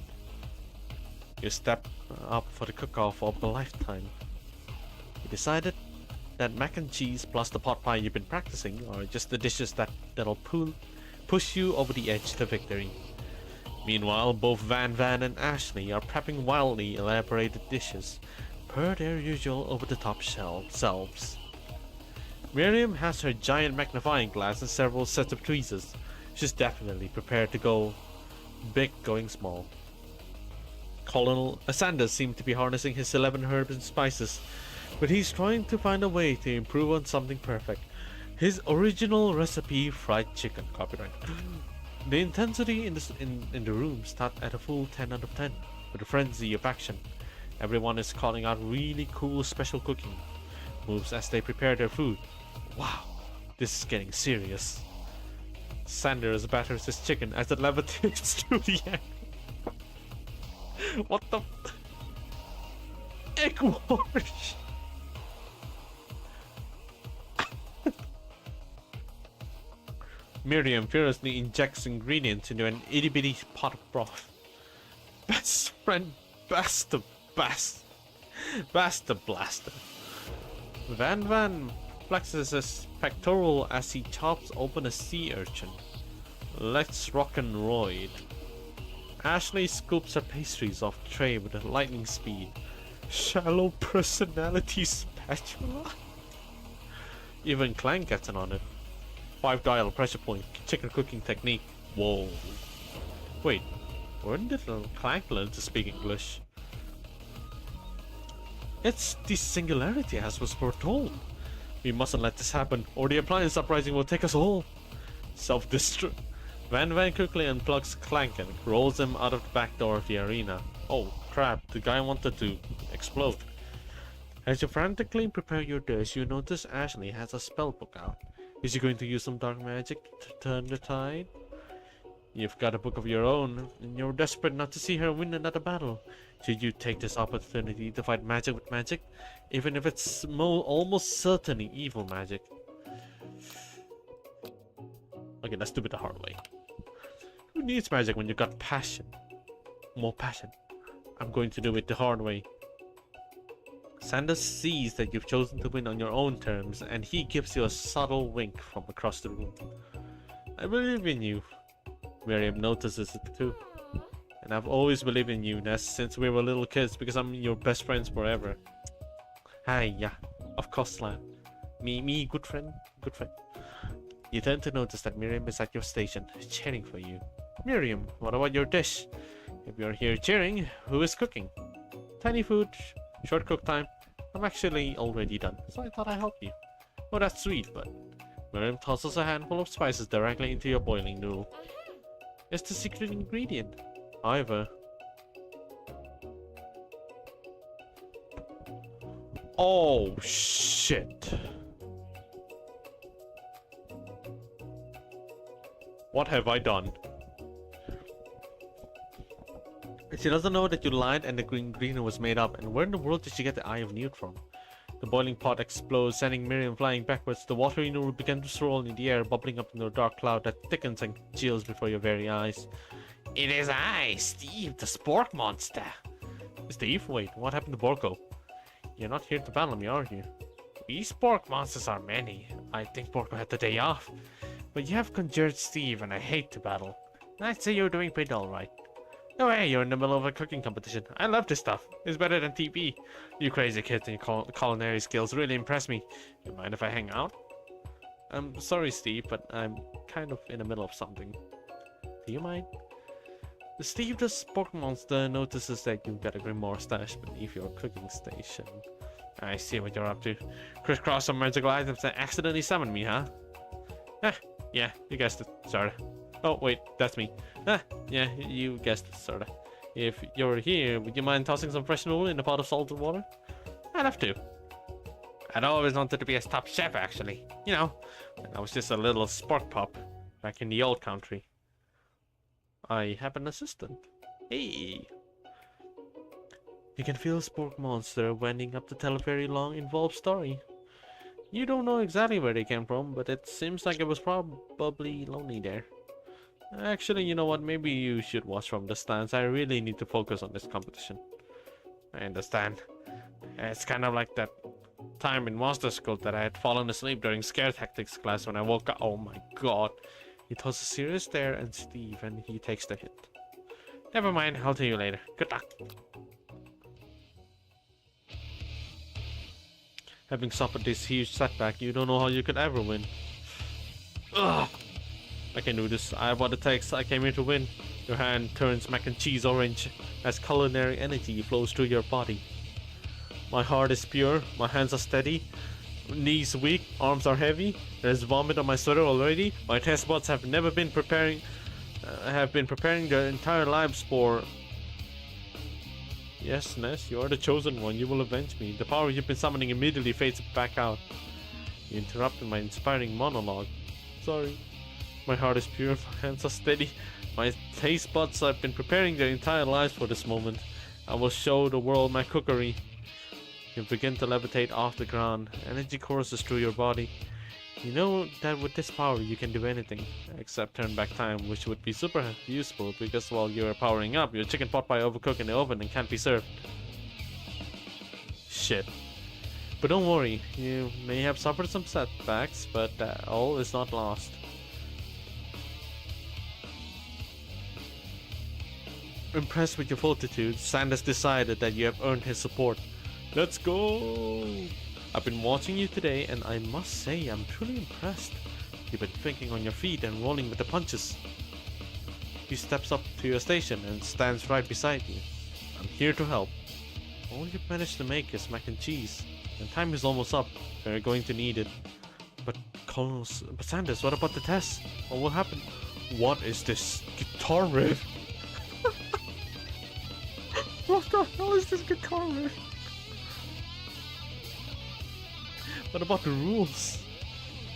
You step up for the cook-off of a lifetime. You decided that mac and cheese plus the pot pie you've been practicing are just the dishes that'll push you over the edge to victory. Meanwhile, both Van and Ashley are prepping wildly elaborated dishes, per their usual over-the-top selves. Miriam has her giant magnifying glass and several sets of tweezers. She's definitely prepared to go big going small. Colonel Sanders seemed to be harnessing his 11 herbs and spices, but he's trying to find a way to improve on something perfect. His original recipe fried chicken, copyright. The intensity in the room starts at a full 10 out of 10, with a frenzy of action. Everyone is calling out really cool special cooking moves as they prepare their food. Wow, this is getting serious. Sanders batters his chicken as it levitates through the air. What the? Egg wash! Miriam furiously injects ingredients into an itty bitty pot of broth. Best friend Basta Blaster. Van flexes his pectoral as he chops open a sea urchin. Let's rock and roid. Ashley scoops her pastries off the tray with a lightning speed. Shallow personality spatula? Even Clank gets in on it. 5-dial pressure point, chicken cooking technique. Whoa. Wait, when did Clank learn to speak English? It's the singularity as was foretold. We mustn't let this happen, or the appliance uprising will take us all. Self-destruct. Van quickly unplugs Clank and rolls him out of the back door of the arena. Oh crap, the guy wanted to explode. As you frantically prepare your dish, you notice Ashley has a spellbook out. Is she going to use some dark magic to turn the tide? You've got a book of your own, and you're desperate not to see her win another battle. Should you take this opportunity to fight magic with magic, even if it's almost certainly evil magic? Okay, let's do it the hard way. Who needs magic when you got passion? More passion. I'm going to do it the hard way. Sanders sees that you've chosen to win on your own terms, and he gives you a subtle wink from across the room. I believe in you. Miriam notices it too. And I've always believed in you, Ness, since we were little kids, because I'm your best friends forever. Hi, yeah. Of course, Slam. Me, good friend. You tend to notice that Miriam is at your station, cheering for you. Miriam, what about your dish? If you're here cheering, who is cooking? Tiny food, short cook time. I'm actually already done, so I thought I'd help you. Oh, that's sweet, but... Miriam tosses a handful of spices directly into your boiling noodle. It's the secret ingredient. However... Oh, shit. What have I done? She doesn't know that you lied and the ingredient was made up, and where in the world did she get the Eye of Newt from? The boiling pot explodes, sending Miriam flying backwards. The watery noodle begins to swirl in the air, bubbling up into a dark cloud that thickens and chills before your very eyes. It is I, Steve, the spork monster. Steve? Wait, what happened to Borko? You're not here to battle me, are you? We spork monsters are many. I think Borko had the day off. But you have conjured Steve, and I hate to battle. I'd say you're doing pretty alright. No way, you're in the middle of a cooking competition. I love this stuff. It's better than TV. You crazy kids and your culinary skills really impress me. You mind if I hang out? I'm sorry, Steve, but I'm kind of in the middle of something. Do you mind? Steve the Spork Monster notices that you've got a grimoire stashed beneath your cooking station. I see what you're up to. Crisscross some magical items and accidentally summon me, huh? Ah, yeah, you guessed it, sorta. Oh, wait, that's me. Ah, yeah, you guessed it, sorta. If you're here, would you mind tossing some fresh noodle in a pot of salted water? I'd have to. I'd always wanted to be a top chef, actually. You know, when I was just a little spork pup back in the old country. I have an assistant. Hey! You can feel Spork Monster wending up to tell a very long, involved story. You don't know exactly where they came from, but it seems like it was probably lonely there. Actually, you know what? Maybe you should watch from the stands. I really need to focus on this competition. I understand. It's kind of like that time in Monster School that I had fallen asleep during Scare Tactics class when I woke up. Oh my god. He tosses a serious stare at Steve and he takes the hint. Never mind, I'll tell you later. Good luck. Having suffered this huge setback, you don't know how you could ever win. Ugh! I can do this. I have what it takes. I came here to win. Your hand turns mac and cheese orange as culinary energy flows through your body. My heart is pure. My hands are steady. Knees weak. Arms are heavy. There's vomit on my sweater already. My test buds have been preparing their entire lives for. Yes, Ness, you are the chosen one. You will avenge me. The power you've been summoning immediately fades back out. You interrupted my inspiring monologue. Sorry. My heart is pure. My hands are steady. My taste buds have been preparing their entire lives for this moment. I will show the world my cookery. You begin to levitate off the ground. Energy courses through your body. You know that with this power you can do anything, except turn back time, which would be super useful because while you're powering up, your chicken pot pie overcooked in the oven and can't be served. Shit. But don't worry, you may have suffered some setbacks, but all is not lost. Impressed with your fortitude, Sand has decided that you have earned his support. Let's go! I've been watching you today and I must say I'm truly impressed. You've been thinking on your feet and rolling with the punches. He steps up to your station and stands right beside you. I'm here to help. All you've managed to make is mac and cheese, and time is almost up. We're going to need it. But Sanders, what about the test? What will happen? What is this guitar riff? What the hell is this guitar riff? What about the rules?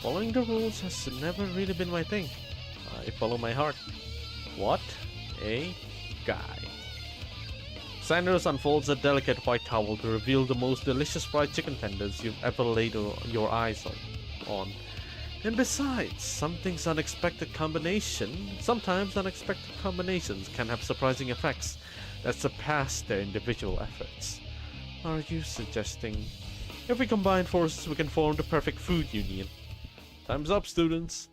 Following the rules has never really been my thing. I follow my heart. What a guy. Sanders unfolds a delicate white towel to reveal the most delicious fried chicken tenders you've ever laid your eyes on. And besides, sometimes unexpected combinations can have surprising effects that surpass their individual efforts. Are you suggesting if we combine forces we can form the perfect food union? Time's up, students.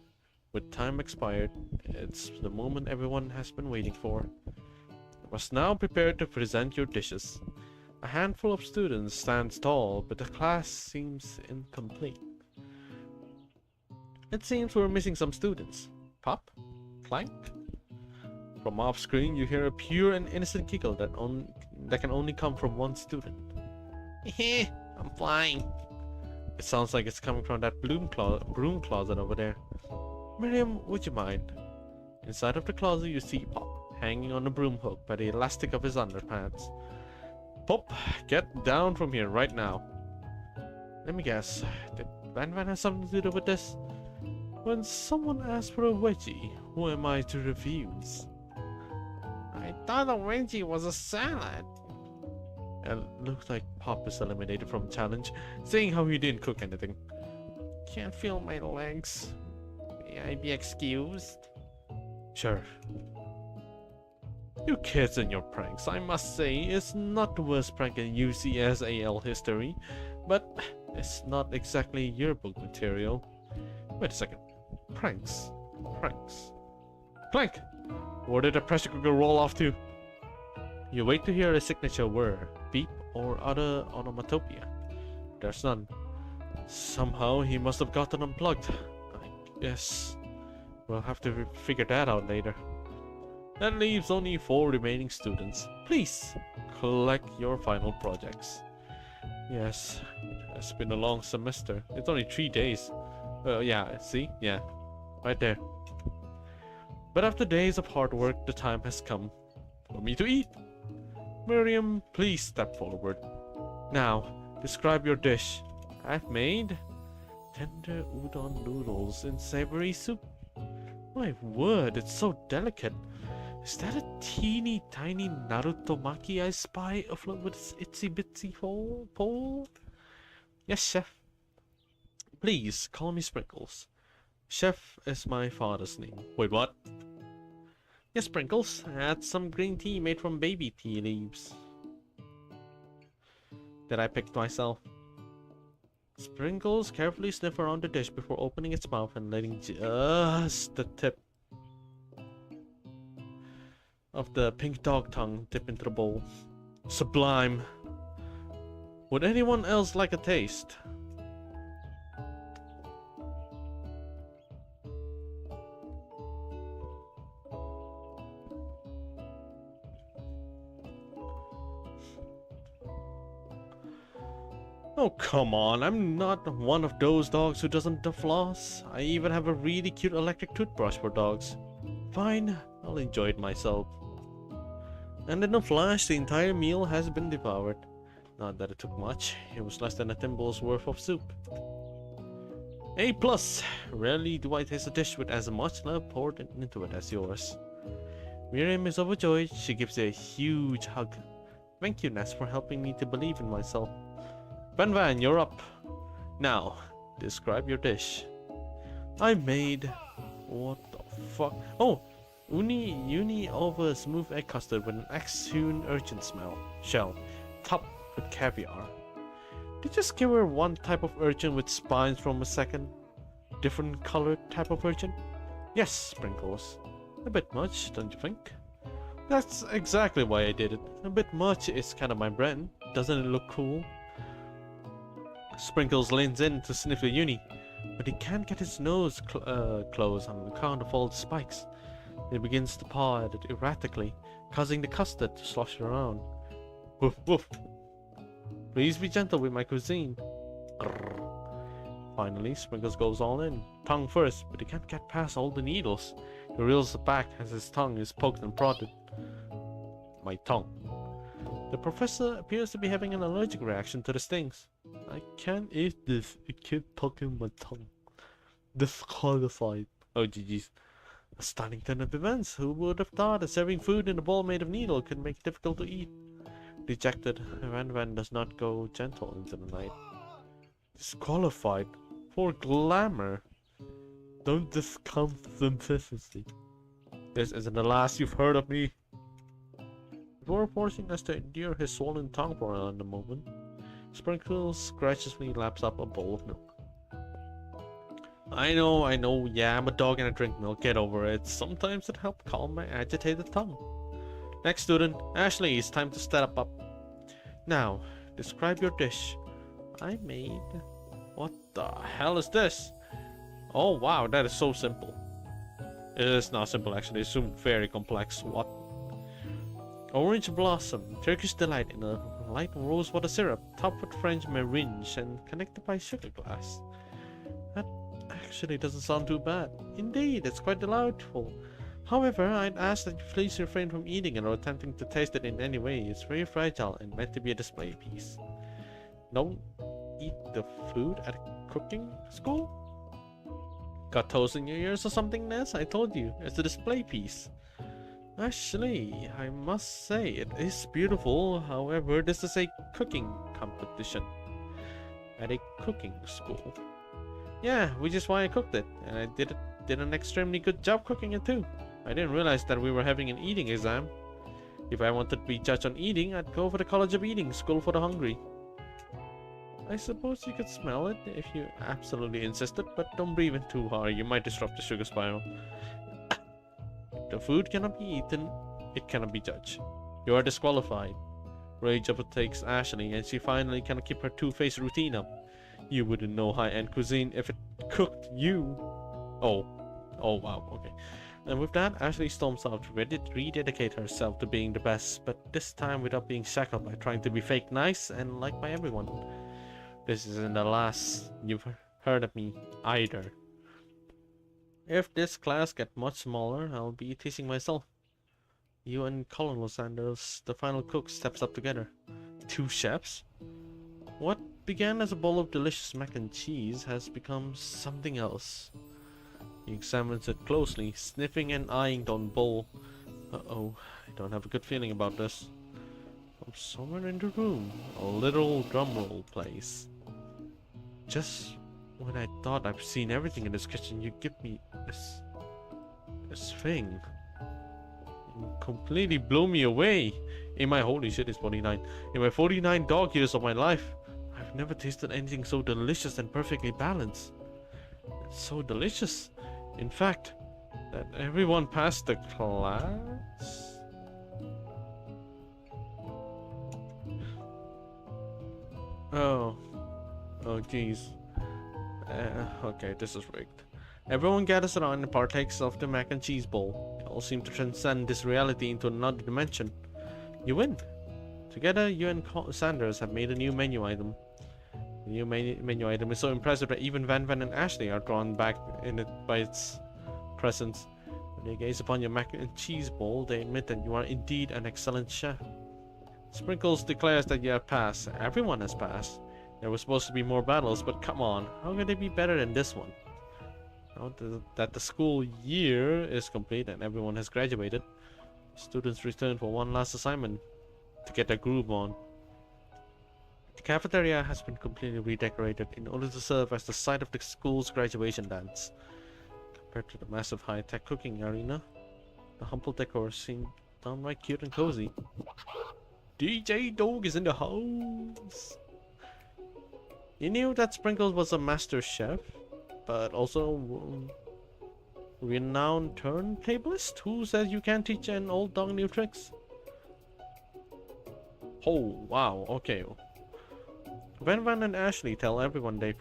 With time expired, it's the moment everyone has been waiting for. You must now prepare to present your dishes. A handful of students stands tall, but the class seems incomplete. It seems we're missing some students. Pop? Clank? From off screen, you hear a pure and innocent giggle that can only come from one student. Heh, I'm flying. It sounds like it's coming from that broom closet over there. Miriam, would you mind? Inside of the closet, you see Pop, hanging on a broom hook by the elastic of his underpants. Pop, get down from here right now. Let me guess, did Van have something to do with this? When someone asks for a wedgie, who am I to refuse? I thought a wedgie was a salad. It looks like Pop is eliminated from the challenge, seeing how he didn't cook anything. Can't feel my legs. May I be excused? Sure. You kids and your pranks, I must say, it's not the worst prank in UCSAL history, but it's not exactly yearbook material. Wait a second. Pranks. Clank! Where did the pressure cooker roll off to? You wait to hear a signature whir, beep, or other onomatopoeia. There's none. Somehow he must have gotten unplugged. I guess we'll have to figure that out later. That leaves only 4 remaining students. Please, collect your final projects. Yes, it has been a long semester. It's only 3 days. Yeah, see? Yeah, right there. But after days of hard work, the time has come for me to eat. Miriam, please step forward. Now, describe your dish. I've made tender udon noodles in savory soup. My word, it's so delicate. Is that a teeny tiny Naruto Maki I spy afloat with its itsy bitsy pole? Yes, chef. Please, call me Sprinkles. Chef is my father's name. Wait, what? Yes, Sprinkles. Add some green tea made from baby tea leaves. That I picked myself. Sprinkles carefully sniff around the dish before opening its mouth and letting just the tip of the pink dog tongue dip into the bowl. Sublime. Would anyone else like a taste? Oh, come on, I'm not one of those dogs who doesn't floss. I even have a really cute electric toothbrush for dogs. Fine, I'll enjoy it myself. And in a flash, the entire meal has been devoured. Not that it took much, it was less than a thimble's worth of soup. A+. Rarely do I taste a dish with as much love poured into it as yours. Miriam is overjoyed, she gives you a huge hug. Thank you, Ness, for helping me to believe in myself. Van, you're up. Now, describe your dish. I made... What the fuck? Oh! Uni over smooth egg custard with an ex-hewn urchin shell, topped with caviar. Did you skewer one type of urchin with spines from a second, different colored type of urchin? Yes, Sprinkles. A bit much, don't you think? That's exactly why I did it. A bit much is kind of my brand. Doesn't it look cool? Sprinkles leans in to sniff the uni, but he can't get his nose closed on account of all the spikes. He begins to paw at it erratically, causing the custard to slosh around. Woof woof. Please be gentle with my cuisine. Grrr. Finally, Sprinkles goes all in, tongue first, but he can't get past all the needles. He reels back as his tongue is poked and prodded. My tongue. The professor appears to be having an allergic reaction to the stings. I can't eat this. It keeps poking my tongue. Disqualified. Oh, GG's. A stunning turn of events. Who would have thought that serving food in a bowl made of needle could make it difficult to eat? Dejected, Van does not go gentle into the night. Disqualified? For glamour? Don't discount simplicity. This isn't the last you've heard of me. Before forcing us to endure his swollen tongue for a moment, Sprinkles graciously laps up a bowl of milk. I know, yeah, I'm a dog and I drink milk, get over it. Sometimes it helps calm my agitated tongue. Next student, Ashley, it's time to step up. Now, describe your dish. I made... What the hell is this? Oh wow, that is so simple. It is not simple actually, it's very complex. What? Orange blossom, Turkish delight in a light rosewater syrup, topped with French meringue and connected by sugar glass. That actually doesn't sound too bad. Indeed, it's quite delightful. However, I'd ask that you please refrain from eating it or attempting to taste it in any way. It's very fragile and meant to be a display piece. Don't eat the food at a cooking school? Got toes in your ears or something, Ness? I told you, it's a display piece. Actually, I must say, it is beautiful. However, this is a cooking competition at a cooking school. Yeah, which is why I cooked it, and I did an extremely good job cooking it too. I didn't realize that we were having an eating exam. If I wanted to be judged on eating, I'd go for the College of Eating, School for the Hungry. I suppose you could smell it if you absolutely insisted, but don't breathe in too hard, you might disrupt the sugar spiral. The food cannot be eaten, it cannot be judged. You are disqualified. Rage overtakes Ashley, and she finally can keep her two-faced routine up. You wouldn't know high-end cuisine if it cooked you. Oh. Oh, wow, okay. And with that, Ashley storms out, ready to rededicate herself to being the best, but this time without being shackled by trying to be fake nice and liked by everyone. This isn't the last you've heard of me, either. If this class gets much smaller, I'll be teasing myself. You and Colonel Sanders, the final cook, steps up together. Two chefs? What began as a bowl of delicious mac and cheese has become something else. He examines it closely, sniffing and eyeing the bowl. Uh-oh, I don't have a good feeling about this. From somewhere in the room, a little drumroll plays. Just when I thought I've seen everything in this kitchen, you give me this thing. It completely blew me away. In my holy shit, it's 49. In my 49 dog years of my life, I've never tasted anything so delicious and perfectly balanced. It's so delicious. In fact, that everyone passed the class? Oh geez. Okay, this is rigged. Everyone gathers around and partakes of the mac and cheese bowl. They all seem to transcend this reality into another dimension. You win. Together, you and Sanders have made a new menu item. The new menu item is so impressive that even Van Van and Ashley are drawn back in it by its presence. When they gaze upon your mac and cheese bowl, they admit that you are indeed an excellent chef. Sprinkles declares that you have passed. Everyone has passed. There were supposed to be more battles, but come on, how can they be better than this one? Now that the school year is complete and everyone has graduated, students return for one last assignment to get their groove on. The cafeteria has been completely redecorated in order to serve as the site of the school's graduation dance. Compared to the massive high-tech cooking arena, the humble decor seemed downright cute and cozy. DJ Dog is in the house! You knew that Sprinkles was a master chef, but also renowned turntablist? Who says you can't teach an old dog new tricks? Oh, wow, okay. Van Van and Ashley tell everyone they've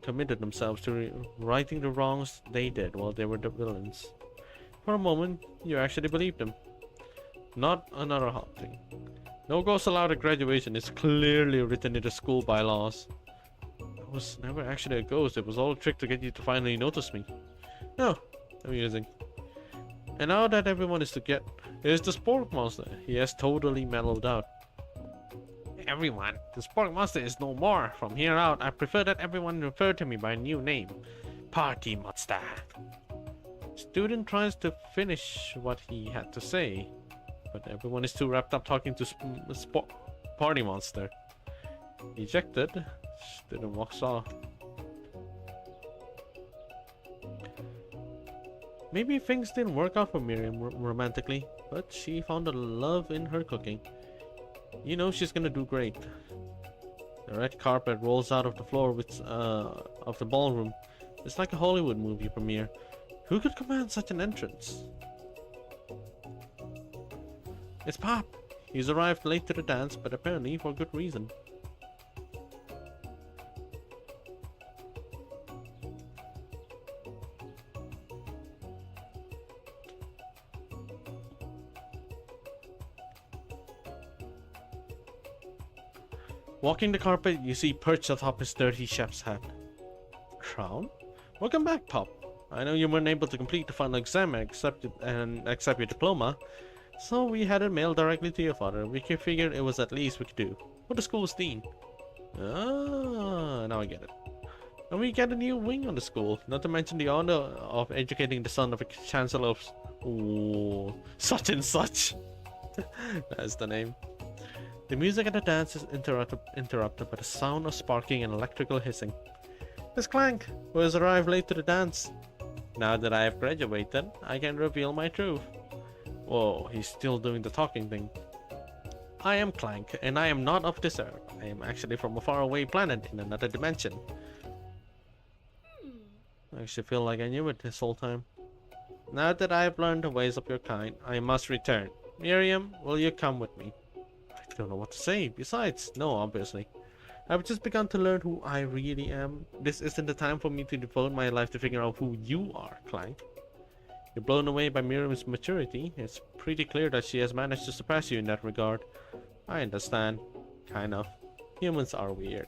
committed themselves to righting the wrongs they did while they were the villains. For a moment, you actually believed them. Not another hot thing. No ghosts allowed at graduation is clearly written in the school bylaws. I was never actually a ghost, it was all a trick to get you to finally notice me. No, amusing. And now that everyone is together, here's the Spork Monster. He has totally mellowed out. Everyone, the Spork Monster is no more. From here out, I prefer that everyone refer to me by a new name. Party Monster. Student tries to finish what he had to say, but everyone is too wrapped up talking to Party Monster. Ejected, student walks off. Maybe things didn't work out for Miriam romantically, but she found a love in her cooking. You know she's gonna do great. The red carpet rolls out of the floor of the ballroom. It's like a Hollywood movie premiere. Who could command such an entrance? It's Pop. He's arrived late to the dance, but apparently for good reason. Walking the carpet, you see perched atop his dirty chef's hat. Crown? Welcome back, Pop. I know you weren't able to complete the final exam and accept your diploma, so we had it mailed directly to your father. We figured it was at least we could do. For the school's dean. Ah, now I get it. And we get a new wing on the school, not to mention the honor of educating the son of a chancellor of... Ooh, such and such. That's the name. The music at the dance is interrupted by the sound of sparking and electrical hissing. Miss Clank, who has arrived late to the dance. Now that I have graduated, I can reveal my truth. Whoa, he's still doing the talking thing. I am Clank, and I am not of this earth. I am actually from a faraway planet in another dimension. I actually feel like I knew it this whole time. Now that I have learned the ways of your kind, I must return. Miriam, will you come with me? I don't know what to say. Besides, no, obviously. I've just begun to learn who I really am. This isn't the time for me to devote my life to figure out who you are, Clank. You're blown away by Miriam's maturity. It's pretty clear that she has managed to surpass you in that regard. I understand. Kind of. Humans are weird.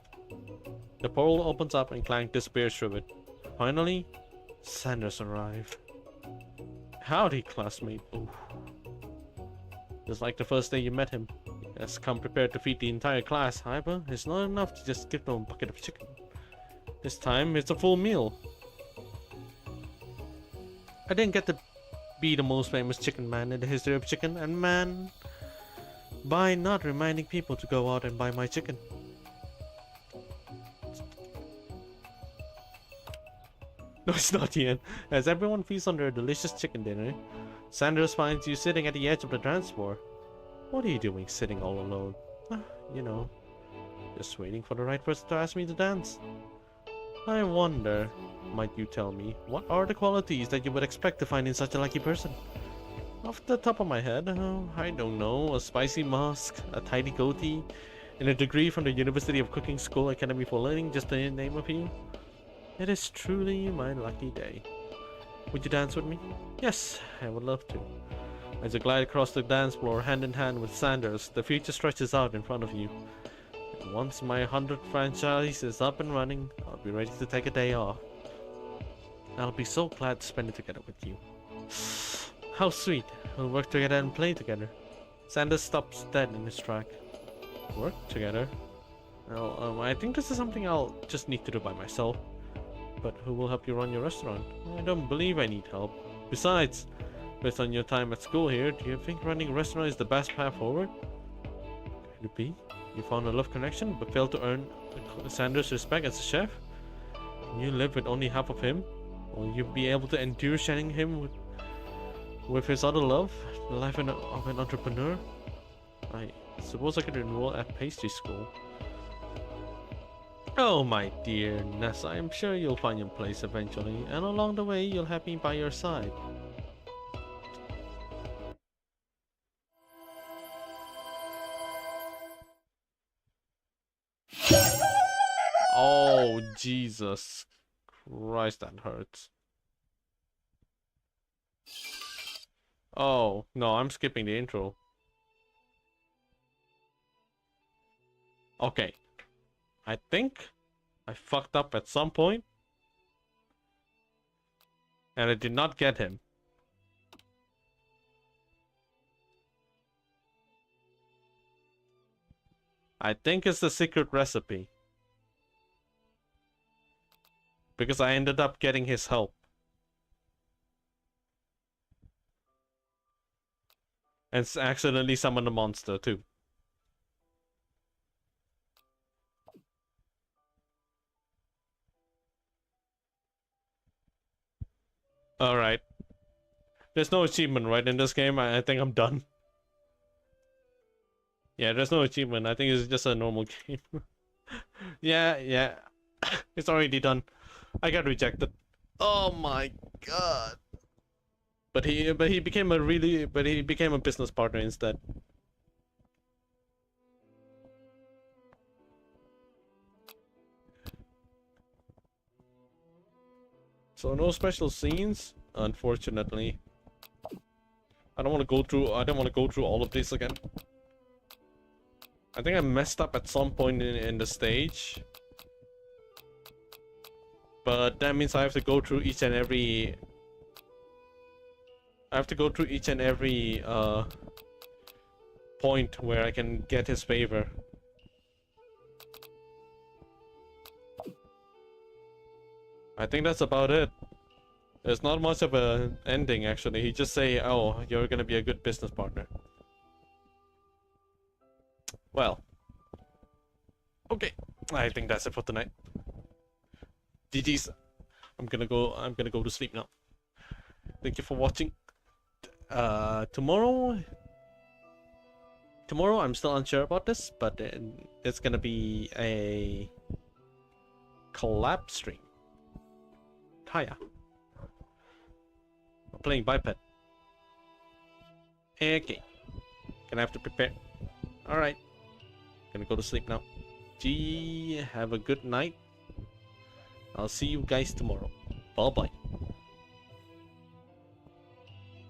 The portal opens up and Clank disappears through it. Finally, Sanders arrived. Howdy, classmate. Ooh. Just like the first day you met him. He has come prepared to feed the entire class. However, it's not enough to just give them a bucket of chicken. This time, it's a full meal. I didn't get to be the most famous chicken man in the history of chicken, and man, by not reminding people to go out and buy my chicken. No, it's not Ian. As everyone feasts on their delicious chicken dinner, Sanders finds you sitting at the edge of the dance floor. What are you doing sitting all alone? You know, just waiting for the right person to ask me to dance. I wonder, might you tell me, what are the qualities that you would expect to find in such a lucky person? Off the top of my head, I don't know, a spicy mask, a tidy goatee, and a degree from the University of Cooking School Academy for Learning, just to name a few. It is truly my lucky day. Would you dance with me? Yes, I would love to. As you glide across the dance floor hand in hand with Sanders, the future stretches out in front of you. And once my 100th franchise is up and running, I'll be ready to take a day off. I'll be so glad to spend it together with you. How sweet. We'll work together and play together. Sanders stops dead in his track. Work together? Well, I think this is something I'll just need to do by myself. But who will help you run your restaurant? I don't believe I need help. Besides, based on your time at school here, do you think running a restaurant is the best path forward? Could it be? You found a love connection, but failed to earn Sanders' respect as a chef? Can you live with only half of him? Will you be able to endure sharing him with his other love? The life of an entrepreneur? I suppose I could enroll at pastry school. Oh my dear Ness, I'm sure you'll find your place eventually, and along the way you'll have me by your side. Oh, Jesus Christ, that hurts. Oh, no, I'm skipping the intro. Okay. I think I fucked up at some point, and I did not get him. I think it's the secret recipe, because I ended up getting his help. And accidentally summoned a monster too. Alright. There's no achievement, right, in this game? I think I'm done. Yeah, there's no achievement. I think it's just a normal game. Yeah. It's already done. I got rejected. Oh my god. But he became a business partner instead. So no special scenes, unfortunately. I don't want to go through all of this again. I think I messed up at some point in the stage. But that means I have to go through each and every point where I can get his favor. I think that's about it. There's not much of an ending, actually. He just say, oh, you're gonna be a good business partner. Well. Okay. I think that's it for tonight. GG's. I'm gonna go to sleep now. Thank you for watching. Tomorrow I'm still unsure about this, but it's gonna be a collab stream. Hiya. I'm playing Biped. Okay. Gonna have to prepare. Alright. Gonna go to sleep now. Gee, have a good night. I'll see you guys tomorrow. Bye bye.